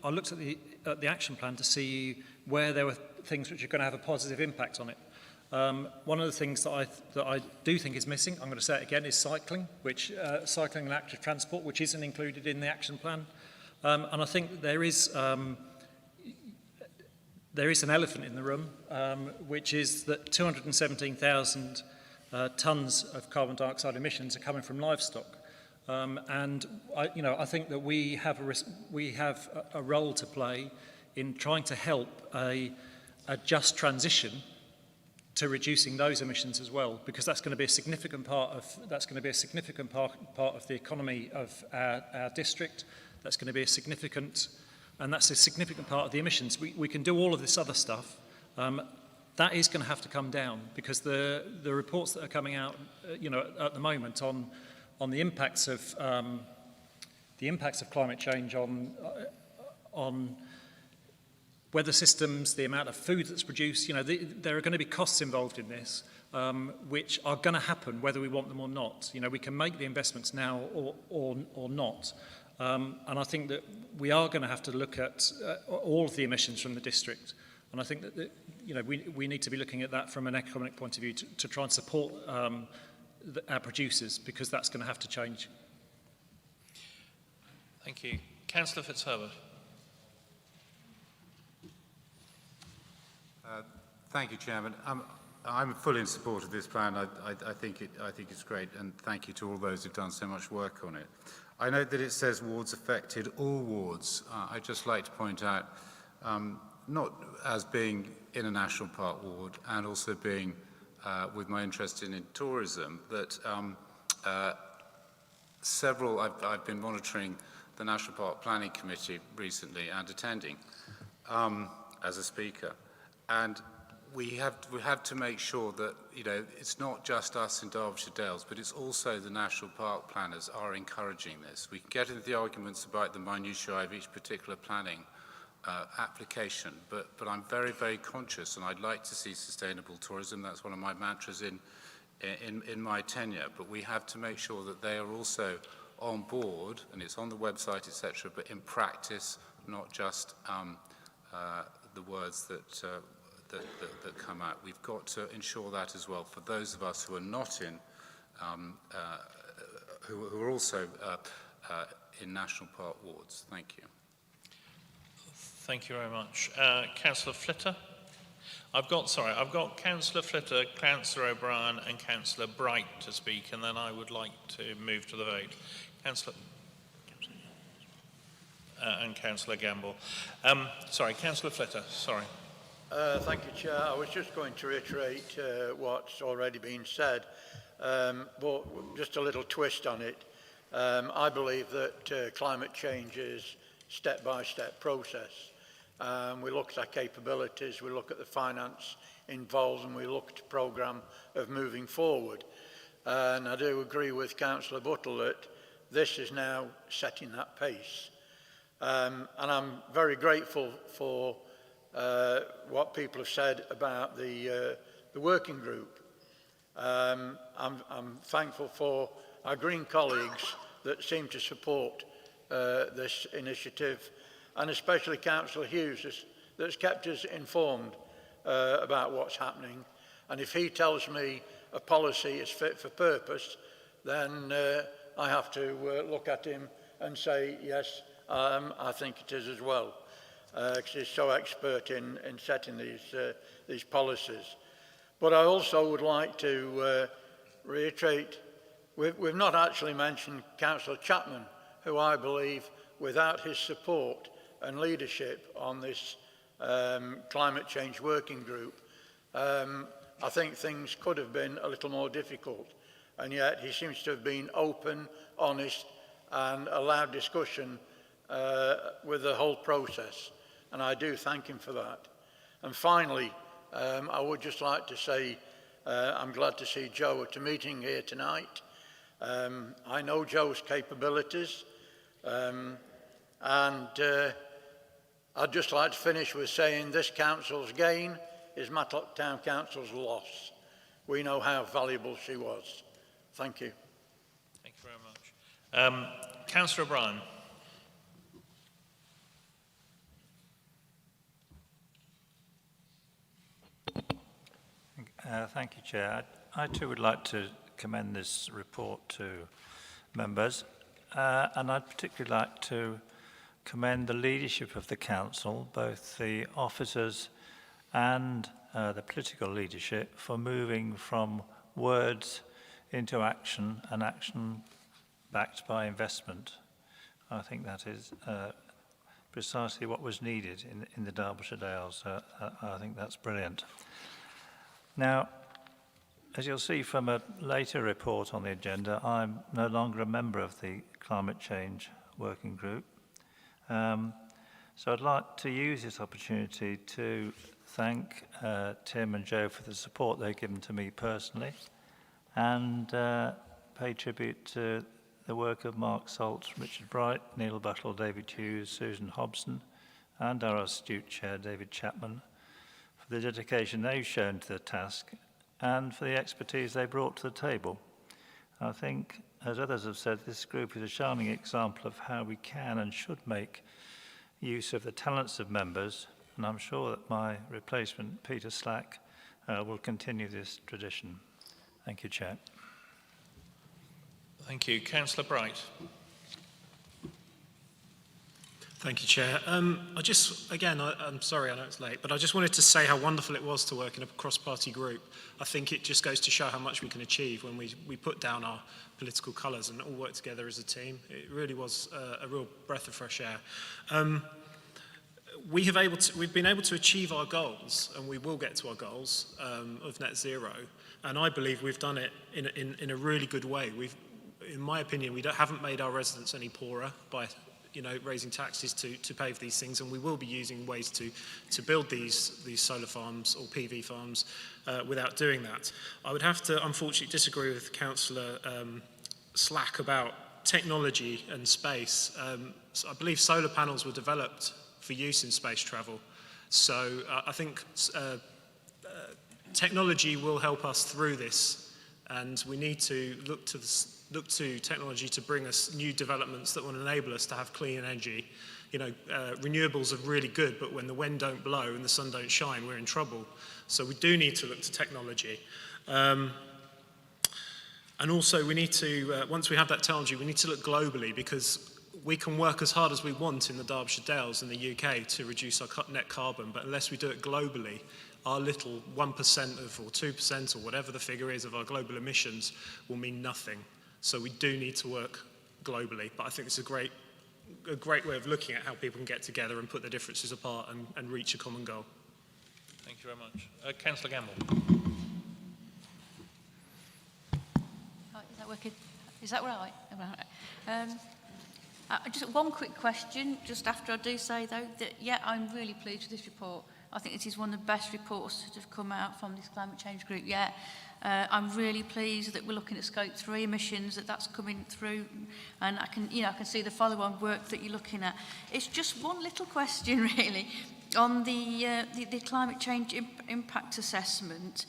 I looked at the action plan to see where there were things which are going to have a positive impact on it. One of the things that I do think is missing, I'm going to say it again, is cycling, cycling and active transport, which isn't included in the action plan. And I think there is an elephant in the room, which is that 217,000 tonnes of carbon dioxide emissions are coming from livestock. And I think that we have a role to play in trying to help a just transition to reducing those emissions as well, because that's going to be a significant part of the economy of our district. That's going to be a significant part of the emissions. We can do all of this other stuff. That is going to have to come down, because the reports that are coming out, at the moment on the impacts of climate change on weather systems, the amount of food that's produced, there are going to be costs involved in this, which are going to happen whether we want them or not. We can make the investments now or not. And I think that we are going to have to look at all of the emissions from the district And I think that you know, we need to be looking at that from an economic point of view to try and support our producers, because that's going to have to change. Thank you. Councillor Fitzherbert. Thank you, Chairman. I'm fully in support of this plan. I think it's great, and thank you to all those who've done so much work on it. I note that it says wards affected, all wards. I'd just like to point out, not as being in a national park ward, and also being with my interest in tourism, that I've been monitoring the National Park Planning Committee recently and attending as a speaker, and we have to make sure that, you know, it's not just us in Derbyshire Dales, but it's also the national park planners are encouraging this. We can get into the arguments about the minutiae of each particular planning application, but I'm very, very conscious, and I'd like to see sustainable tourism. That's one of my mantras in my tenure. But we have to make sure that they are also on board, and it's on the website, etc. But in practice, not just the words that come out. We've got to ensure that as well for those of us who are not in, who are also in national park wards. Thank you. Thank you very much. Councillor Flitter. I've got Councillor Flitter, Councillor O'Brien and Councillor Bright to speak, and then I would like to move to the vote. Councillor and Councillor Gamble. Councillor Flitter, sorry. Thank you, Chair. I was just going to reiterate what's already been said, but just a little twist on it. I believe that climate change is step-by-step process. We look at our capabilities, we look at the finance involved, and we look at the programme of moving forward. And I do agree with Councillor Buttle that this is now setting that pace. And I'm very grateful for what people have said about the working group. I'm thankful for our Green colleagues that seem to support this initiative, and especially Councillor Hughes that's kept us informed about what's happening. And if he tells me a policy is fit for purpose, then I have to look at him and say, yes, I think it is as well. Because he's so expert in setting these policies. But I also would like to reiterate, we've not actually mentioned Councillor Chapman, who I believe, without his support and leadership on this climate change working group, I think things could have been a little more difficult. And yet he seems to have been open, honest, and allowed discussion with the whole process. And I do thank him for that. And finally, I would just like to say I'm glad to see Joe at a meeting here tonight. I know Joe's capabilities, and I'd just like to finish with saying this council's gain is Matlock Town Council's loss. We know how valuable she was. Thank you. Thank you very much. Councillor O'Brien. Thank you, Chair. I too would like to commend this report to members, and I'd particularly like to commend the leadership of the council, both the officers and the political leadership, for moving from words into action, and action backed by investment. I think that is precisely what was needed in the Derbyshire Dales. I think that's brilliant. Now, as you'll see from a later report on the agenda, I'm no longer a member of the Climate Change Working Group. So I'd like to use this opportunity to thank Tim and Joe for the support they've given to me personally, and pay tribute to the work of Mark Salt, Richard Bright, Neil Buttle, David Hughes, Susan Hobson, and our astute chair, David Chapman, for the dedication they've shown to the task and for the expertise they brought to the table. I think, as others have said, this group is a shining example of how we can and should make use of the talents of members and I'm sure that my replacement, Peter Slack, will continue this tradition. Thank you, Chair. Thank you. Councillor Bright. Thank you, Chair. I'm sorry, I know it's late, but I just wanted to say how wonderful it was to work in a cross-party group. I think it just goes to show how much we can achieve when we put down our political colours and all work together as a team. It really was a real breath of fresh air. We've been able to achieve our goals, and we will get to our goals of net zero. And I believe we've done it in a really good way. In my opinion, we haven't made our residents any poorer by raising taxes to pay for these things, and we will be using ways to build these solar farms or PV farms without doing that. I would have to unfortunately disagree with Councillor Slack about technology and space. So I believe solar panels were developed for use in space travel. So I think technology will help us through this, and we need to look to technology to bring us new developments that will enable us to have clean energy. Renewables are really good, but when the wind don't blow and the sun don't shine, we're in trouble. So we do need to look to technology. And also we need to, once we have that technology, we need to look globally, because we can work as hard as we want in the Derbyshire Dales in the UK to reduce our net carbon, but unless we do it globally, our little 1% or 2% or whatever the figure is of our global emissions will mean nothing. So we do need to work globally, but I think it's a great way of looking at how people can get together and put their differences apart and reach a common goal. Thank you very much. Councillor Gamble. Is that working? Is that right? Just one quick question, just after I do say, though, that, yeah, I'm really pleased with this report. I think it is one of the best reports that have come out from this climate change group yet. I'm really pleased that we're looking at Scope 3 emissions, that's coming through, and I can see the follow-on work that you're looking at. It's just one little question, really, on the climate change impact assessment,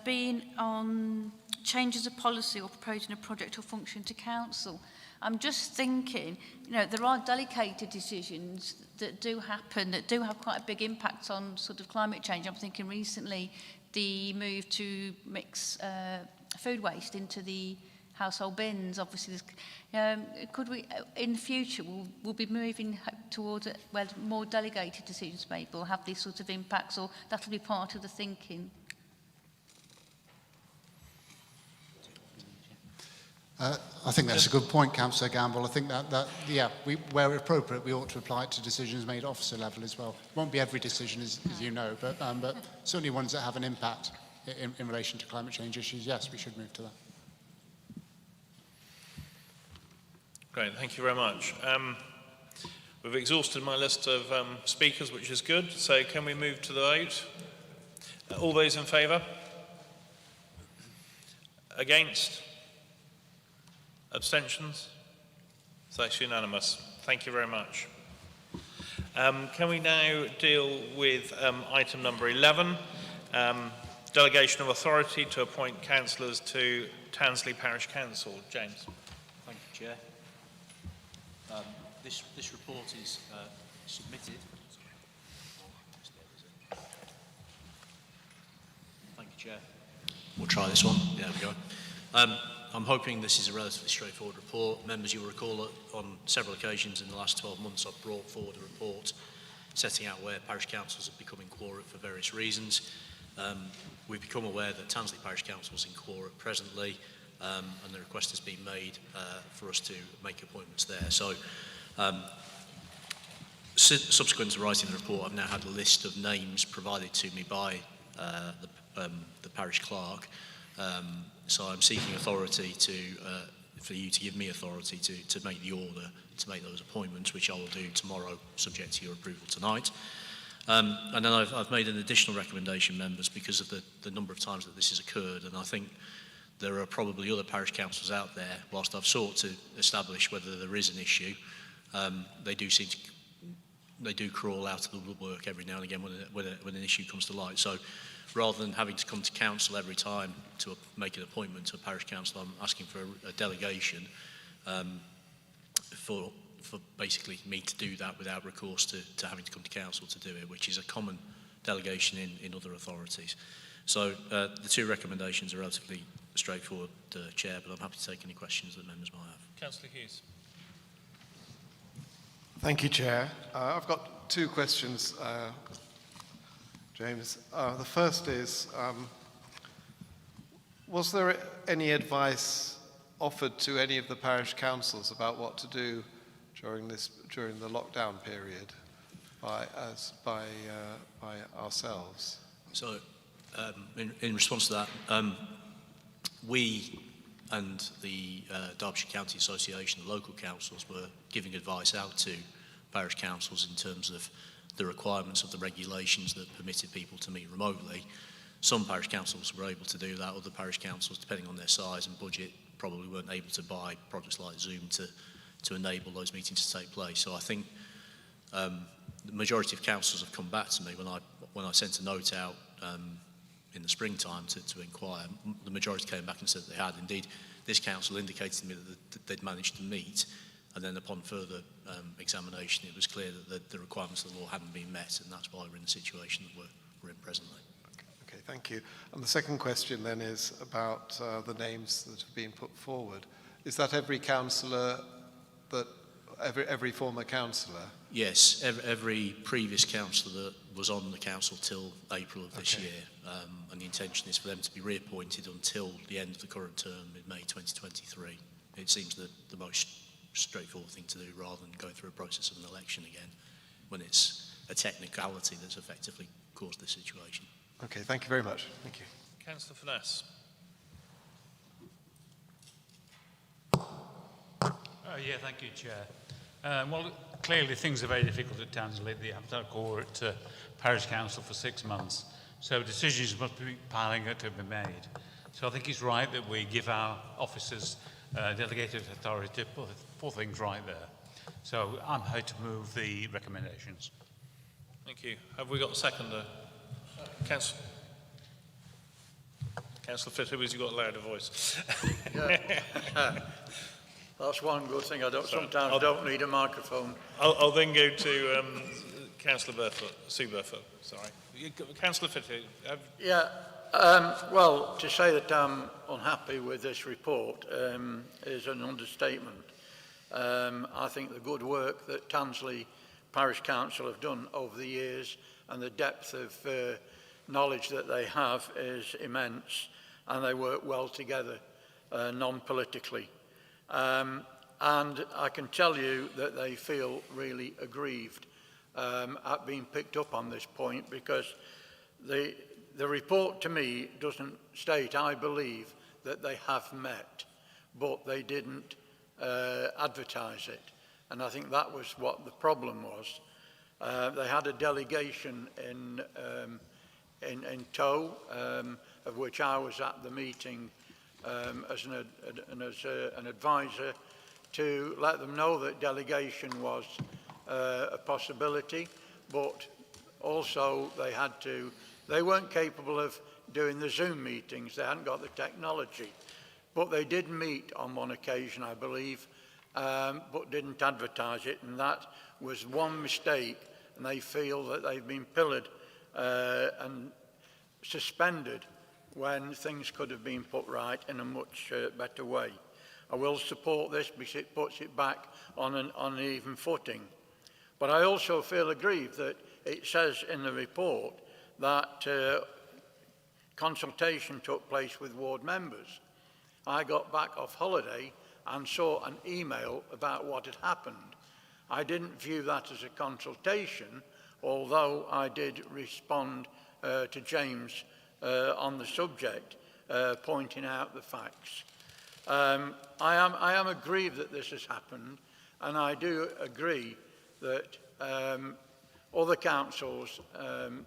being on changes of policy or proposing a project or function to council. I'm just thinking, there are delicate decisions that do happen, that do have quite a big impact on sort of climate change. I'm thinking recently the move to mix food waste into the household bins. Obviously, could we, in the future, we'll be moving towards it where more delegated decisions maybe will have these sorts of impacts, or that'll be part of the thinking? I think that's a good point, Councillor Gamble. I think that where appropriate, we ought to apply it to decisions made at officer level as well. It won't be every decision, as you know, but certainly ones that have an impact in relation to climate change issues. Yes, we should move to that. Great, thank you very much. We've exhausted my list of speakers, which is good. So can we move to the vote? All those in favour? Against? Abstentions? So it's unanimous. Thank you very much. Can we now deal with item number 11, delegation of authority to appoint councillors to Tansley Parish Council. James. Thank you, Chair. This report is submitted. Thank you, Chair. We'll try this one. There we go. I'm hoping this is a relatively straightforward report. Members, you'll recall that on several occasions in the last 12 months I've brought forward a report setting out where parish councils have become inquirate for various reasons. We've become aware that Tansley Parish Council is inquirate presently, and the request has been made for us to make appointments there. So, subsequent to writing the report, I've now had a list of names provided to me by the parish clerk. So I'm seeking authority for you to give me authority to make the order to make those appointments, which I will do tomorrow, subject to your approval tonight. And then I've made an additional recommendation, members, because of the number of times that this has occurred, and I think there are probably other parish councils out there, whilst I've sought to establish whether there is an issue, they do crawl out of the woodwork every now and again when an issue comes to light. So rather than having to come to council every time to make an appointment to a parish council, I'm asking for a delegation for for basically me to do that without recourse to having to come to council to do it, which is a common delegation in other authorities. So the two recommendations are relatively straightforward, Chair, but I'm happy to take any questions that members might have. Councillor Hughes. Thank you, Chair. I've got two questions, James. The first is, was there any advice offered to any of the parish councils about what to do during the lockdown period by ourselves? So, in response to that, we and the Derbyshire County Association, the local councils, were giving advice out to parish councils in terms of the requirements of the regulations that permitted people to meet remotely. Some parish councils were able to do that, other parish councils, depending on their size and budget, probably weren't able to buy products like Zoom to enable those meetings to take place. So I think the majority of councils have come back to me when I sent a note out in the springtime to inquire. The majority came back and said they had. Indeed, this council indicated to me that they'd managed to meet, and then upon further examination, it was clear that the requirements of the law hadn't been met, and that's why we're in the situation that we're in presently. Okay, thank you. And the second question then is about the names that have been put forward. Is that every councillor, every former councillor? Yes, every previous councillor that was on the council till April of this year, and the intention is for them to be reappointed until the end of the current term in May 2023. It seems the most straightforward thing to do rather than go through a process of an election again when it's a technicality that's effectively caused this situation. Okay, thank you very much. Thank you. Councillor Finesse. Yeah, thank you, Chair. Well, clearly things are very difficult at Tansley. They have to go to parish council for 6 months. So decisions must be piling up to be made. So I think it's right that we give our officers delegated authority to put things right there. So I'm happy to move the recommendations. Thank you. Have we got a seconder? Councillor Fitter, because you've got a louder voice. That's one good thing. I don't need a microphone. I'll then go to Councillor Sue Burfoot. Sorry. Councillor Fitter. Yeah. Well, to say that I'm unhappy with this report is an understatement. I think the good work that Tansley Parish Council have done over the years and the depth of knowledge that they have is immense, and they work well together, non-politically. And I can tell you that they feel really aggrieved at being picked up on this point, because the report to me doesn't state, I believe, that they have met, but they didn't advertise it. And I think that was what the problem was. They had a delegation in tow, of which I was at the meeting as an advisor, to let them know that delegation was a possibility, but also they weren't capable of doing the Zoom meetings. They hadn't got the technology, but they did meet on one occasion, I believe, but didn't advertise it, and that was one mistake, and they feel that they've been pillared and suspended when things could have been put right in a much better way. I will support this because it puts it back on an even footing. But I also feel aggrieved that it says in the report that consultation took place with ward members. I got back off holiday and saw an email about what had happened. I didn't view that as a consultation, although I did respond to James on the subject, pointing out the facts. I am aggrieved that this has happened, and I do agree that other councils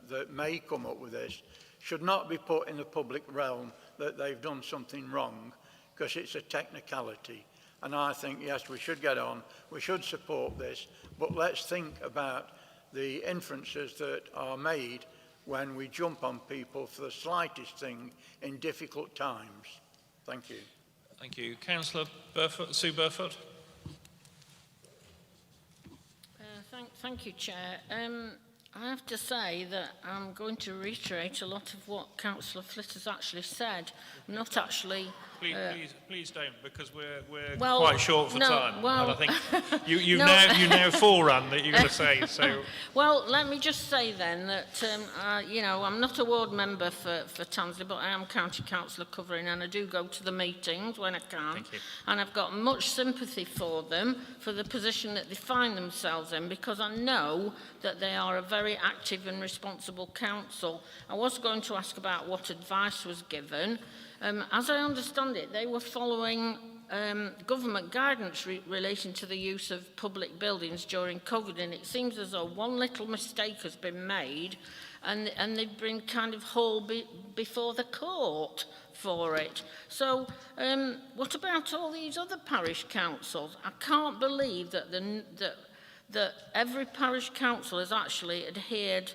that may come up with this should not be put in the public realm that they've done something wrong, because it's a technicality. And I think, yes, we should get on, we should support this, but let's think about the inferences that are made when we jump on people for the slightest thing in difficult times. Thank you. Thank you. Councillor Burfoot, Sue Burfoot. Thank you, Chair. I have to say that I'm going to reiterate a lot of what Councillor Flitter's actually said. Not actually... Please don't, because we're well, quite short for time. Well, and I think you no. now forerun that you're going to say. So. Well, let me just say then that, you know, I'm not a ward member for Tansley, but I am county councillor covering, and I do go to the meetings when I can. Thank you. And I've got much sympathy for them, for the position that they find themselves in, because I know that they are a very active and responsible council. I was going to ask about what advice was given. As I understand it, they were following government guidance relating to the use of public buildings during COVID, and it seems as though one little mistake has been made and they've been kind of hauled before the court for it. So what about all these other parish councils? I can't believe that, that every parish council has actually adhered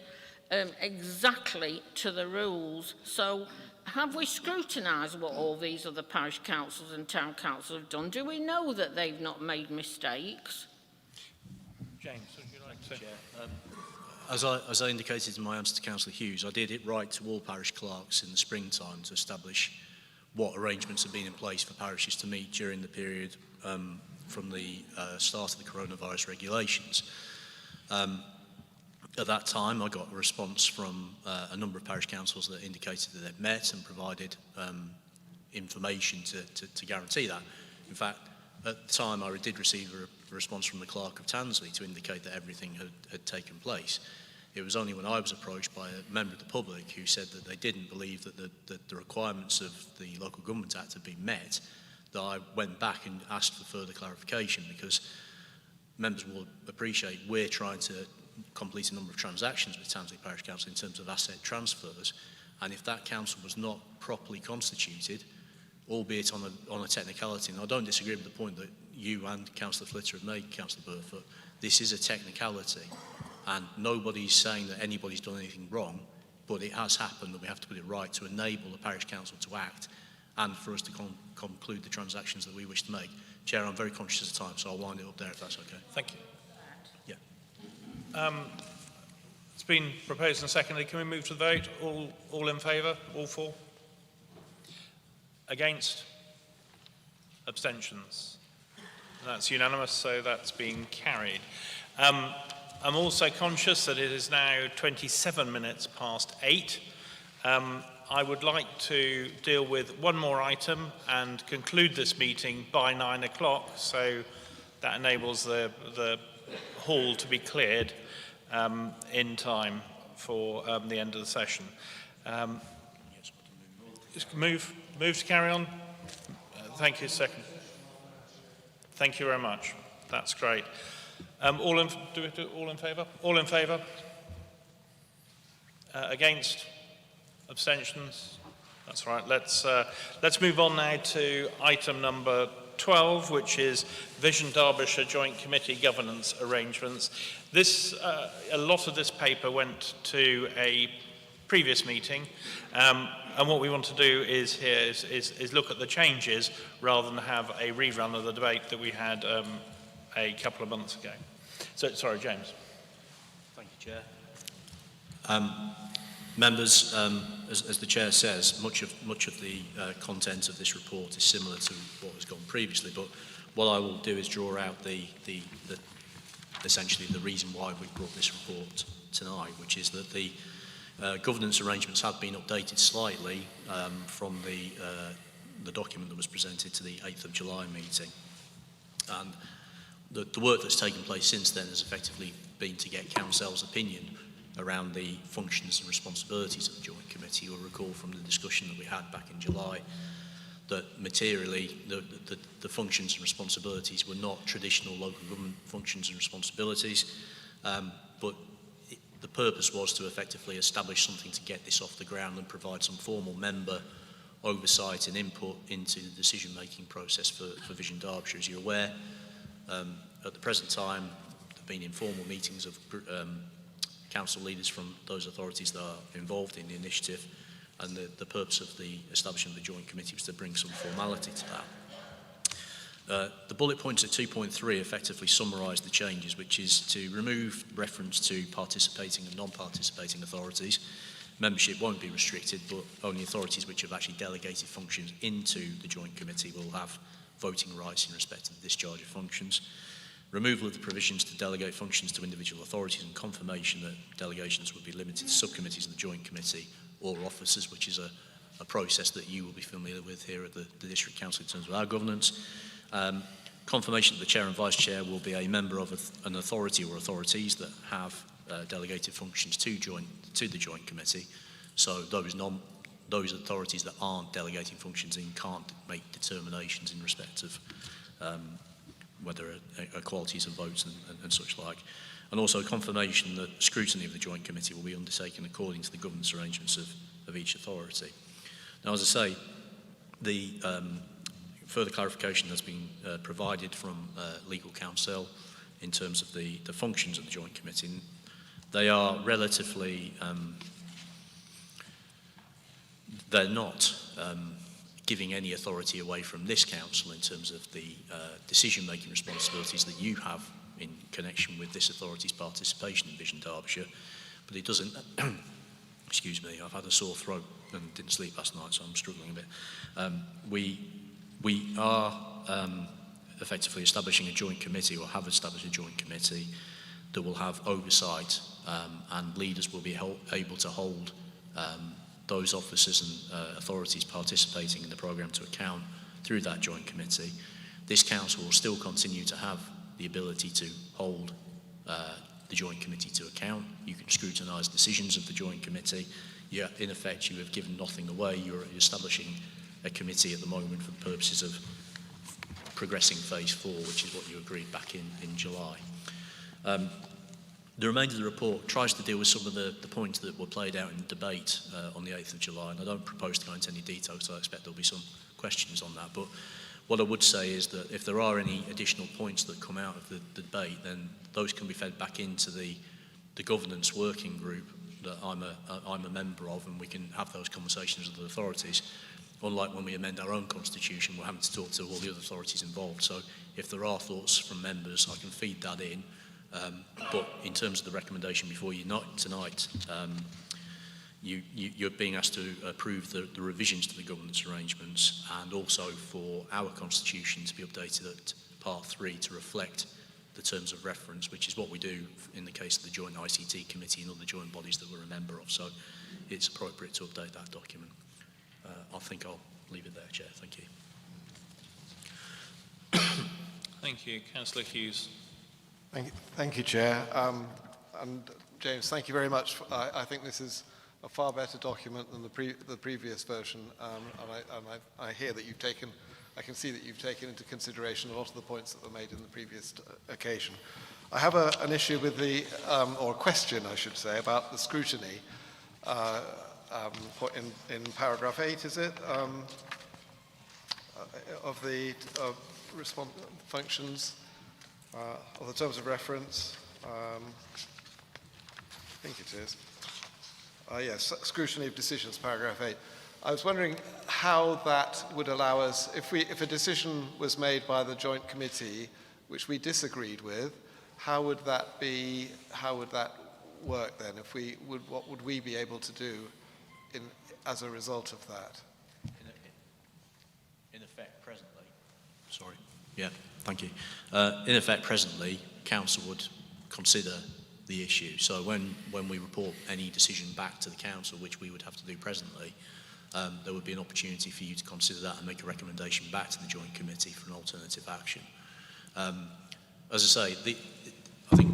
exactly to the rules. So have we scrutinised what all these other parish councils and town councils have done? Do we know that they've not made mistakes? James, would you like to? As I indicated in my answer to Councillor Hughes, I did it right to all parish clerks in the springtime to establish what arrangements have been in place for parishes to meet during the period from the start of the coronavirus regulations. At that time, I got a response from a number of parish councils that indicated that they'd met and provided information to guarantee that. In fact, at the time, I did receive a response from the Clerk of Tansley to indicate that everything had taken place. It was only when I was approached by a member of the public who said that they didn't believe that the requirements of the Local Government Act had been met that I went back and asked for further clarification, because members will appreciate we're trying to complete a number of transactions with Tansley Parish Council in terms of asset transfers, and if that council was not properly constituted, albeit on a technicality, and I don't disagree with the point that you and Councillor Flitter have made, Councillor Burfoot, this is a technicality, and nobody's saying that anybody's done anything wrong, but it has happened and we have to put it right to enable the parish council to act and for us to conclude the transactions that we wish to make. Chair, I'm very conscious of time, so I'll wind it up there if that's okay. Thank you. Yeah. It's been proposed and seconded. Can we move to the vote? All in favour? All for? Against? Abstentions? That's unanimous, so that's been carried. I'm also conscious that it is now 27 minutes past 8. I would like to deal with one more item and conclude this meeting by 9 o'clock, so that enables the hall to be cleared in time for the end of the session. Move to carry on. Thank you, second. Thank you very much. That's great. All in favour? All in favour? Against? Abstentions? That's right. Let's move on now to item number 12, which is Vision Derbyshire Joint Committee Governance Arrangements. A lot of this paper went to a previous meeting, and what we want to do is look at the changes rather than have a rerun of the debate that we had a couple of months ago. So, sorry, James. Thank you, Chair. Members, as the Chair says, much of the content of this report is similar to what has gone previously, but what I will do is draw out essentially the reason why we brought this report tonight, which is that the governance arrangements have been updated slightly from the document that was presented to the 8th of July meeting. And the work that's taken place since then has effectively been to get Council's opinion around the functions and responsibilities of the Joint Committee. You'll recall from the discussion that we had back in July that materially the functions and responsibilities were not traditional local government functions and responsibilities, but the purpose was to effectively establish something to get this off the ground and provide some formal member oversight and input into the decision-making process for Vision Derbyshire. As you're aware, at the present time, there have been informal meetings of council leaders from those authorities that are involved in the initiative, and the purpose of the establishment of the Joint Committee was to bring some formality to The bullet points at 2.3 effectively summarise the changes, which is to remove reference to participating and non-participating authorities. Membership won't be restricted, but only authorities which have actually delegated functions into the Joint Committee will have voting rights in respect of the discharge of functions. Removal of the provisions to delegate functions to individual authorities, and confirmation that delegations would be limited to subcommittees of the Joint Committee or officers, which is a process that you will be familiar with here at the District Council in terms of our governance. Confirmation that the Chair and Vice Chair will be a member of an authority or authorities that have delegated functions to the Joint Committee. So those authorities that aren't delegating functions in can't make determinations in respect of whether equalities of votes and such like. And also confirmation that scrutiny of the Joint Committee will be undertaken according to the governance arrangements of each authority. Now, as I say, the further clarification has been provided from legal counsel in terms of the functions of the Joint Committee. They are relatively, they're not giving any authority away from this council in terms of the decision-making responsibilities that you have in connection with this authority's participation in Vision Derbyshire, but it doesn't, excuse me, I've had a sore throat and didn't sleep last night, so I'm struggling a bit. We are effectively establishing a joint committee, or have established a joint committee, that will have oversight, and leaders will be able to hold those officers and authorities participating in the programme to account through that joint committee. This council will still continue to have the ability to hold the joint committee to account. You can scrutinise decisions of the joint committee. Yeah, in effect, you have given nothing away. You're establishing a committee at the moment for the purposes of progressing phase 4, which is what you agreed back in July. The remainder of the report tries to deal with some of the points that were played out in the debate on the 8th of July, and I don't propose to go into any detail, so I expect there'll be some questions on that. But what I would say is that if there are any additional points that come out of the debate, then those can be fed back into the governance working group that I'm a member of, and we can have those conversations with the authorities. Unlike when we amend our own constitution, we're having to talk to all the other authorities involved. So if there are thoughts from members, I can feed that in. But in terms of the recommendation before you tonight, you're being asked to approve the revisions to the governance arrangements, and also for our constitution to be updated at part 3 to reflect the terms of reference, which is what we do in the case of the Joint ICT Committee and other joint bodies that we're a member of. So it's appropriate to update that document. I think I'll leave it there, Chair. Thank you. Thank you. Councillor Hughes. Thank you, Chair. And James, thank you very much. I think this is a far better document than the previous version, and I hear that you've taken, I can see that you've taken into consideration a lot of the points that were made in the previous occasion. I have an issue with the, or a question, I should say, about the scrutiny in paragraph 8, is it, of the functions of the terms of reference. I think it is. Yes, scrutiny of decisions, paragraph 8. I was wondering how that would allow us, if a decision was made by the joint committee which we disagreed with, how would that work then? What would we be able to do as a result of that? In effect, presently. Sorry. Yeah, thank you. In effect, presently, council would consider the issue. So when we report any decision back to the council, which we would have to do presently, there would be an opportunity for you to consider that and make a recommendation back to the joint committee for an alternative action. As I say, I think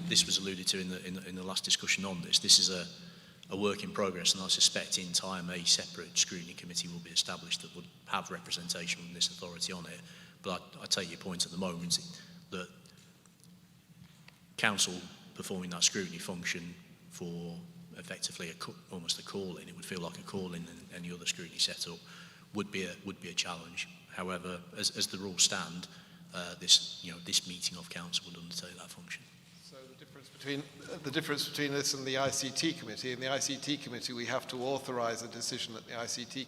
this was alluded to in the last discussion on this. This is a work in progress, and I suspect in time a separate scrutiny committee will be established that would have representation from this authority on it. But I take your point at the moment that council performing that scrutiny function for effectively almost a call-in, it would feel like a call-in in any other scrutiny setup, would be a challenge. However, as the rules stand, this meeting of council would undertake that function. So the difference between this and the ICT committee, in the ICT committee we have to authorise a decision that the ICT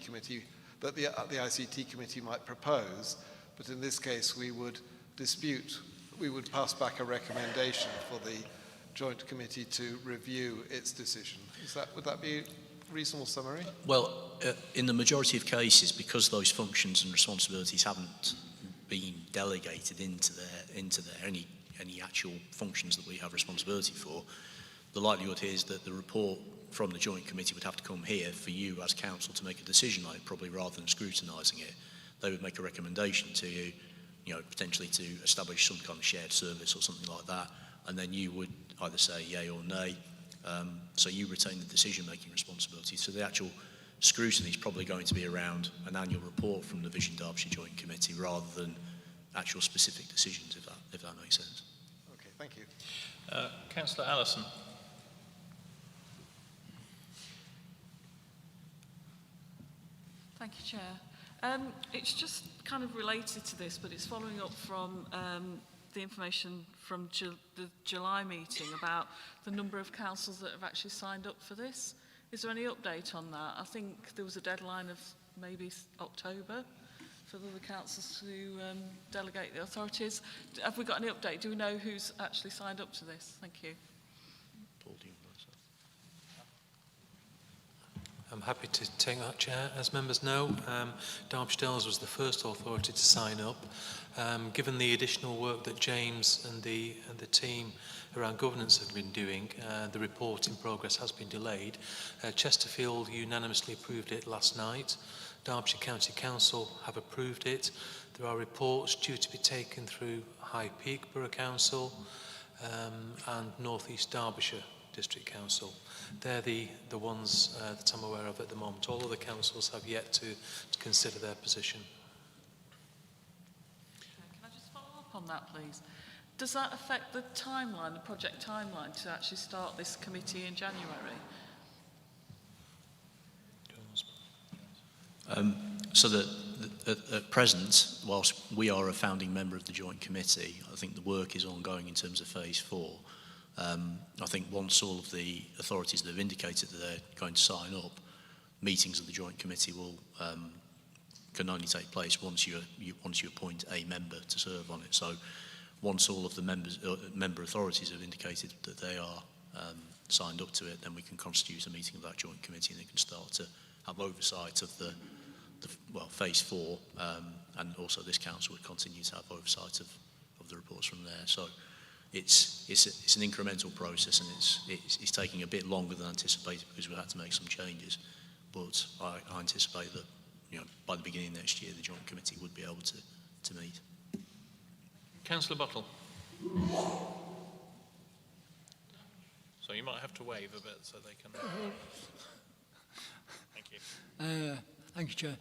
committee might propose, but in this case we would pass back a recommendation for the joint committee to review its decision. Would that be a reasonable summary? Well, in the majority of cases, because those functions and responsibilities haven't been delegated into any actual functions that we have responsibility for, the likelihood is that the report from the joint committee would have to come here for you as council to make a decision on it, probably rather than scrutinising it. They would make a recommendation to you, potentially to establish some kind of shared service or something like that, and then you would either say yay or nay. So you retain the decision-making responsibility. So the actual scrutiny is probably going to be around an annual report from the Vision Derbyshire Joint Committee rather than actual specific decisions, if that makes sense. Okay, thank you. Councillor Allison. Thank you, Chair. It's just kind of related to this, but it's following up from the information from the July meeting about the number of councils that have actually signed up for this. Is there any update on that? I think there was a deadline of maybe October for the other councils to delegate the authorities. Have we got any update? Do we know who's actually signed up to this? Thank you. I'm happy to take that, Chair. As members know, Derbyshire Dales was the first authority to sign up. Given the additional work that James and the team around governance have been doing, the report in progress has been delayed. Chesterfield unanimously approved it last night. Derbyshire County Council have approved it. There are reports due to be taken through High Peak Borough Council and North East Derbyshire District Council. They're the ones that I'm aware of at the moment. All other councils have yet to consider their position. Can I just follow up on that, please? Does that affect the timeline, the project timeline, to actually start this committee in January? So that at present, whilst we are a founding member of the joint committee, I think the work is ongoing in terms of phase 4. I think once all of the authorities that have indicated that they're going to sign up, meetings of the joint committee can only take place once you appoint a member to serve on it. So once all of the member authorities have indicated that they are signed up to it, then we can constitute a meeting of that joint committee and they can start to have oversight of the phase 4, and also this council would continue to have oversight of the reports from there. So it's an incremental process, and it's taking a bit longer than anticipated because we had to make some changes. But I anticipate that by the beginning of next year, the joint committee would be able to meet. Councillor Buttle. So you might have to wave a bit so they can. Thank you. Thank you, Chair.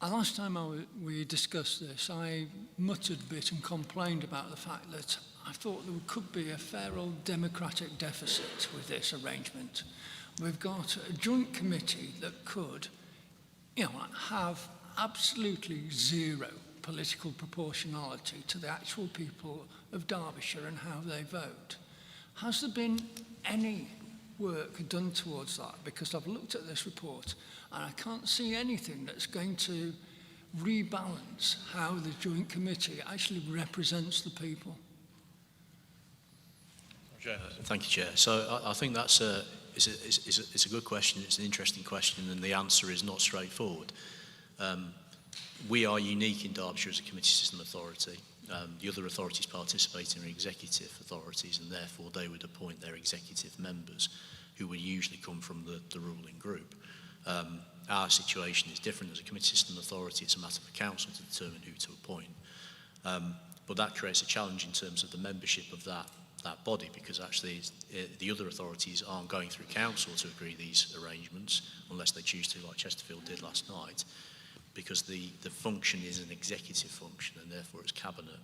Last time we discussed this, I muttered a bit and complained about the fact that I thought there could be a fair old democratic deficit with this arrangement. We've got a joint committee that could, have absolutely zero political proportionality to the actual people of Derbyshire and how they vote. Has there been any work done towards that? Because I've looked at this report and I can't see anything that's going to rebalance how the joint committee actually represents the people. Thank you, Chair. So I think that's it's a good question. It's an interesting question, and the answer is not straightforward. We are unique in Derbyshire as a committee system authority. The other authorities participate in executive authorities, and therefore they would appoint their executive members, who would usually come from the ruling group. Our situation is different. As a committee system authority, it's a matter for council to determine who to appoint. But that creates a challenge in terms of the membership of that body, because actually the other authorities aren't going through council to agree these arrangements, unless they choose to, like Chesterfield did last night, because the function is an executive function, and therefore it's cabinet.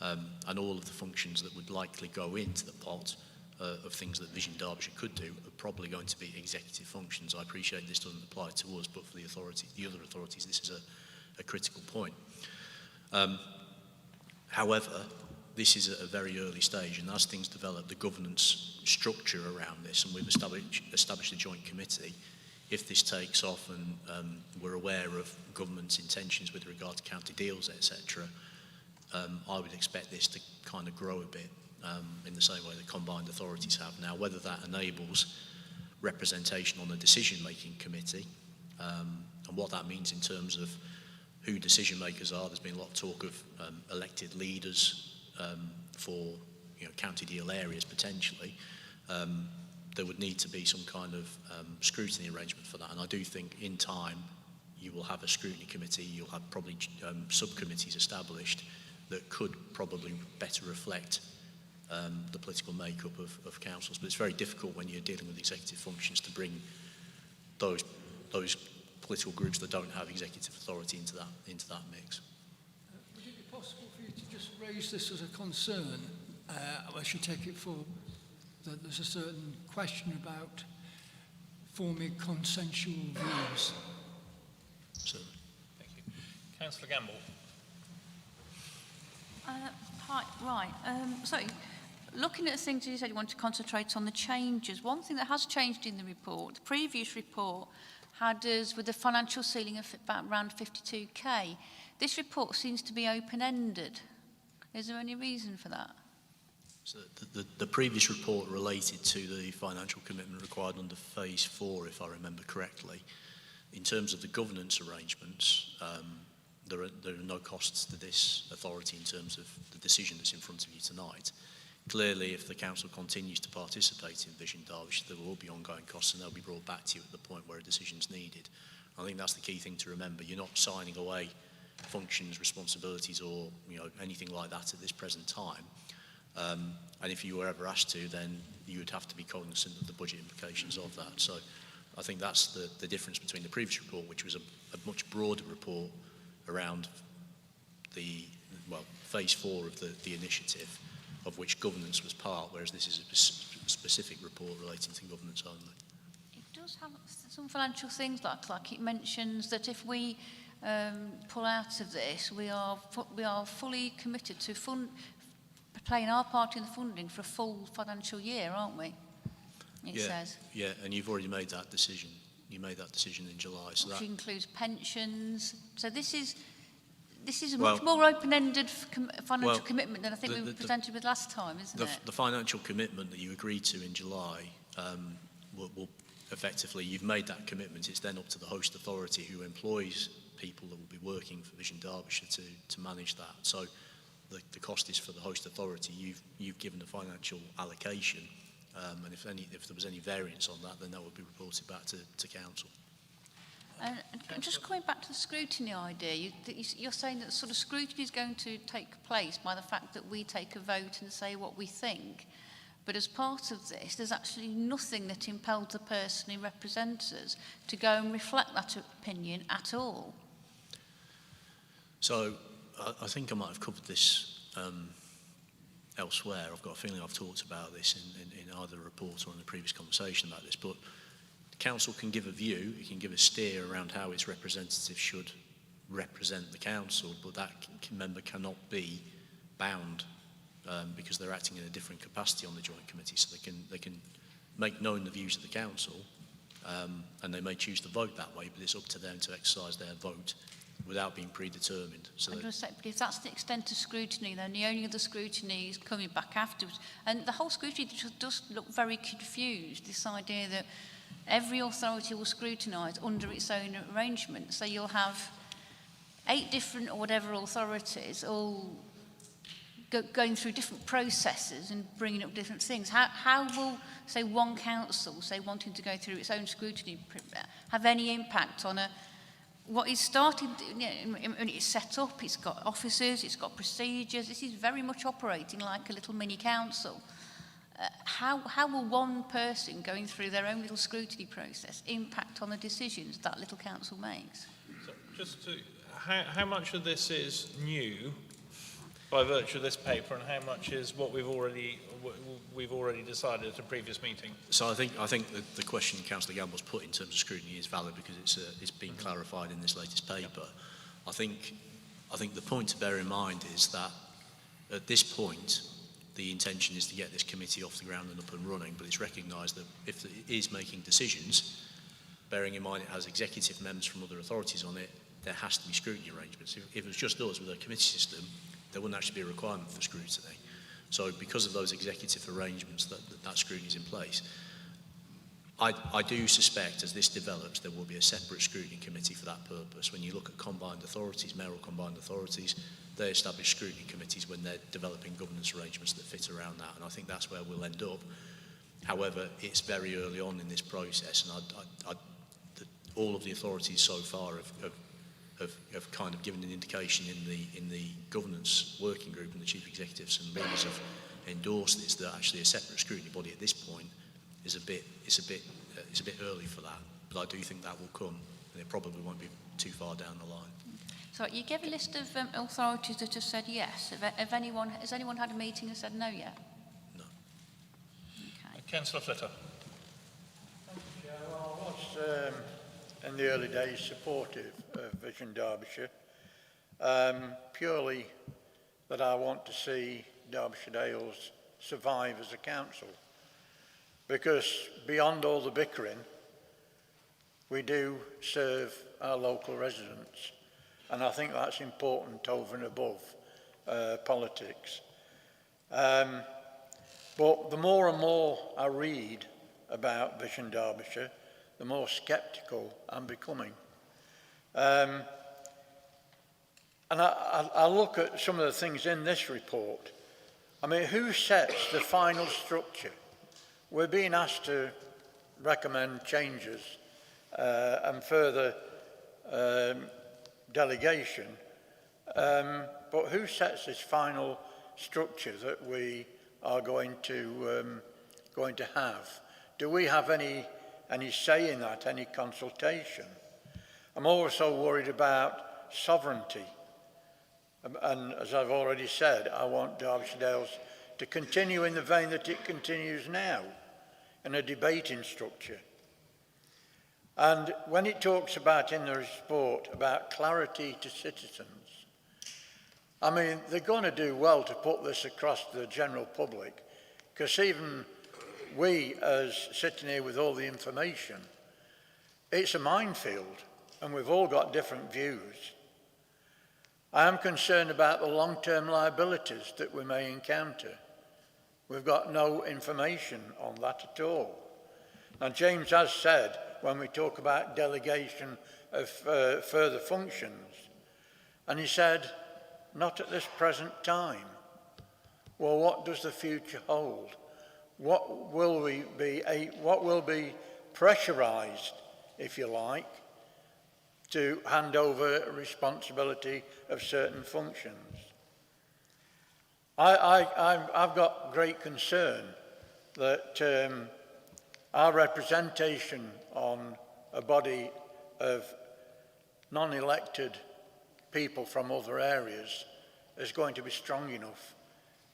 And all of the functions that would likely go into the pot of things that Vision Derbyshire could do are probably going to be executive functions. I appreciate this doesn't apply to us, but for the other authorities, this is a critical point. However, this is at a very early stage, and as things develop, the governance structure around this, and we've established a joint committee, if this takes off and we're aware of government's intentions with regard to county deals, etc., I would expect this to kind of grow a bit in the same way that combined authorities have. Now, whether that enables representation on the decision-making committee and what that means in terms of who decision makers are, there's been a lot of talk of elected leaders for county deal areas potentially. There would need to be some kind of scrutiny arrangement for that, and I do think in time you will have a scrutiny committee, you'll have probably subcommittees established that could probably better reflect the political makeup of councils. But it's very difficult when you're dealing with executive functions to bring those political groups that don't have executive authority into that mix. Would it be possible for you to just raise this as a concern? I should take it for that there's a certain question about forming consensual views. Certainly. Thank you. Councillor Gamble. Hi, right. So, looking at the things you said, you want to concentrate on the changes. One thing that has changed in the report, the previous report had us with a financial ceiling of about around 52k. This report seems to be open-ended. Is there any reason for that? So the previous report related to the financial commitment required under Phase 4, if I remember correctly. In terms of the governance arrangements, there are no costs to this authority in terms of the decision that's in front of you tonight. Clearly, if the council continues to participate in Vision Derbyshire, there will be ongoing costs and they'll be brought back to you at the point where a decision is needed. I think that's the key thing to remember. You're not signing away functions, responsibilities or anything like that at this present time. And if you were ever asked to, then you would have to be cognizant of the budget implications of that. So I think that's the difference between the previous report, which was a much broader report around the, Phase 4 of the initiative, of which governance was part, whereas this is a specific report relating to governance only. It does have some financial things, like it mentions that if we pull out of this, we are fully committed to playing our part in the funding for a full financial year, aren't we? It says. Yeah, and you've already made that decision. You made that decision in July. So which that includes pensions. So this is a much more open-ended financial commitment than I think we were presented with last time, isn't it? The financial commitment that you agreed to in July will effectively, you've made that commitment. It's then up to the host authority who employs people that will be working for Vision Derbyshire to manage that. So the cost is for the host authority. You've given a financial allocation, and if there was any variance on that, then that would be reported back to council. And just coming back to the scrutiny idea, you're saying that sort of scrutiny is going to take place by the fact that we take a vote and say what we think. But as part of this, there's actually nothing that impels the person who represents us to go and reflect that opinion at all. So I think I might have covered this elsewhere. I've got a feeling I've talked about this in either a report or in a previous conversation about this, but council can give a view, it can give a steer around how its representatives should represent the council, but that member cannot be bound because they're acting in a different capacity on the joint committee. So they can make known the views of the council, and they may choose to vote that way, but it's up to them to exercise their vote without being predetermined. So but if that's the extent of scrutiny, then the only other scrutiny is coming back afterwards. And the whole scrutiny just does look very confused, this idea that every authority will scrutinise under its own arrangement. So you'll have 8 different or whatever authorities all going through different processes and bringing up different things. How will, say, one council, say, wanting to go through its own scrutiny, have any impact on what is started, when it's set up, it's got officers, it's got procedures, this is very much operating like a little mini council. How will one person going through their own little scrutiny process impact on the decisions that little council makes? So just to, how much of this is new by virtue of this paper, and how much is what we've already decided at a previous meeting? So I think the question Councillor Gamble's put in terms of scrutiny is valid because it's been clarified in this latest paper. I think the point to bear in mind is that at this point the intention is to get this committee off the ground and up and running, but it's recognised that if it is making decisions, bearing in mind it has executive members from other authorities on it, there has to be scrutiny arrangements. If it was just us with a committee system, there wouldn't actually be a requirement for scrutiny. So because of those executive arrangements, that scrutiny is in place. I do suspect as this develops, there will be a separate scrutiny committee for that purpose. When you look at combined authorities, mayoral combined authorities, they establish scrutiny committees when they're developing governance arrangements that fit around that, and I think that's where we'll end up. However, it's very early on in this process, and all of the authorities so far have kind of given an indication in the governance working group, and the chief executives and leaders have endorsed this, that actually a separate scrutiny body at this point is a bit early for that. But I do think that will come, and it probably won't be too far down the line. So you gave a list of authorities that have said yes. Has anyone had a meeting and said no yet? No. Okay. Councillor Flitter. Thank you, Chair. Well, I was in the early days supportive of Vision Derbyshire, purely that I want to see Derbyshire Dales survive as a council, because beyond all the bickering, we do serve our local residents, and I think that's important over and above politics. But the more and more I read about Vision Derbyshire, the more sceptical I'm becoming. And I look at some of the things in this report. I mean, who sets the final structure? We're being asked to recommend changes and further delegation, but who sets this final structure that we are going to have? Do we have any say in that, any consultation? I'm also worried about sovereignty. And as I've already said, I want Derbyshire Dales to continue in the vein that it continues now, in a debating structure. And when it talks about in the report about clarity to citizens, I mean, they're going to do well to put this across to the general public, because even we, as sitting here with all the information, it's a minefield, and we've all got different views. I am concerned about the long-term liabilities that we may encounter. We've got no information on that at all. Now, James has said, when we talk about delegation of further functions, and he said, not at this present time. Well, what does the future hold? What will be pressurised, if you like, to hand over responsibility of certain functions? I've got great concern that our representation on a body of non-elected people from other areas is going to be strong enough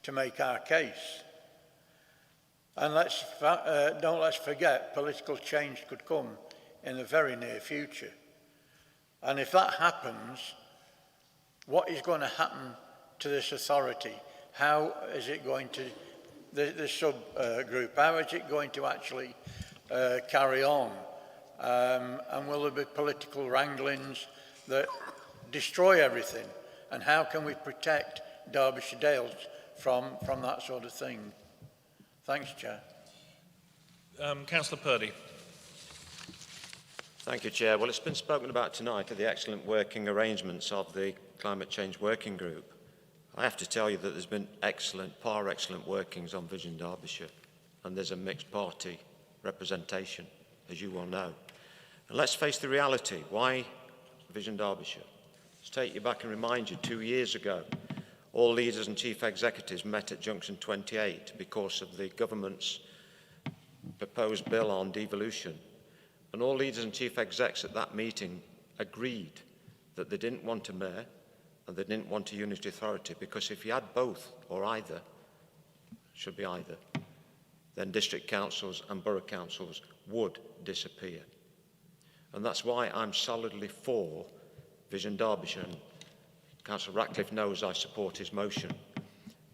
to make our case. And don't let's forget, political change could come in the very near future. And if that happens, what is going to happen to this authority? How is it going to, this subgroup, how is it going to actually carry on? And will there be political wranglings that destroy everything? And how can we protect Derbyshire Dales from that sort of thing? Thanks, Chair. Councillor Purdy. Thank you, Chair. Well, it's been spoken about tonight of the excellent working arrangements of the Climate Change Working Group. I have to tell you that there's been par excellent workings on Vision Derbyshire, and there's a mixed party representation, as you well know. And let's face the reality. Why Vision Derbyshire? Let's take you back and remind you, 2 years ago, all leaders and chief executives met at Junction 28 because of the government's proposed bill on devolution. And all leaders and chief execs at that meeting agreed that they didn't want a mayor and they didn't want a unity authority, because if you had both or either, should be either, then district councils and borough councils would disappear. And that's why I'm solidly for Vision Derbyshire. And Councillor Ratcliffe knows I support his motion,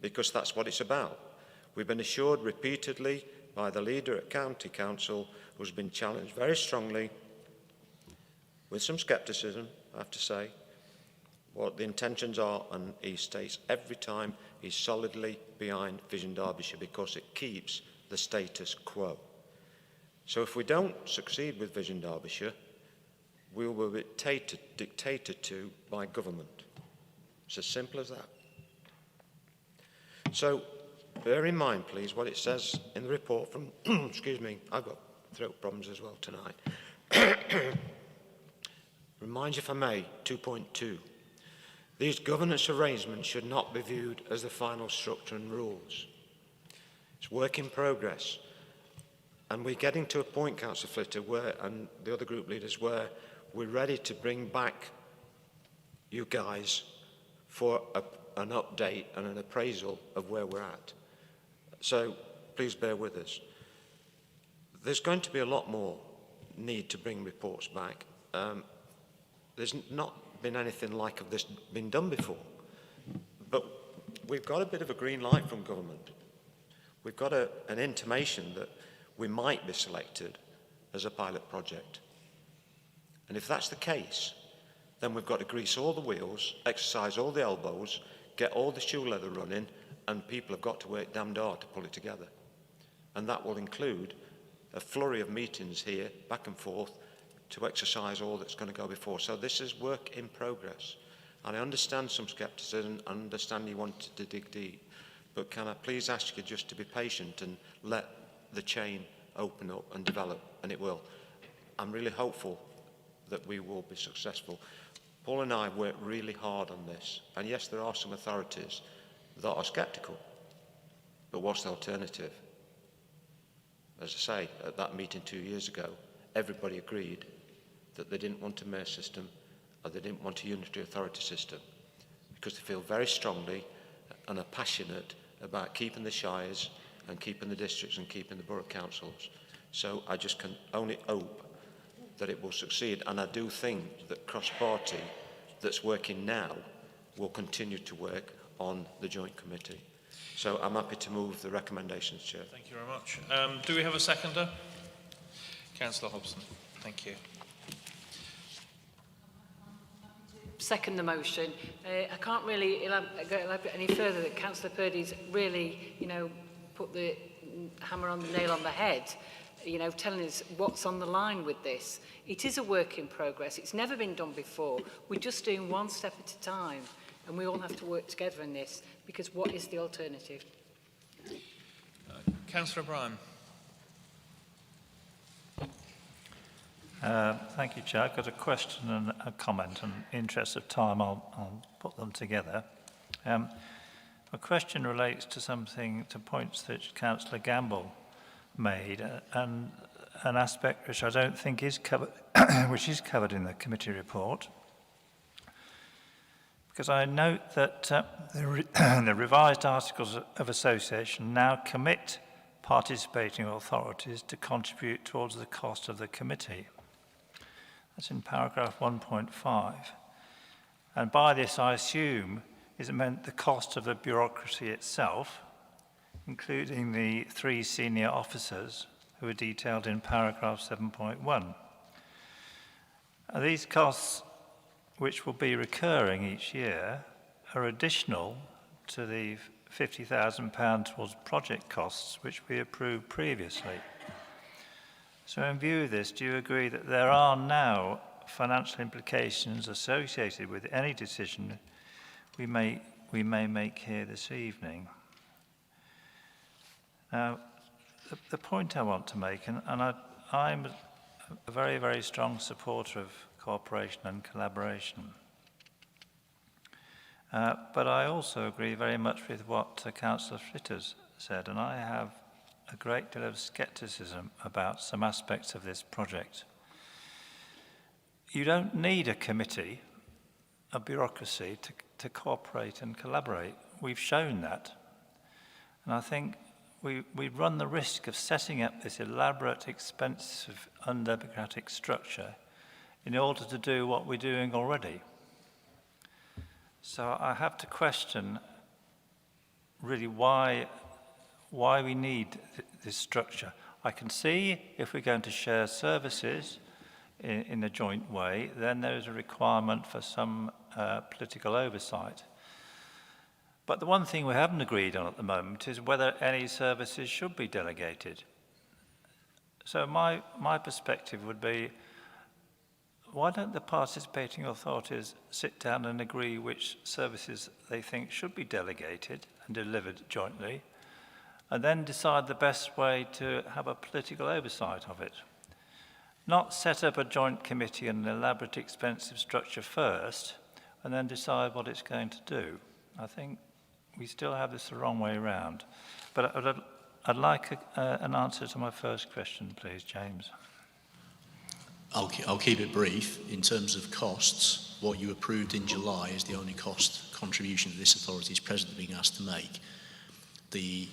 because that's what it's about. We've been assured repeatedly by the leader at County Council, who's been challenged very strongly with some scepticism, I have to say, what the intentions are, and he states every time he's solidly behind Vision Derbyshire because it keeps the status quo. So if we don't succeed with Vision Derbyshire, we will be dictated to by government. It's as simple as that. So bear in mind, please, what it says in the report from, excuse me, I've got throat problems as well tonight. Remind you, if I may, 2.2. These governance arrangements should not be viewed as the final structure and rules. It's work in progress. And we're getting to a point, Councillor Flitter, where, and the other group leaders, where we're ready to bring back you guys for an update and an appraisal of where we're at. So please bear with us. There's going to be a lot more need to bring reports back. There's not been anything like this been done before. But we've got a bit of a green light from government. We've got an intimation that we might be selected as a pilot project. And if that's the case, then we've got to grease all the wheels, exercise all the elbows, get all the shoe leather running, and people have got to work damned hard to pull it together. And that will include a flurry of meetings here, back and forth, to exercise all that's going to go before. So this is work in progress. And I understand some scepticism, I understand you wanted to dig deep, but can I please ask you just to be patient and let the chain open up and develop, and it will. I'm really hopeful that we will be successful. Paul and I worked really hard on this, and yes, there are some authorities that are sceptical, but what's the alternative? As I say, at that meeting 2 years ago, everybody agreed that they didn't want a mayor system or they didn't want a unitary authority system because they feel very strongly and are passionate about keeping the shires and keeping the districts and keeping the borough councils. So I just can only hope that it will succeed, and I do think that cross-party that's working now will continue to work on the joint committee. So I'm happy to move the recommendations, Chair. Thank you very much. Do we have a seconder? Councillor Hobson. Thank you. Second the motion. I can't really elaborate any further that Councillor Purdy's really, put the hammer on the nail on the head, telling us what's on the line with this. It is a work in progress. It's never been done before. We're just doing one step at a time, and we all have to work together in this, because what is the alternative? Councillor O'Brien. Thank you, Chair. I've got a question and a comment, and in the interest of time, I'll put them together. My question relates to points that Councillor Gamble made, and an aspect which I don't think is covered, which is covered in the committee report. Because I note that the revised Articles of Association now commit participating authorities to contribute towards the cost of the committee. That's in paragraph 1.5. And by this, I assume, is meant the cost of the bureaucracy itself, including the 3 senior officers who are detailed in paragraph 7.1. These costs, which will be recurring each year, are additional to the £50,000 towards project costs which we approved previously. So in view of this, do you agree that there are now financial implications associated with any decision we may make here this evening? Now, the point I want to make, and I'm a very, very strong supporter of cooperation and collaboration. But I also agree very much with what Councillor Flitters said, and I have a great deal of scepticism about some aspects of this project. You don't need a committee, a bureaucracy, to cooperate and collaborate. We've shown that. And I think we run the risk of setting up this elaborate, expensive, undemocratic structure in order to do what we're doing already. So I have to question really why we need this structure. I can see if we're going to share services, in a joint way, then there is a requirement for some political oversight. But the one thing we haven't agreed on at the moment is whether any services should be delegated. So my perspective would be, why don't the participating authorities sit down and agree which services they think should be delegated and delivered jointly, and then decide the best way to have a political oversight of it? Not set up a joint committee and an elaborate, expensive structure first, and then decide what it's going to do. I think we still have this the wrong way around. But I'd like an answer to my first question, please, James. I'll keep it brief. In terms of costs, what you approved in July is the only cost contribution that this authority is presently being asked to make. The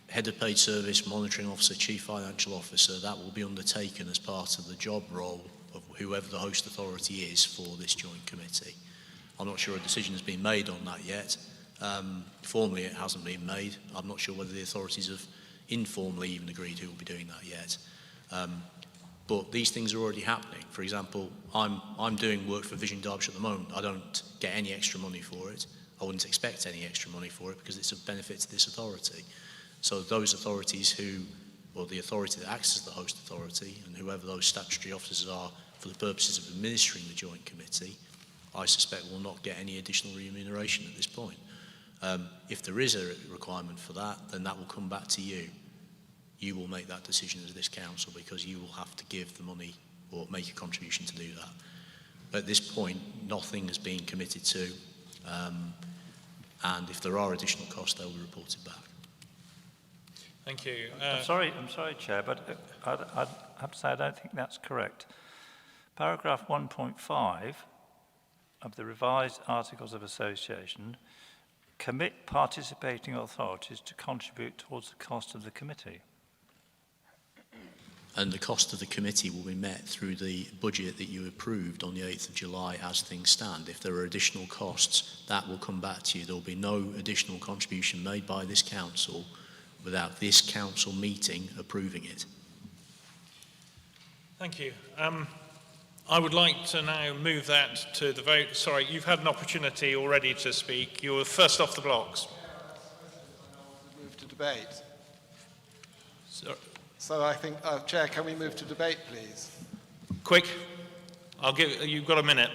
Head of Paid Service, Monitoring Officer, Chief Financial Officer, that will be undertaken as part of the job role of whoever the host authority is for this joint committee. I'm not sure a decision has been made on that yet. Formally, it hasn't been made. I'm not sure whether the authorities have informally even agreed who will be doing that yet. But these things are already happening. For example, I'm doing work for Vision Derbyshire at the moment. I don't get any extra money for it. I wouldn't expect any extra money for it because it's of benefit to this authority. So those authorities or the authority that acts as the host authority, and whoever those statutory officers are for the purposes of administering the joint committee, I suspect will not get any additional remuneration at this point. If there is a requirement for that, then that will come back to you. You will make that decision as this council because you will have to give the money or make a contribution to do that. At this point, nothing has been committed to, and if there are additional costs, they'll be reported back. Thank you. I'm sorry, Chair, but I'd have to say I don't think that's correct. Paragraph 1.5 of the revised Articles of Association commit participating authorities to contribute towards the cost of the committee. And the cost of the committee will be met through the budget that you approved on the 8th of July as things stand. If there are additional costs, that will come back to you. There will be no additional contribution made by this council without this council meeting approving it. Thank you. I would like to now move that to the vote. Sorry, you've had an opportunity already to speak. You were first off the blocks. Move to debate. So, So I think, Chair, can we move to debate, please? quick. You've got a minute.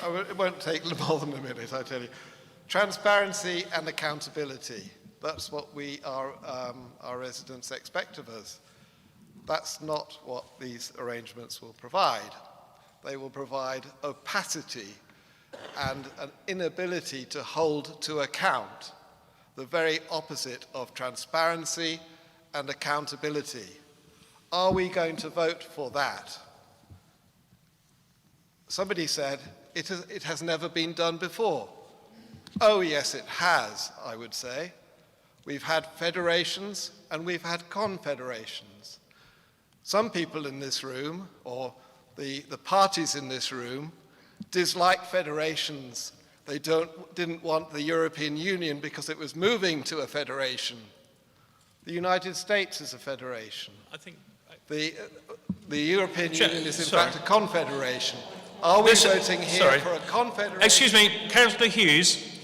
All right, it won't take more than a minute, I tell you. Transparency and accountability. That's what our residents expect of us. That's not what these arrangements will provide. They will provide opacity and an inability to hold to account, the very opposite of transparency and accountability. Are we going to vote for that? Somebody said, it has never been done before. Oh yes, it has, I would say. We've had federations and we've had confederations. Some people in this room, or the parties in this room, dislike federations. They didn't want the European Union because it was moving to a federation. The United States is a federation. I think the European Union is in fact a confederation. Are we voting here for a confederation? Excuse me, Councillor Hughes.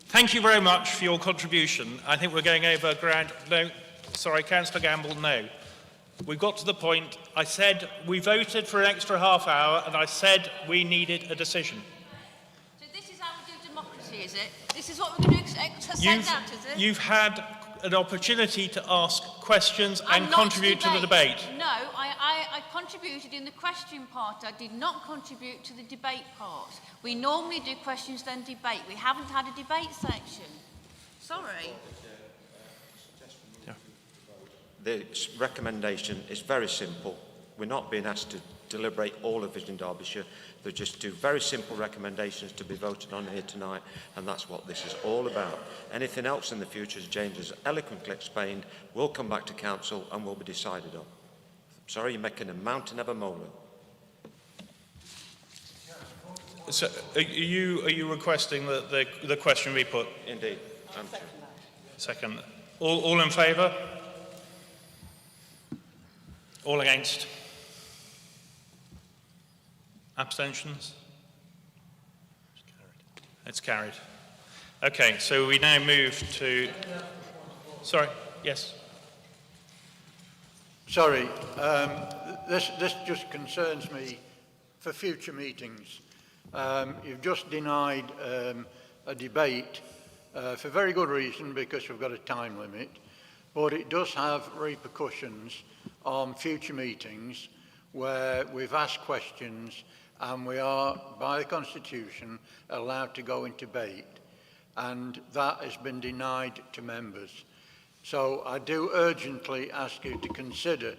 Thank you very much for your contribution. I think we're going over ground. No, sorry, Councillor Gamble, no. We've got to the point. I said we voted for an extra half hour and I said we needed a decision. So this is how we do democracy, is it? This is what we're going to send out, is it? You've had an opportunity to ask questions and contribute to the debate. No, I contributed in the question part. I did not contribute to the debate part. We normally do questions then debate. We haven't had a debate section. Sorry. The recommendation is very simple. We're not being asked to deliberate all of Vision Derbyshire. They're just two very simple recommendations to be voted on here tonight, and that's what this is all about. Anything else in the future, as James has eloquently explained, will come back to council and will be decided on. Sorry, you're making a mountain of a molehill. So, are you requesting that the question be put? Indeed. Second. All in favour? All against? Abstentions? It's carried. Okay, so we now move to... Sorry, yes. Sorry, this just concerns me for future meetings. You've just denied a debate for very good reason, because we've got a time limit, but it does have repercussions on future meetings where we've asked questions and we are, by the Constitution, allowed to go into debate, and that has been denied to members. So I do urgently ask you to consider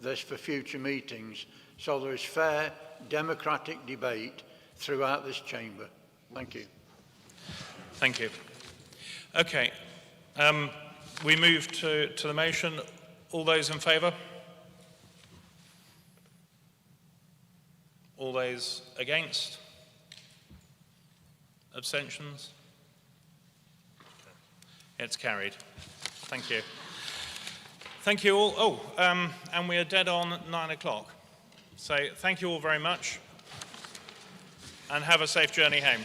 this for future meetings so there is fair democratic debate throughout this chamber. Thank you. Thank you. Okay, we move to the motion. All those in favour? All those against? Abstentions? It's carried. Thank you. Thank you all. Oh, and we are dead on 9 o'clock. So thank you all very much and have a safe journey home.